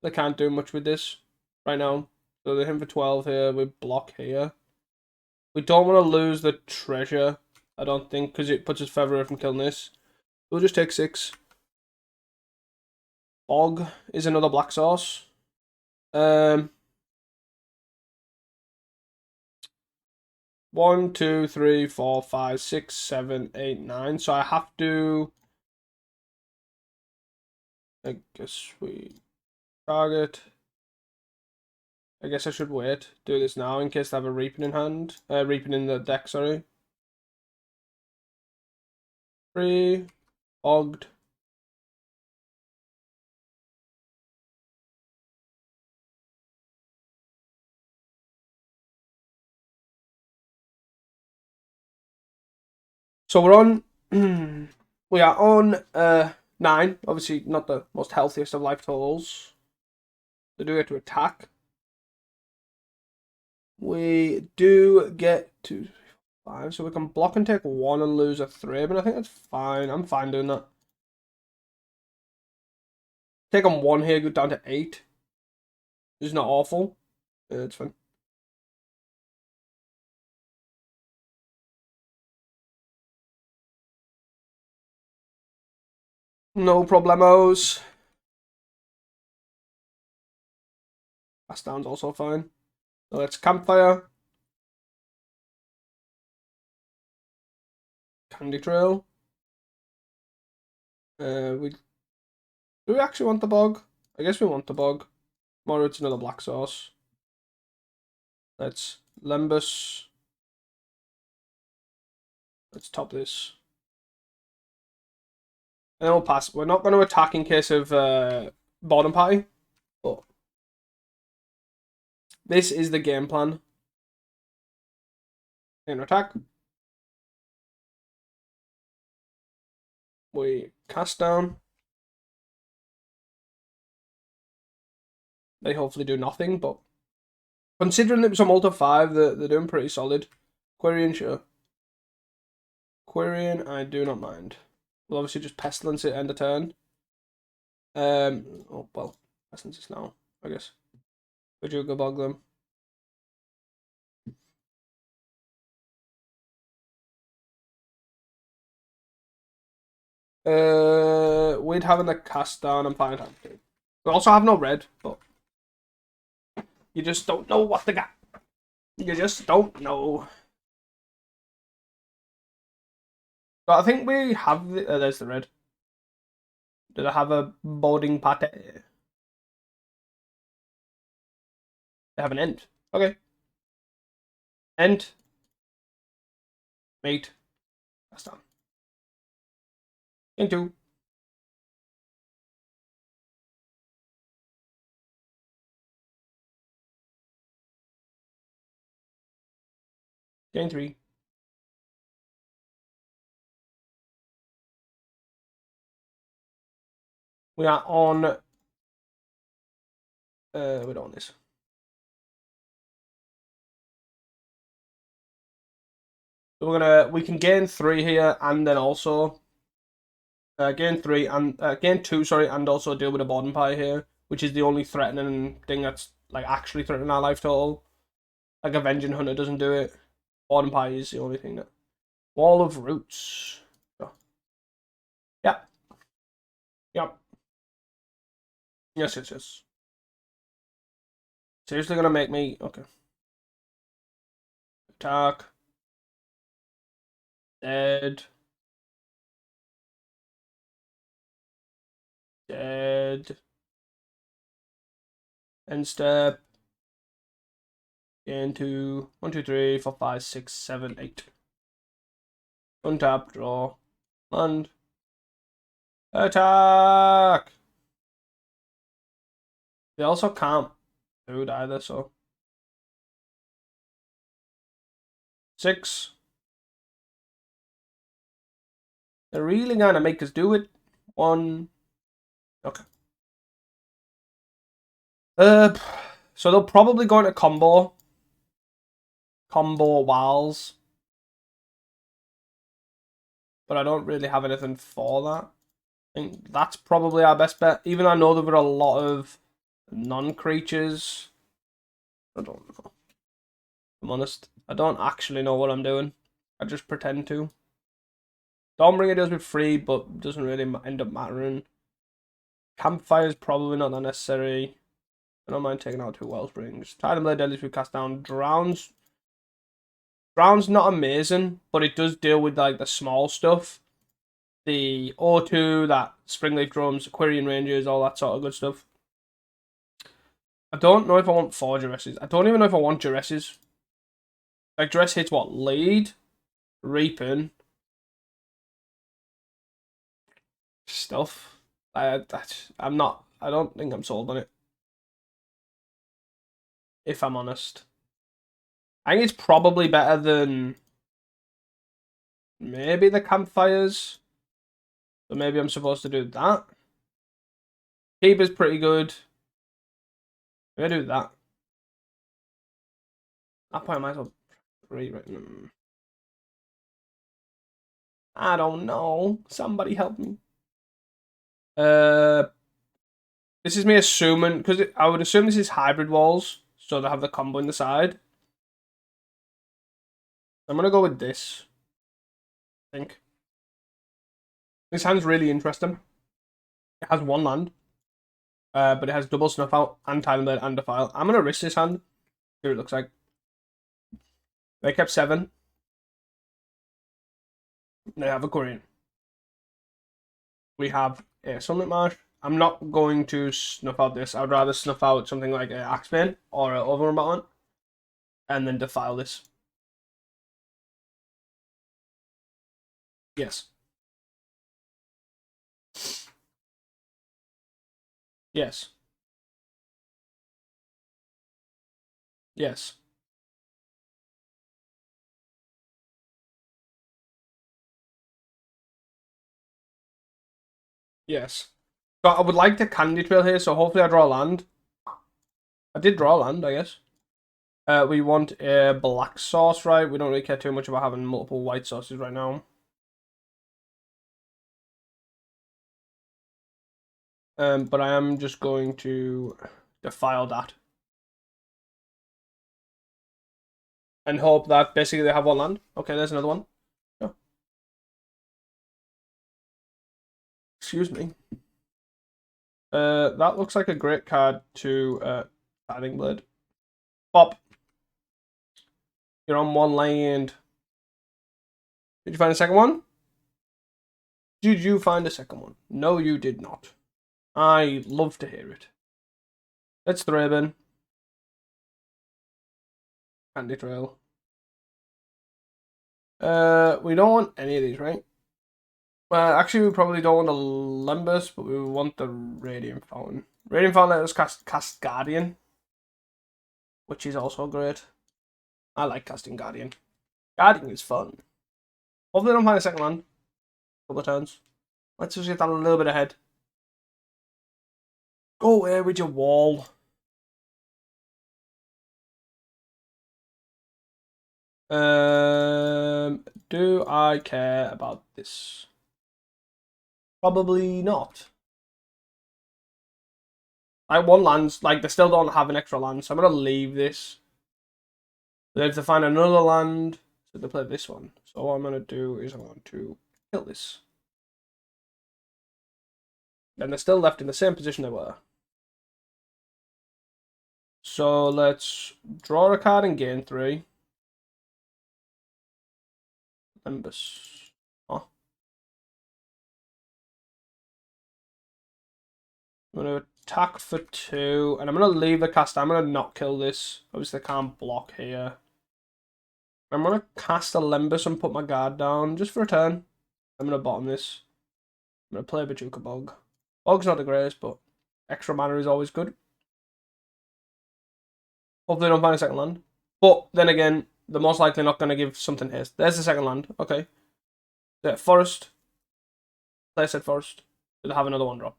They can't do much with this right now. So they're hitting for 12 here. We block here. We don't want to lose the treasure, I don't think, because it puts us further away from killing this. We'll just take 6. Bog is another black sauce. 1, 2, 3, 4, 5, 6, 7, 8, 9. So I have to... I guess we target. I guess I should wait. Do this now in case they have a Reaping in hand. Reaping in the deck, sorry. 3. Bogged. So we're on... we are on 9. Obviously not the most healthiest of life totals. They do get to attack. We do get to 5, so we can block and take 1 and lose a 3, but I think that's fine. I'm fine doing that. Take on 1 here, go down to 8. It's not awful. It's fine. No problemos. Pass down's also fine. So let's Campfire. Candy Trail. Do we actually want the Bog? I guess we want the bog. Tomorrow it's another black sauce. Let's Lembus. Let's top this. And then we'll pass. We're not going to attack in case of bottom pie. But this is the game plan. In attack. We cast down. They hopefully do nothing, but considering it was a multi 5, they're doing pretty solid. Quirion, sure. Quirion, I do not mind. We'll obviously just Pestilence it end of turn. Oh, well, Pestilence is now, I guess. Would you go bog them? We'd having the cast down, I'm fine. We also have no red, but you just don't know what they got. You just don't know. But I think we have the, there's the red. Did I have a boarding party? They have an end. Okay. End. Mate. That's done. Into. Game 3. We are on. We don't want this. So we can gain 3 here, and then also gain 3 and gain 2, sorry, and also deal with a bottom pie here, which is the only threatening thing that's like actually threatening our life total. Like Avenging Hunter doesn't do it. Bottom pie is the only thing that. Wall of Roots. Oh. Yep. Yep. Yes, yes, yes. Seriously gonna make me okay. Attack. Dead. Dead. End step. Into 1, 2, 3, 4, 5, 6, 7, 8. Untap, draw, land. Attack! They also can't do it either, so. 6. They're really gonna make us do it. 1. Okay. So they'll probably go into combo walls. But I don't really have anything for that. I think that's probably our best bet. Even though I know there were a lot of non-creatures. I don't know. I'm honest. I don't actually know what I'm doing. I just pretend to. Dawnbringer deals with 3, but doesn't really end up mattering. Campfire is probably not that necessary. I don't mind taking out 2 Wellsprings. Titan Blade Deadlies we cast down. Drowns. Drown's not amazing, but it does deal with like the small stuff. The O2, that Springleaf Drums, Quirion Rangers, all that sort of good stuff. I don't know if I want 4 Duresses. I don't even know if I want Duresses. Like, Duress hits what? Lead? Reaping? Stuff. I'm not. I don't think I'm sold on it. If I'm honest. I think it's probably better than maybe the campfires. So maybe I'm supposed to do that. Keeper's pretty good. I'm gonna do that. That point I might as well rewrite them. I don't know. Somebody help me. This is me assuming, because I would assume this is hybrid walls, so they have the combo in the side. I'm gonna go with this. I think. This hand's really interesting. It has 1 land. But it has double Snuff Out and Titan Blade and Defile. I'm gonna risk this hand. See what it looks like. They kept 7. They have a Quirion. We have a Sunlit Marsh I'm not going to snuff out this. I'd rather snuff out something like an Axebane or an Overrun Battlement and then defile this. Yes. Yes. Yes. Yes. But I would like to Candy Trail here, so hopefully I draw land. I did draw land, I guess. We want a black sauce, right? We don't really care too much about having multiple white sauces right now. But I am just going to defile that. And hope that basically they have one land. Okay, there's another one. Oh. Excuse me. That looks like a great card to Fighting Blade. Pop. You're on one land. Did you find a second one? Did you find a second one? No, you did not. I love to hear it. Let's Thraben. Candy Trail. We don't want any of these, right? Well, actually, we probably don't want the Limbus, but we want the Radiant Fountain. Radiant Fountain lets us cast Guardian, which is also great. I like casting Guardian. Guardian is fun. Hopefully, I don't find a second land. Couple of turns. Let's just get that a little bit ahead. Go away with your wall. Do I care about this? Probably not. I want lands, like they still don't have an extra land, so I'm gonna leave this. They have to find another land, so they play this one. So what I'm gonna do is I'm going to kill this. Then they're still left in the same position they were. So let's draw a card and gain 3. Limbus. Oh. I'm going to attack for 2, and I'm going to leave the cast. I'm going to not kill this. Obviously, I can't block here. I'm going to cast a Limbus and put my guard down just for a turn. I'm going to bottom this. I'm going to play Bajuka Bog. Bog's not the greatest, but extra mana is always good. Hopefully, they don't find a second land. But then again, they're most likely not going to give something haste. There's the second land. Okay. Yeah, Forest. Play said Forest. Do they have another one drop?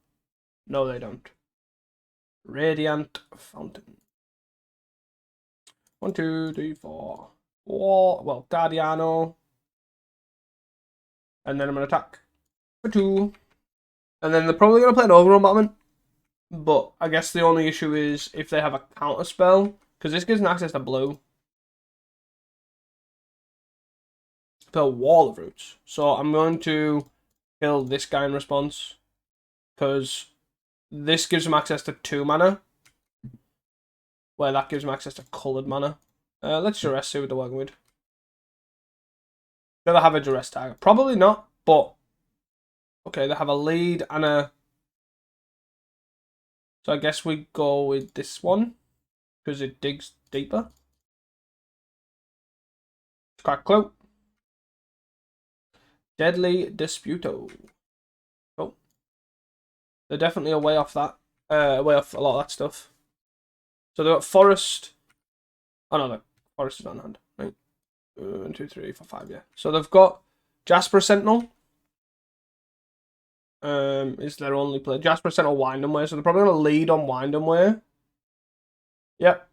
No, they don't. Radiant Fountain. 1, 2, 3, 4. Well, Guardiano. And then I'm going to attack for 2. And then they're probably going to play an Overrun Battlement. But I guess the only issue is if they have a counter spell. Because this gives them access to blue. Play a Wall of Roots. So I'm going to kill this guy in response. Because this gives them access to 2 mana. Where that gives them access to coloured mana. Let's Duress, see what they're working with. Do they have a Duress tag? Probably not, but... Okay, they have a lead and a... So I guess we go with this one. Because it digs deeper. Crack Cloak. Deadly Disputo. Oh. They're definitely away off that. Way off a lot of that stuff. So they've got Forest. Oh no, the Forest is on hand. Right. 1, 2, 3, 4, 5, yeah. So they've got Jasper Sentinel. Is their only play. Jasper Sentinel Windham Way, so they're probably gonna lead on Windham Way. Yep.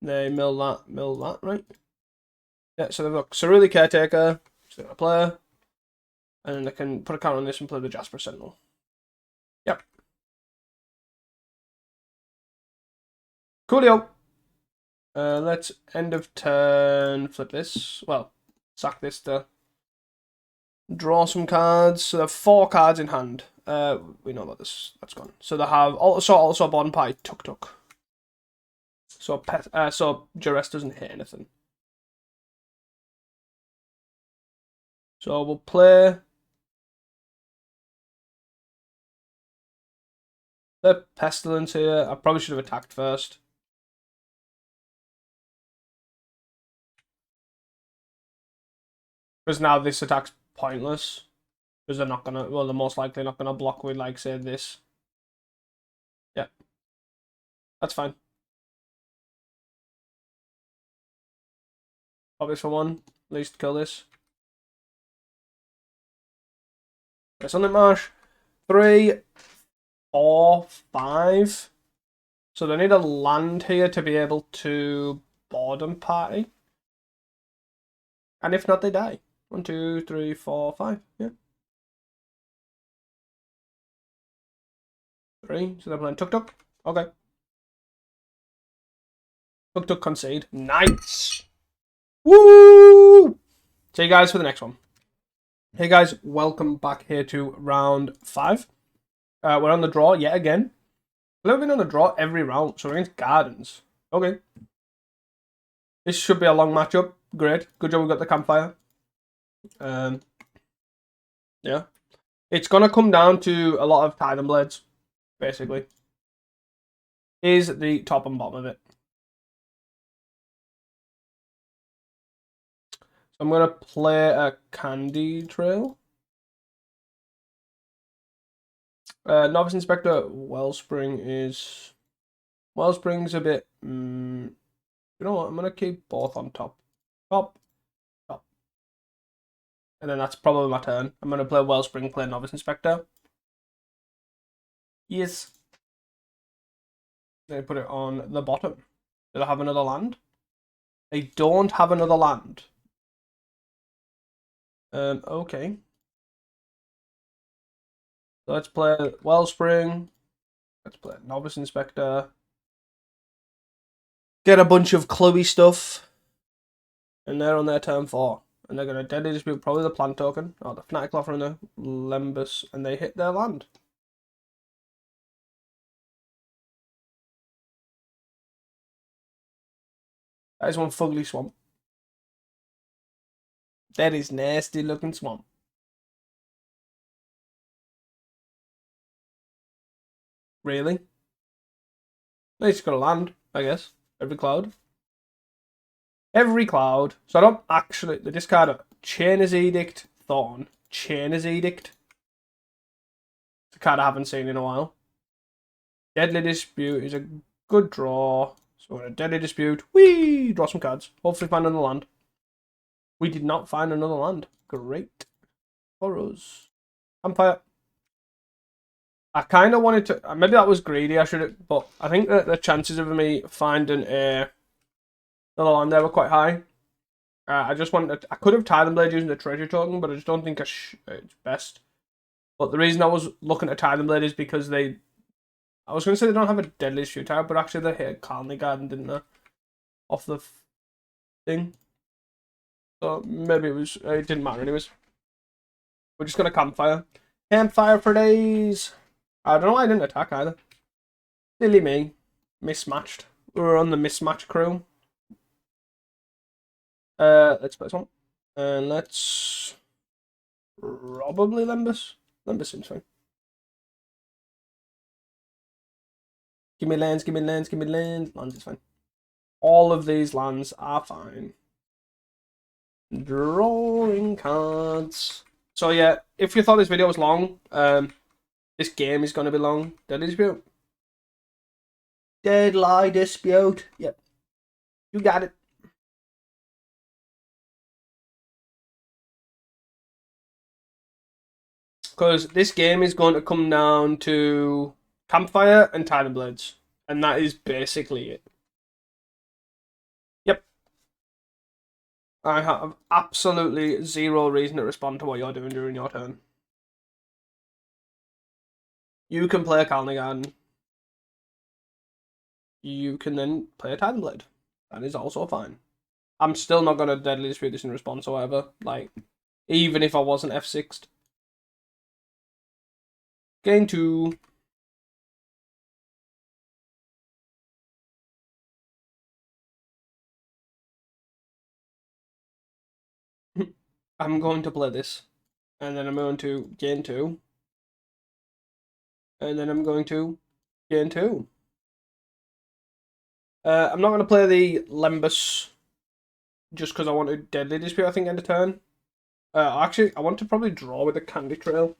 They mill that, right? Yeah, so they've got Cerulean Caretaker, so they're gonna play. And then they can put a counter on this and play the Jasper Sentinel. Yep. Coolio. Let's end of turn flip this. Well, sack this to draw some cards. So they have 4 cards in hand. We know about this. That's gone. So they have also Bonpie Tuk. So Duress doesn't hit anything. So we'll play The Pestilence here. I probably should have attacked first. Because now this attack's pointless. Because they're not gonna, well, they're most likely not gonna block with, like, say, this. Yeah. That's fine. Pop this for one. At least kill this. There's something marsh. 3, 4, 5. So they need a land here to be able to boredom party. And if not, they die. 1, 2, 3, 4, 5. Yeah. 3. So they're playing Tuk Tuk. Okay. Tuk Tuk concede. Nice. Woo! See you guys for the next one. Hey guys, welcome back here to round 5. We're on the draw yet again. We've been on the draw every round, so we're against Gardens. Okay. This should be a long matchup. Great. Good job we got the campfire. Yeah. It's going to come down to a lot of Titan Blades, basically. Is the top and bottom of it. So I'm going to play a Candy Trail. Novice Inspector Wellspring is... Wellspring's a bit... you know what? I'm going to keep both on top. Top. And then that's probably my turn. I'm going to play Wellspring, play Novice Inspector. Yes. They put it on the bottom. Do I have another land? They don't have another land. Okay. So let's play Wellspring. Let's play Novice Inspector. Get a bunch of clubby stuff. And they're on their turn 4. And they're going to deadly dispute probably the plant token. Or the Fnatic Offer and the Lembus. And they hit their land. That is one fugly swamp. That is nasty looking swamp. Really? At least got a land, I guess. Every cloud. Every cloud. So I don't actually... They discard a Chainer's Edict, Thorn. Chainer's Edict. It's a card I haven't seen in a while. Deadly Dispute is a good draw. So we're in a Deadly Dispute. Whee! Draw some cards. Hopefully find another land. We did not find another land. Great. For us. Empire. I kind of wanted to... Maybe that was greedy, I should have... But I think that the chances of me finding another land there were quite high. I just wanted to... I could have Titan Blade using the treasure token, but I just don't think it's best. But the reason I was looking at Titan Blade is because they... I was going to say they don't have a Deadly Shootout, but actually they hit Colony Garden, didn't they? Off the thing. So maybe it was... It didn't matter anyways. We're just going to Campfire. Campfire for days! I don't know why I didn't attack either. Silly me. Mismatched. We were on the mismatch crew. Let's play this one. And let's... Probably Lembus. Lembus seems fine. Give me lands, give me lands, give me lands. Lands is fine. All of these lands are fine. Drawing cards. So yeah, if you thought this video was long, this game is going to be long. Deadly Dispute. Deadly Dispute. Yep. You got it. Because this game is going to come down to Campfire and Titan Blades. And that is basically it. Yep. I have absolutely zero reason to respond to what you're doing during your turn. You can play a Colony Garden. You can then play a Titan Blade. That is also fine. I'm still not going to Deadly Dispute this in response, however. Like, even if I wasn't F6'd. Game 2. I'm going to play this. And then I'm going to Game 2. And then I'm going to Game 2. I'm not going to play the Lembus just because I want to Deadly Dispute, I think, end of turn. Actually, I want to probably draw with the Candy Trail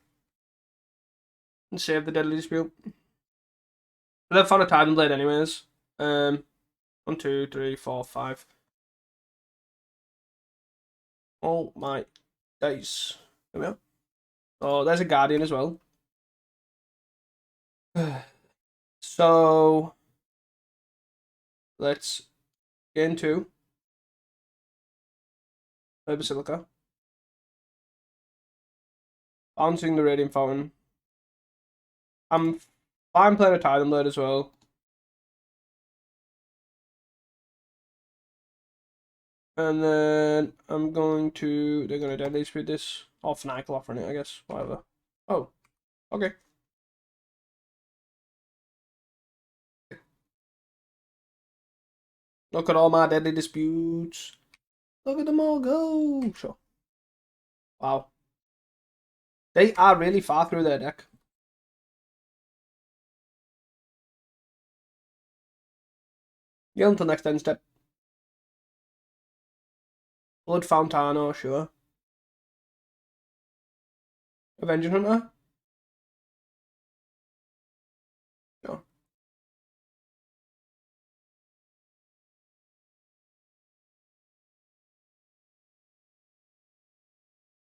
and save the Deadly Dispute. But I've found a Titan Blade anyways. 1, 2, 3, 4, 5. Oh my dice. There we are. Oh, there's a Guardian as well. So let's get into Basilica. Bouncing the Radiant Fountain. I'm fine playing a Titan Blade as well. And then I'm going to... They're going to Deadly Speed this. Or Finacle offering it, I guess. Whatever. Oh. Okay. Look at all my Deadly Disputes. Look at them all go. Sure. Wow. They are really far through their deck. Get on to the next end step. Blood Fontano, sure. Avenging Hunter? Sure.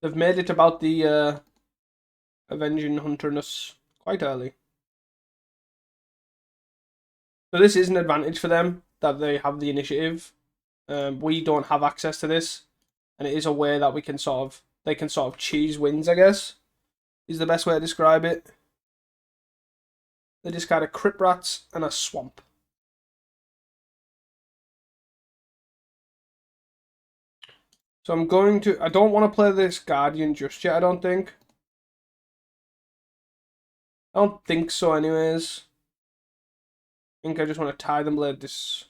They've made it about the Avenging Hunterness quite early. So this is an advantage for them, that they have the initiative. We don't have access to this, and it is a way that we can they can sort of cheese wins, I guess, is the best way to describe it. They discard a Crypt Rats and a Swamp. So I'm going to... I don't want to play this Guardian just yet, I don't think. I don't think so anyways. I think I just want to Titan Blade this.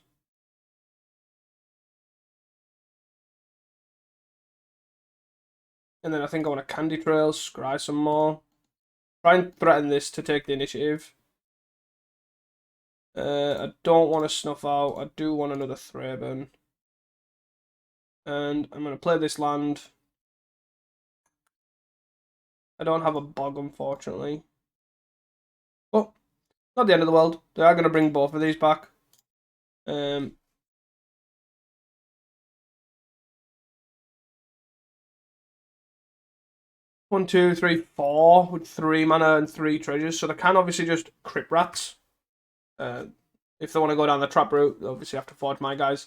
And then I think I want to Candy Trail, scry some more. Try and threaten this to take the initiative. I don't want to Snuff Out. I do want another Thraben. And I'm going to play this land. I don't have a Bog, unfortunately. But, not the end of the world. They are going to bring both of these back. 1, 2, 3, 4 with 3 mana and 3 treasures. So they can obviously just Crypt Rats. If they want to go down the trap route, they obviously have to forge my guys.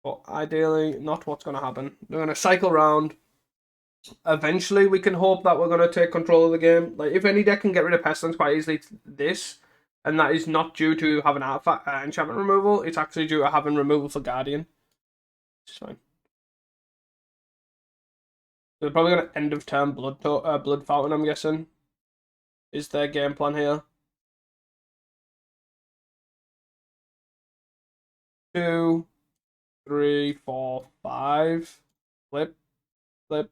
But ideally, not what's going to happen. They're going to cycle around. Eventually, we can hope that we're going to take control of the game. Like, if any deck can get rid of Pestilence quite easily, it's this. And that is not due to having artifact enchantment removal. It's actually due to having removal for Guardian. It's fine. They're probably going to end of turn Blood Fountain, I'm guessing. Is their game plan here. 2, 3, 4, 5. Flip. Flip.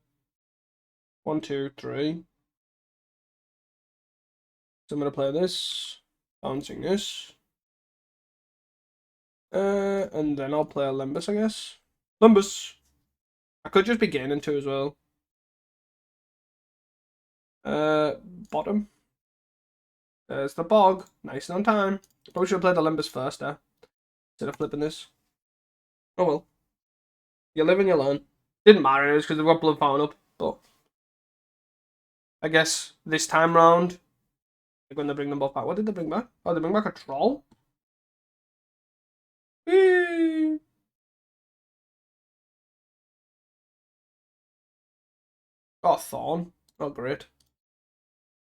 1, 2, 3. So I'm going to play this. Bouncing this. And then I'll play a Limbus, I guess. Limbus! I could just be gaining 2 as well. Bottom. There's the Bog. Nice and on time. Probably should have played the Limbus first there. Instead of flipping this. Oh well. You live and you learn. Didn't matter anyways because they've got Blood Fountain up. But I guess this time round, when they bring them both back. What did they bring back? Oh, they bring back a Troll? Whee! Oh, Thorn. Oh, great.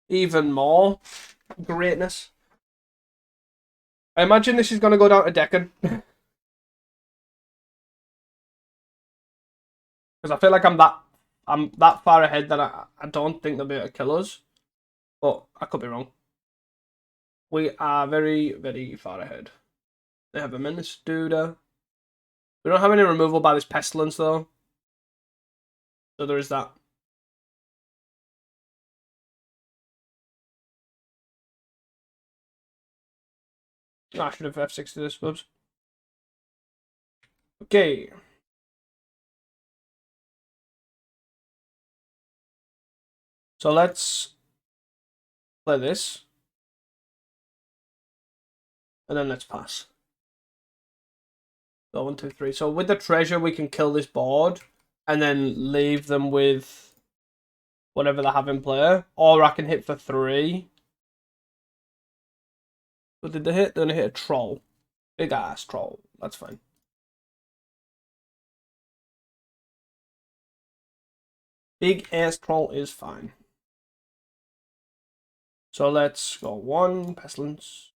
Even more greatness. I imagine this is going to go down to Deccan. Because I feel like I'm that far ahead that I don't think they'll be able to kill us. But I could be wrong. We are very, very far ahead. They have a Menace Duda. We don't have any removal by this Pestilence though. So there is that. I should have F6 to this, whoops. Okay. So let's play this. And then let's pass. So 1, 2, 3. So with the treasure, we can kill this board and then leave them with whatever they have in play. Or I can hit for 3. What did they hit? They're going to hit a troll. Big ass troll. That's fine. Big ass troll is fine. So let's go 1, Pestilence.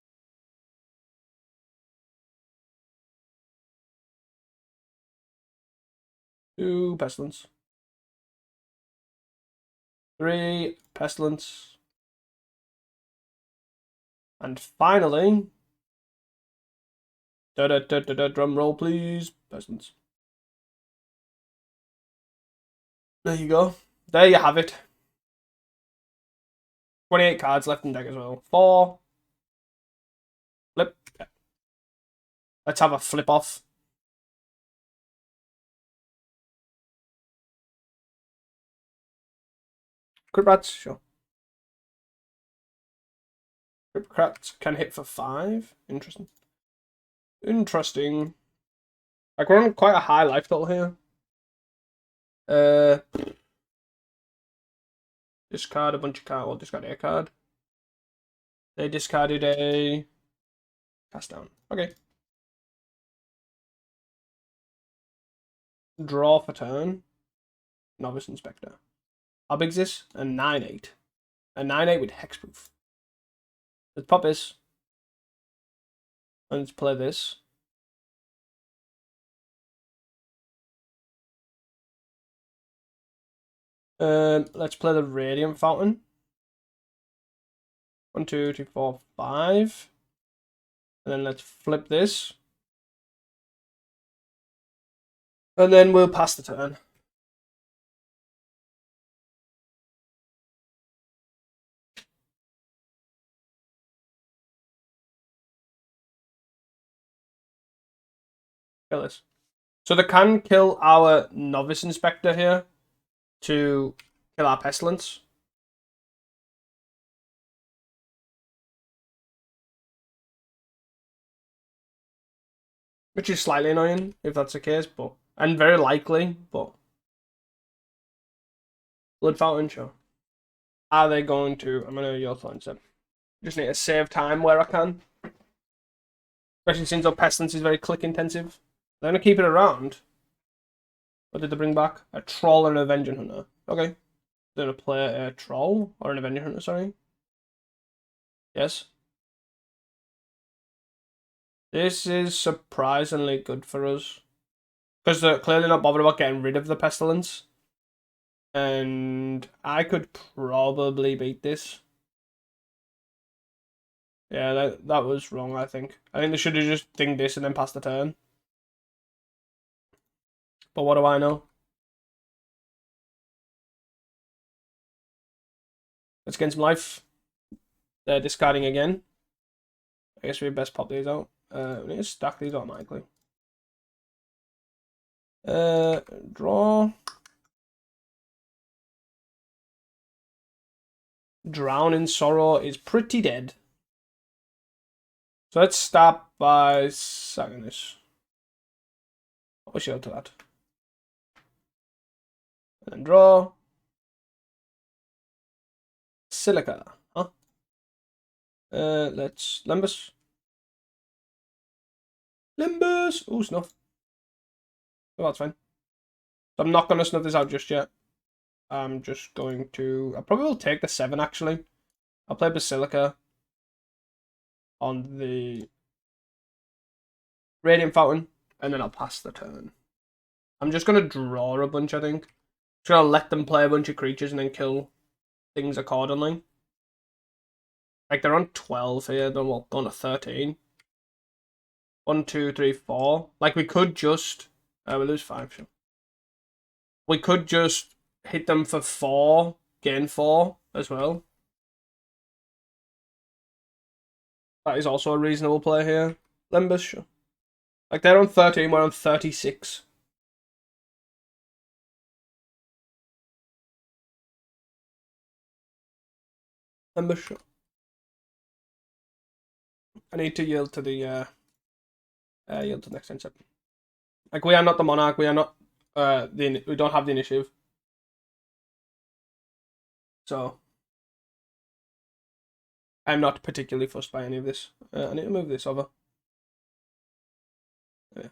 2, Pestilence. 3, Pestilence. And finally, drum roll please, Pestilence. There you go. There you have it. 28 cards left in deck as well. 4. Flip. Let's have a flip off. Crit Rats, sure. Crit Rats can hit for 5. Interesting. Interesting. Like, we're on quite a high life total here. Discard a bunch of cards. Well, discard a card. They discarded a cast down. Okay. Draw for turn. Novice Inspector. How big is this? A 9/8. A 9/8 with hexproof. Let's pop this. And let's play this. Let's play the Radiant Fountain. 1, 2, 3, 4, 5. And then let's flip this. And then we'll pass the turn. Kill this. So they can kill our Novice Inspector here to kill our Pestilence. Which is slightly annoying if that's the case, but and very likely, but Blood Fountain, sure. Are they going to? I'm gonna Youth instead. Just need to save time where I can. Especially since our Pestilence is very click intensive. They're gonna keep it around. What did they bring back? A Troll and an Avenging Hunter. Okay. They're gonna play a Troll or an Avenging Hunter, sorry. Yes. This is surprisingly good for us. Because they're clearly not bothered about getting rid of the Pestilence. And I could probably beat this. Yeah, that was wrong, I think. I think they should have just dinged this and then passed the turn. But what do I know? Let's gain some life. They're discarding again. I guess we best pop these out. We need to stack these automatically. Draw. Drown in Sorrow is pretty dead. So let's start by sacking this. I wish I to that. And then draw. Silica. Huh? Let's Limbus. Limbus! Oh, snuff. Oh, that's fine. So I'm not going to snuff this out just yet. I'm just going to... I probably will take the 7, actually. I'll play Basilica on the Radiant Fountain, and then I'll pass the turn. I'm just going to draw a bunch, I think. Just going to let them play a bunch of creatures and then kill things accordingly. Like, they're on 12 here, then we'll go on to 13. 1, 2, 3, 4. Like, we could just... we lose 5, sure. We could just hit them for 4, gain 4 as well. That is also a reasonable play here. Limbus, sure. Like, they're on 13, we're on 36. Limbus, sure. I need to yield to the next turn. Like, we are not the monarch. We are not we don't have the initiative. So I'm not particularly fussed by any of this. I need to move this over. Yeah.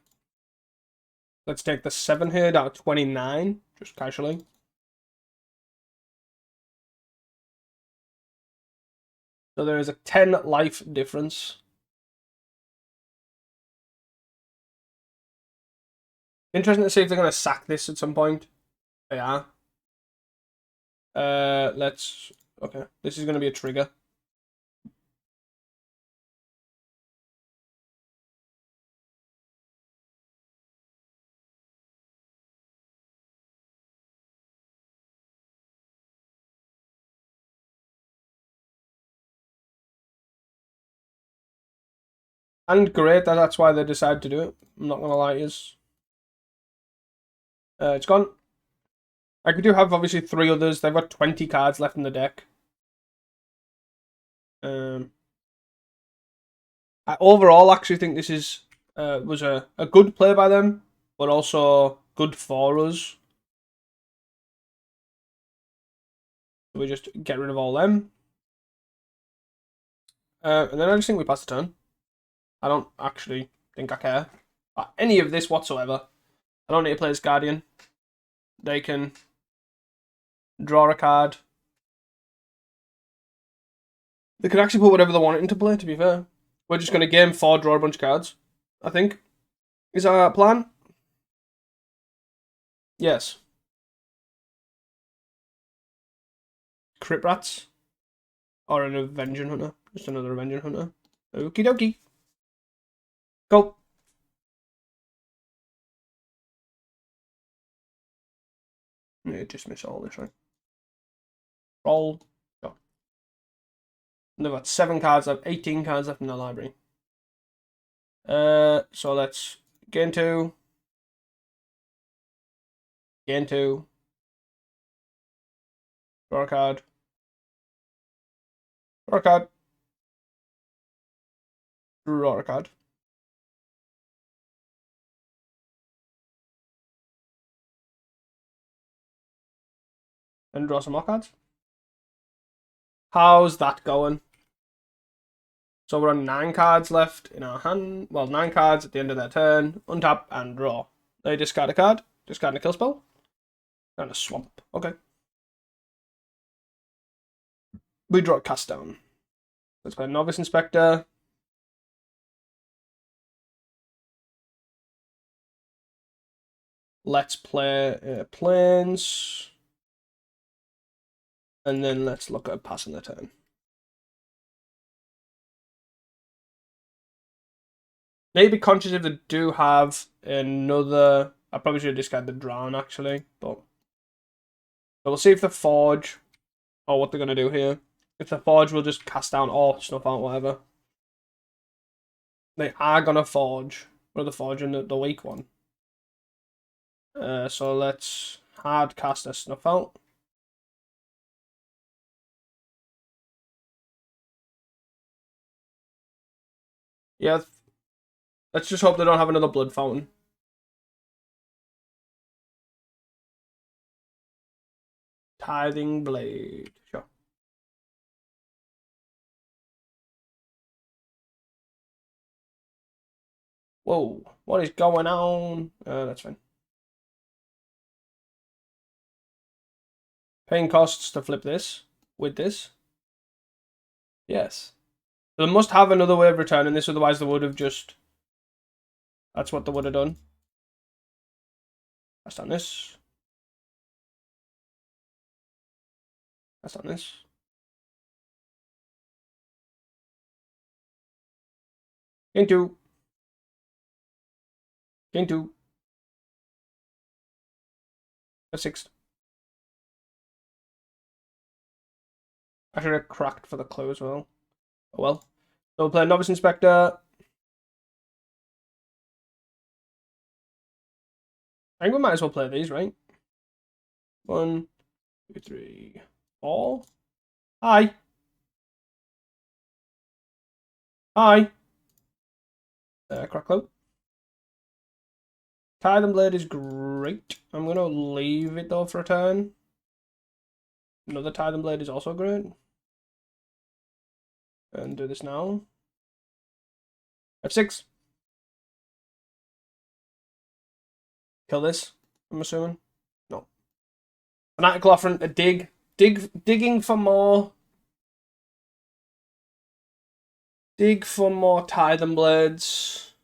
Let's take the 7 here down to 29, just casually. So there is a 10 life difference. Interesting to see if they're going to sack this at some point. They are. Let's... Okay, this is going to be a trigger. And great that that's why they decided to do it. I'm not going to lie to you. It's gone. Like, we do have, obviously, 3 others. They've got 20 cards left in the deck. I overall actually think this is was a good play by them, but also good for us. We just get rid of all them. And then I just think we pass the turn. I don't actually think I care about any of this whatsoever. I don't need to play as Guardian. They can draw a card. They can actually put whatever they want into play, to be fair. We're just going to game 4, draw a bunch of cards, I think. Is that our plan? Yes. Crit Rats. Or an Avenging Hunter. Just another Avenging Hunter. Okie dokie. Go. Yeah, dismiss all this, right? Roll. Go. And they've got 7 cards left, 18 cards left in the library. So let's gain 2. Gain 2. Draw a card. Draw a card. Draw a card. And draw some more cards. How's that going? So we're on 9 cards left in our hand. Well, 9 cards at the end of their turn. Untap and draw. They discard a card. Discard a kill spell. And a swamp. Okay. We draw a cast down. Let's play Novice Inspector. Let's play Plains. And then let's look at passing the turn. Maybe conscious if they do have another... I probably should have discarded the Drown, actually. But we'll see if the Forge... or what they're going to do here. If the Forge will just cast down or snuff out, whatever. They are going to Forge. What are the Forge in the weak one? So let's hard cast a snuff out. Yeah. Let's just hope they don't have another Blood Fountain. Tithing Blade. Sure. Whoa. What is going on? That's fine. Paying costs to flip this with this. Yes. They must have another way of returning this, otherwise they would have just... That's what they would have done. That's done this. That's done this. Gain 2. Gain 2. A 6. I should have cracked for the clue as well. Oh well. So we'll play Novice Inspector. I think we might as well play these, right? 1, 2, 3, 4. Hi. Hi. Crack clue. Tie and Blade is great. I'm going to leave it though for a turn. Another Tie and Blade is also great. And do this now. F6. Kill this, I'm assuming. No. Fanatical offering a digging for more. Dig for more Tie and Blades.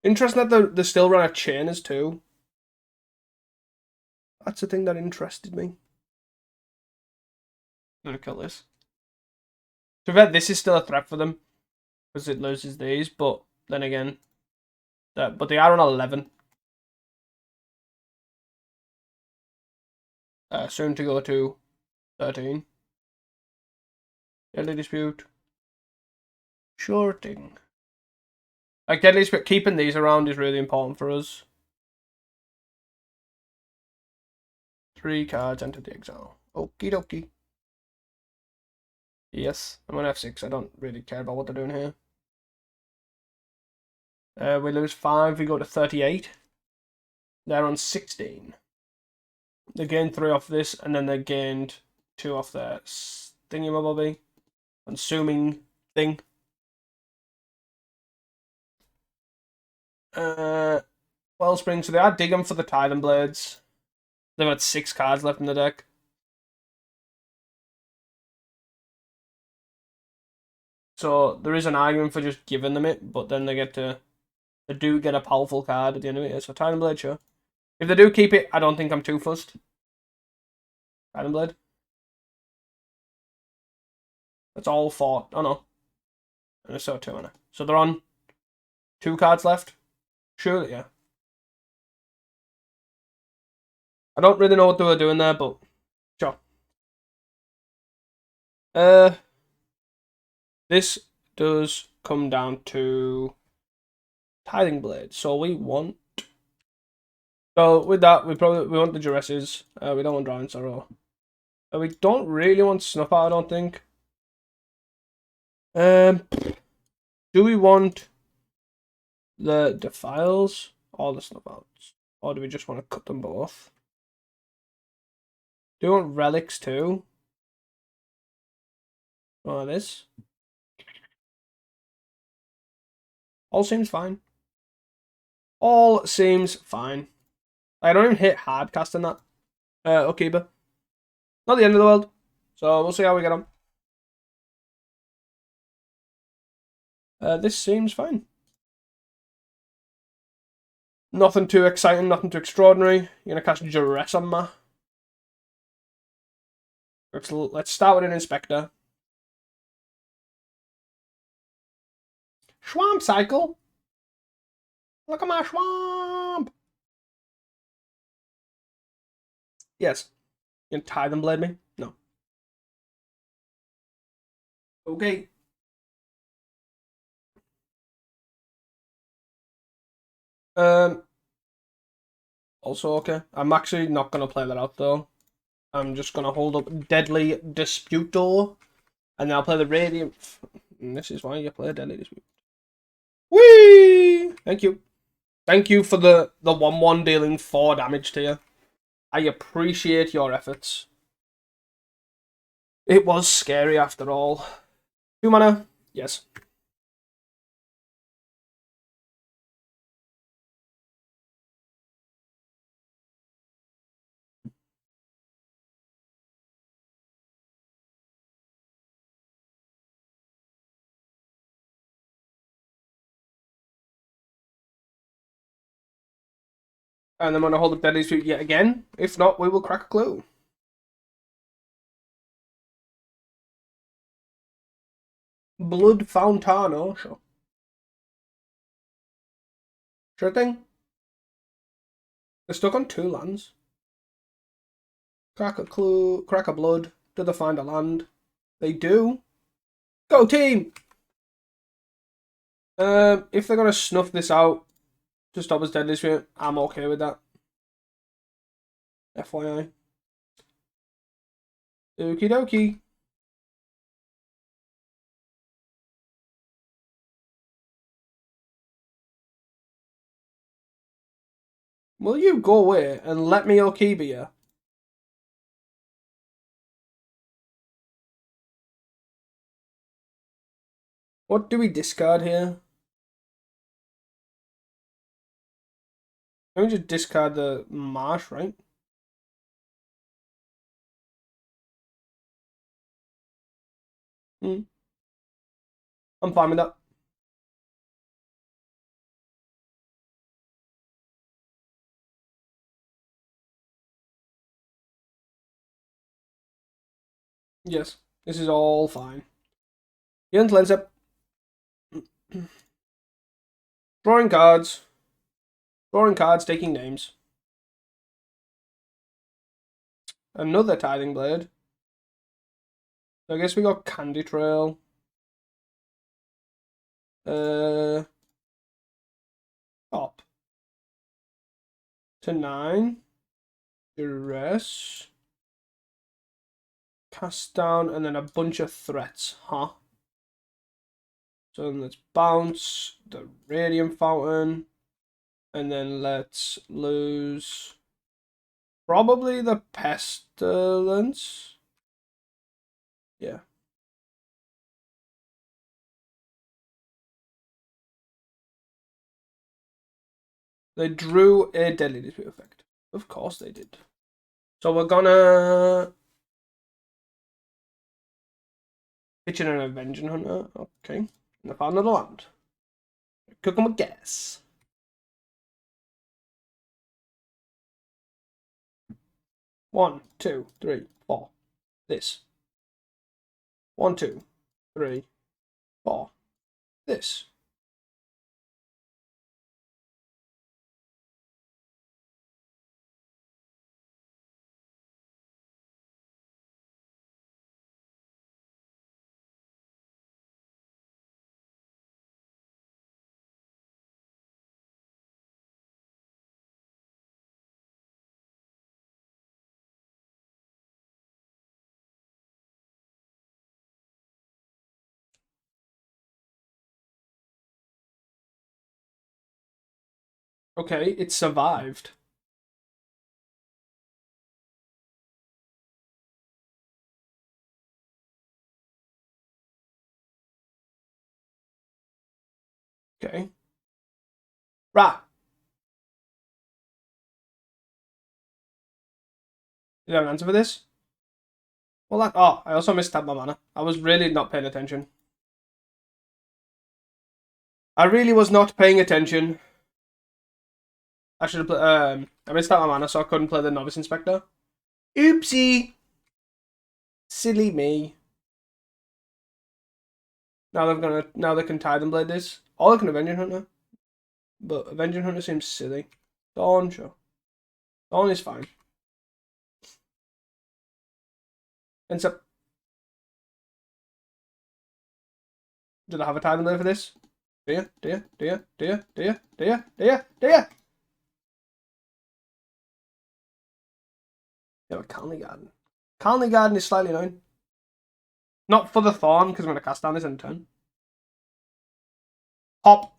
Interesting that they still run a chainers too. That's the thing that interested me. I'm gonna kill this. To be fair, this is still a threat for them because it loses these, but then again, but they are on 11. Soon to go to 13. Deadly Dispute. Shorting. Like Deadly Dispute, keeping these around is really important for us. 3 cards enter the exile. Okie dokie. Yes, I'm on F6. I don't really care about what they're doing here. We lose 5. We go to 38. They're on 16. They gained 3 off this, and then they gained 2 off their thingy-mabobby. Consuming thing. Wellspring, so they are digging for the Titan Blades. They've had 6 cards left in the deck. So there is an argument for just giving them it, but then they do get a powerful card at the end of it. So Titan Blade, sure. If they do keep it, I don't think I'm too fussed. Titan Blade. That's all 4. Oh no. And it's so 2 mana. So they're on 2 cards left. Surely, yeah. I don't really know what they were doing there, but sure. This does come down to Tithing Blade. So we want. So with that, we want the Duresses. We don't want Drawing Sorrow. We don't really want Snuff Out, I don't think. Do we want the Defiles or the Snuff Outs? Or do we just want to cut them both? Do we want Relics too? Oh, this. All seems fine. All seems fine. I don't even hit hard casting that. Okay, but not the end of the world. So we'll see how we get on. This seems fine. Nothing too exciting, nothing too extraordinary. You're gonna cast Duress on me. Let's start with an Inspector. Swamp Cycle. Look at my swamp. Yes. You can tie them, blade me? No. Okay. Also okay. I'm actually not gonna play that out though. I'm just gonna hold up Deadly Disputor, and then I'll play the Radiant. And this is why you play Deadly Dispute. Whee! Thank you. Thank you for the 1/1 dealing 4 damage to you. I appreciate your efforts. It was scary after all. 2 mana? Yes. And I'm going to hold up Deadly Dispute yet again. If not, we will crack a clue. Blood Fontano, sure. Sure thing. They're stuck on 2 lands. Crack a clue, crack a blood. Do they find a land? They do. Go team! If they're gonna snuff this out to stop us deadly stream, I'm okay with that. FYI. Okie dokie. Will you go away and let me Okiba you? What do we discard here? Let me just discard the marsh, right? I'm fine with that. Yes, this is all fine. Young Lensep. Drawing cards. Drawing cards, taking names. Another Tithing Blade. I guess we got Candy Trail. Up. To 9. Duress. Cast down, and then a bunch of threats, huh? So then let's bounce the Radiant Fountain. And then let's lose probably the Pestilence. Yeah. They drew a Deadly Dispute effect. Of course they did. So we're gonna pitch in an Avenging Hunter. Okay. And I found another land. Cook 'em with gas. One, two, three, four. This. 1, 2, 3, 4. This. Okay, it survived. Okay. Right. Did I have an answer for this? Well, that. Oh, I also mistabbed my mana. I was really not paying attention. I really was not paying attention. I should have played. I mistabbed my mana, so I couldn't play the Novice Inspector. Oopsie. Silly me. Now they can Tithing Blade this. Or they can Avenging Hunter. But Avenging Hunter seems silly. Dawn, sure. Dawn is fine. And so, did I have a Tithing Blade for this? Do you? Do you? Do you? Do you? Do you? Do you? Do you? Do you? Yeah, but Colony Garden. Colony Garden is slightly annoying. Not for the Thorn, because I'm going to cast down this in turn. Hop.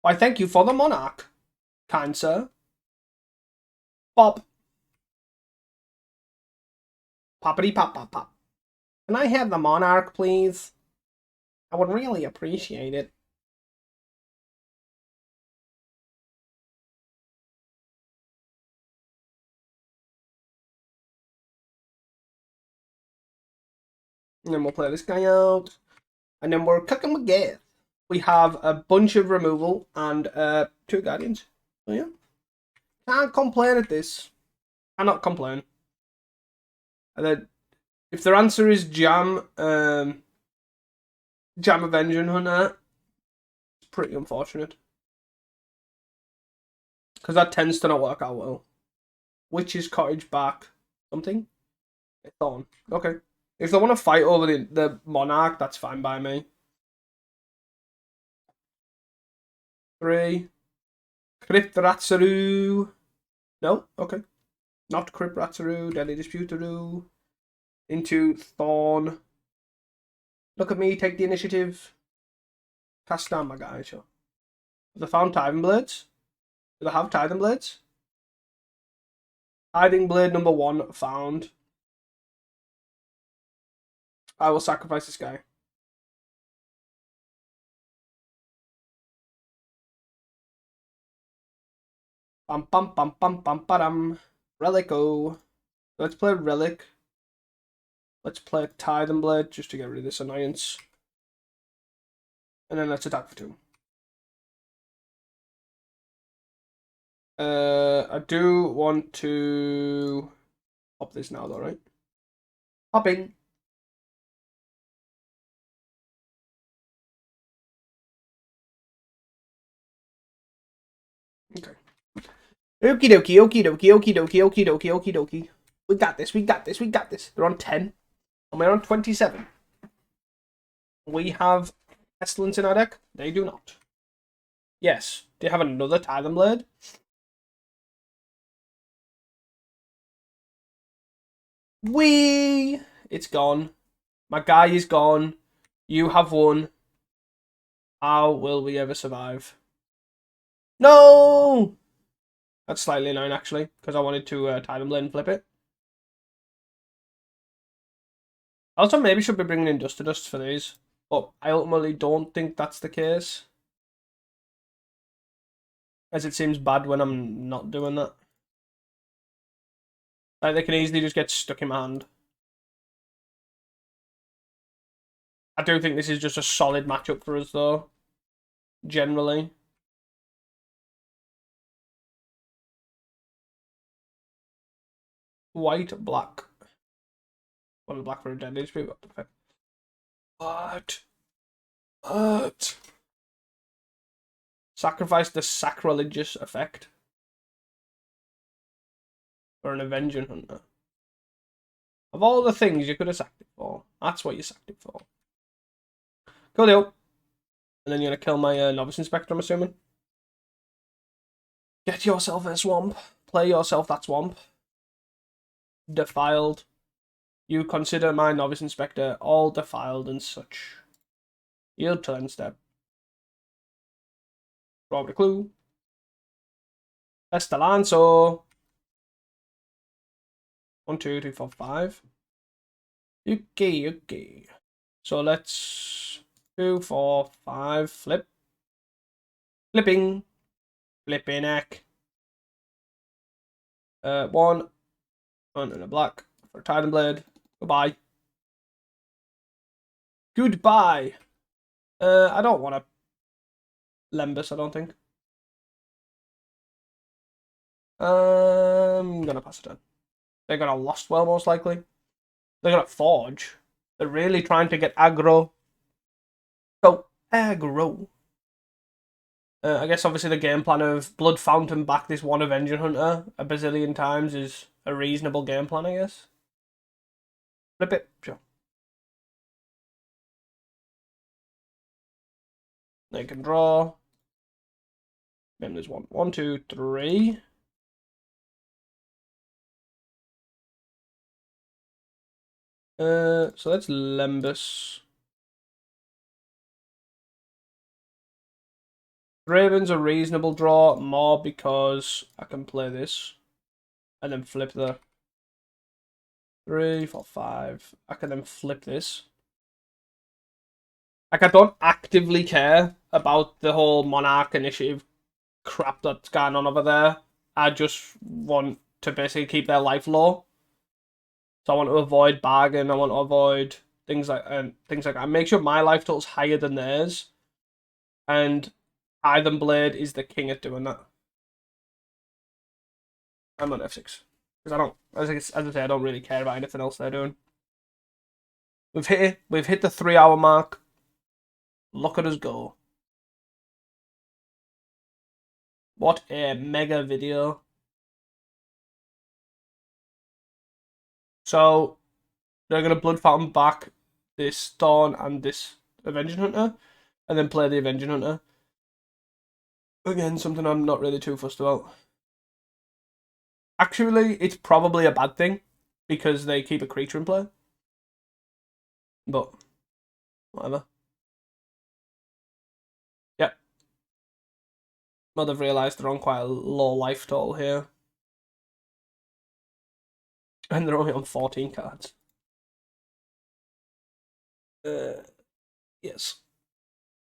Why, thank you for the Monarch, kind sir. Bob. Poppity pop pop pop. Can I have the Monarch, please? I would really appreciate it. And then we'll play this guy out. And then we're cooking with gas. We have a bunch of removal and 2 Guardians. So yeah. Can't complain at this. Cannot complain. And then if their answer is Jam Avenging Hunter, it's pretty unfortunate. Because that tends to not work out well. Witch's Cottage back. Something? It's on. Okay. If they want to fight over the Monarch, that's fine by me. 3. Crypt Ratsuru. No? Okay. Not Crypt Ratsuru. Deadly Disputeroo. Into Thorn. Look at me, take the initiative. Cast down my guy, sure. Have they found Tithing Blades? Do they have Tithing Blades? Tithing Blade number 1 found. I will sacrifice this guy. Bam bam bam bam bam bam. Relico. Let's play Relic. Let's play Tithing Blade just to get rid of this annoyance. And then let's attack for 2. I do want to pop this now though, right? Popping. Okay. Okie dokie, okie dokie, okie dokie, okie dokie, okie dokie. We got this, we got this, we got this. They're on 10. And we're on 27. We have Pestilence in our deck. They do not. Yes. Do you have another Tithing Blade? Whee! It's gone. My guy is gone. You have won. How will we ever survive? No! That's slightly annoying, actually, because I wanted to Tithing Blade and flip it. Also, maybe should be bringing in Dust to Dust for these, but I ultimately don't think that's the case. As it seems bad when I'm not doing that. Like, they can easily just get stuck in my hand. I do think this is just a solid matchup for us, though. Generally. White, black. One black for a dead HP. What the fuck? What? Sacrifice the sacrilegious effect. For an Avenging Hunter. Of all the things you could have sacked it for, that's what you sacked it for. Coolio. And then you're going to kill my Novice Inspector, I'm assuming. Get yourself a swamp. Play yourself that swamp. Defiled. You consider my Novice Inspector all defiled and such. Yield turn step. Draw the clue. Pestilence. 1, 2, 3, 4, 5. Okay. So let's 2, 4, 5. Flip. Flipping. Flipping neck. 1. And a black for Tithing Blade. Goodbye. Goodbye. I don't want to Lembus, I don't think. I'm gonna pass it on. They're gonna Lost Well, most likely. They're gonna Forge. They're really trying to get aggro. So, aggro. I guess obviously the game plan of Blood Fountain back this one Avenging Hunter a bazillion times is a reasonable game plan, I guess. Flip it, sure. They can draw. Then there's 1, 1, 2, 3. So that's Lembus. Raven's a reasonable draw, more because I can play this and then flip the 3, 4, 5. I can then flip this. Like, I don't actively care about the whole Monarch initiative crap that's going on over there. I just want to basically keep their life low. So I want to avoid bargain. I want to avoid things like that. Make sure my life total's higher than theirs. And Tithing Blade is the king at doing that. I'm on F6 because I don't, as I say, I don't really care about anything else they're doing. We've hit the 3-hour mark. Look at us go! What a mega video! So They're going to Blood Fountain back this Thorn and this Avenging Hunter, and then play the Avenging Hunter. Again, something I'm not really too fussed about. Actually, it's probably a bad thing, because they keep a creature in play. But, whatever. Yep. Well, they've realised they're on quite a low life total here. And they're only on 14 cards. Yes.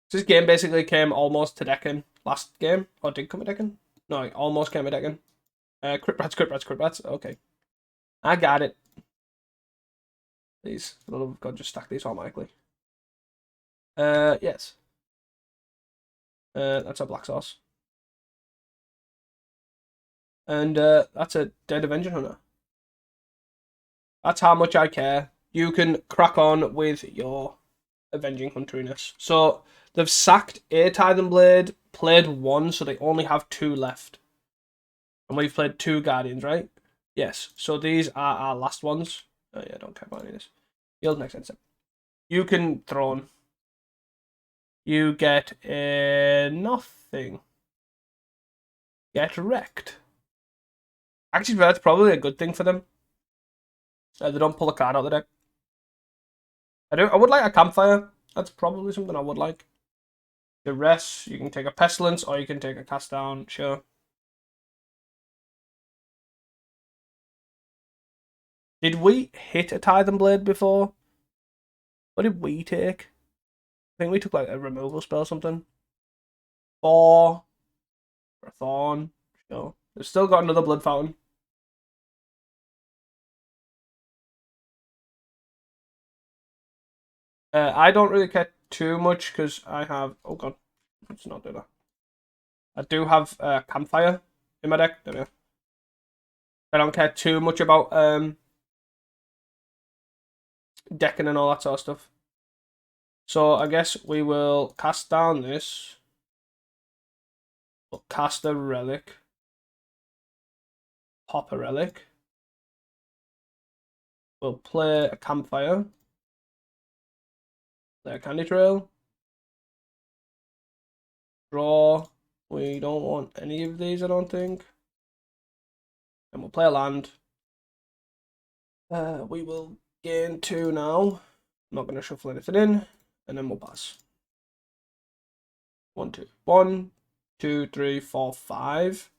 This game basically came almost to decking last game. Or did come a decking? No, it almost came a decking. Crit rats. Okay. I got it. Please, for the love of God, just stack these automatically. Yes. That's a black sauce. And that's a dead Avenging Hunter. That's how much I care. You can crack on with your Avenging Hunteriness. So they've sacked a Titan Blade, played one, so they only have 2 left. And we've played 2 Guardians, right? Yes. So these are our last ones. Oh yeah, don't care about any of this. Yield next end step. You can Throne. You get a nothing. Get wrecked. Actually, that's probably a good thing for them. They don't pull a card out of the deck. I would like a Campfire. That's probably something I would like. The rest, you can take a Pestilence or you can take a Cast Down, sure. Did we hit a Titan Blade before? What did we take? I think we took like a removal spell or something. 4 for a Thorn, sure. They've still got another Blood Fountain. I don't really care too much because I have... Oh god, let's not do that. I do have Campfire in my deck. There we go. I don't care too much about decking and all that sort of stuff. So I guess we will cast down this. We'll cast a Relic. Pop a Relic. We'll play a Campfire. Play a Candy Trail. Draw. We don't want any of these, I don't think. And we'll play a land. We will gain 2 now. I'm not going to shuffle anything in. And then we'll pass. 1, 2. 1, 2, 3, 4, 5.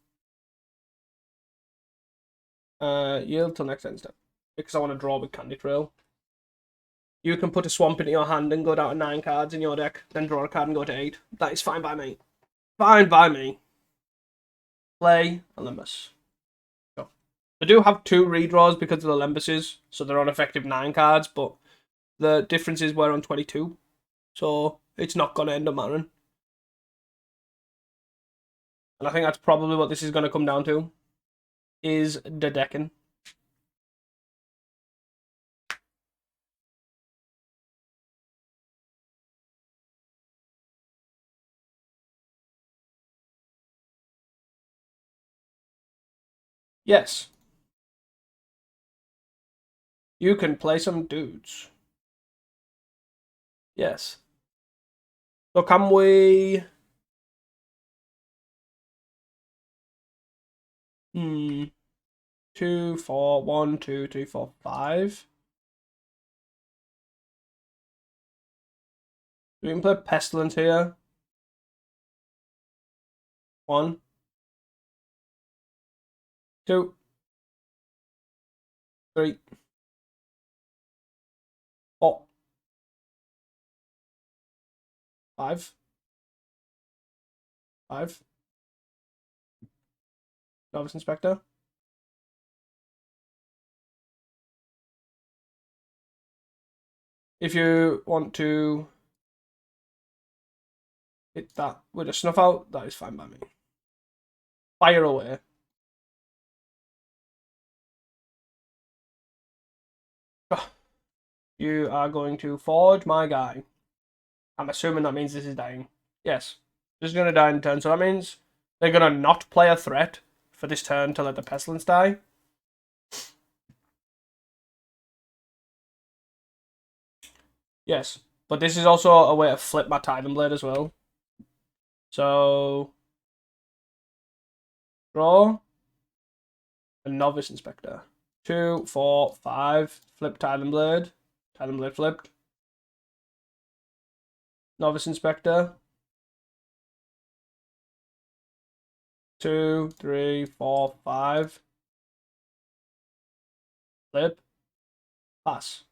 Yield till next end step. Because I want to draw with Candy Trail. You can put a swamp into your hand and go down to 9 cards in your deck, then draw a card and go to 8. That is fine by me. Fine by me. Play Olympus. Go. They do have 2 redraws because of the Olympuses, so they're on effective 9 cards, but the difference is we're on 22. So it's not going to end up mattering. And I think that's probably what this is going to come down to. Is the decking. Yes. You can play some dudes. Yes. So can we... 2, 4, 1, 2, 3, 4, 5. We can play Pestilence here. 1, 2, 3, 4, 5. 5. Novice Inspector. If you want to hit that with a Snuff Out, that is fine by me. Fire away. You are going to forge my guy. I'm assuming that means this is dying. Yes. This is going to die in turn, so that means they're going to not play a threat for this turn to let the Pestilence die. Yes, but this is also a way to flip my Titan Blade as well. So, draw a Novice Inspector. 2, 4, 5. Flip Titan Blade. Titan Blade flipped. Novice Inspector. 2, 3, 4, 5. Flip. Pass.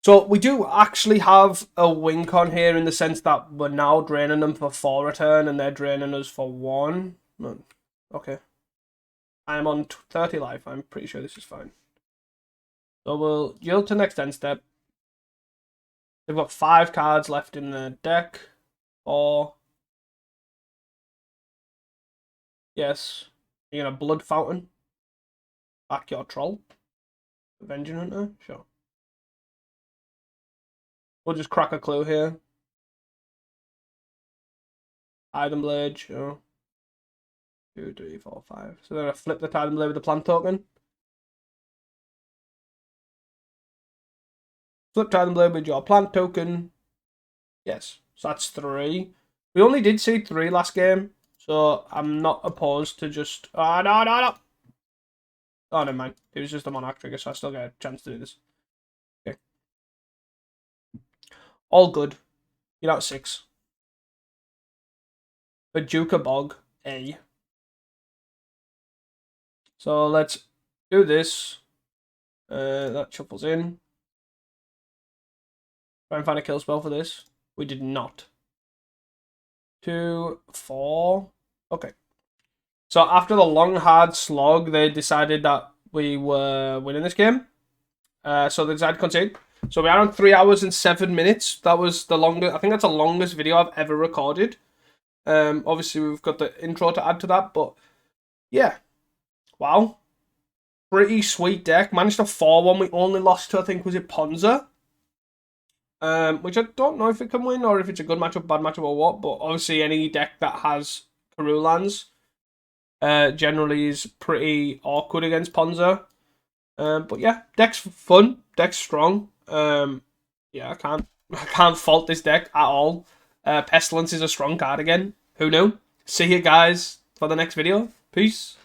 So we do actually have a wink on here in the sense that we're now draining them for 4 return and they're draining us for 1. No. Okay. I'm on 30 life. I'm pretty sure this is fine. So we'll yield to next end step. They've got 5 cards left in the deck. 4. Yes. You're gonna Blood Fountain. Back your Troll. Avenging Hunter. Sure. We'll just crack a clue here. Item Blade. Sure. 2, 3, 4, 5. So they're gonna flip the Titan Blade with the plant token. Flip Titan Blade with your plant token. Yes. So that's 3. We only did see 3 last game. So I'm not opposed to just... Oh, no. Oh, never mind. It was just a Monarch trigger, so I still get a chance to do this. Okay. All good. You're out 6. Bajuka Bog, A. So let's do this. That shuffles in. Try and find a kill spell for this. We did not. 2, 4. Okay. So after the long, hard slog, they decided that we were winning this game. So they decided to concede. So we are on 3 hours and 7 minutes. That was the longest. I think that's the longest video I've ever recorded. Obviously, we've got the intro to add to that, but yeah. Wow. Pretty sweet deck. Managed to 4-1. We only lost to, I think, was it Ponza? Which I don't know if it can win or if it's a good matchup, bad matchup, or what. But obviously, any deck that has Karoo lands generally is pretty awkward against Ponza. But yeah, deck's fun. Deck's strong. Yeah, I can't fault this deck at all. Pestilence is a strong card again. Who knew? See you guys for the next video. Peace.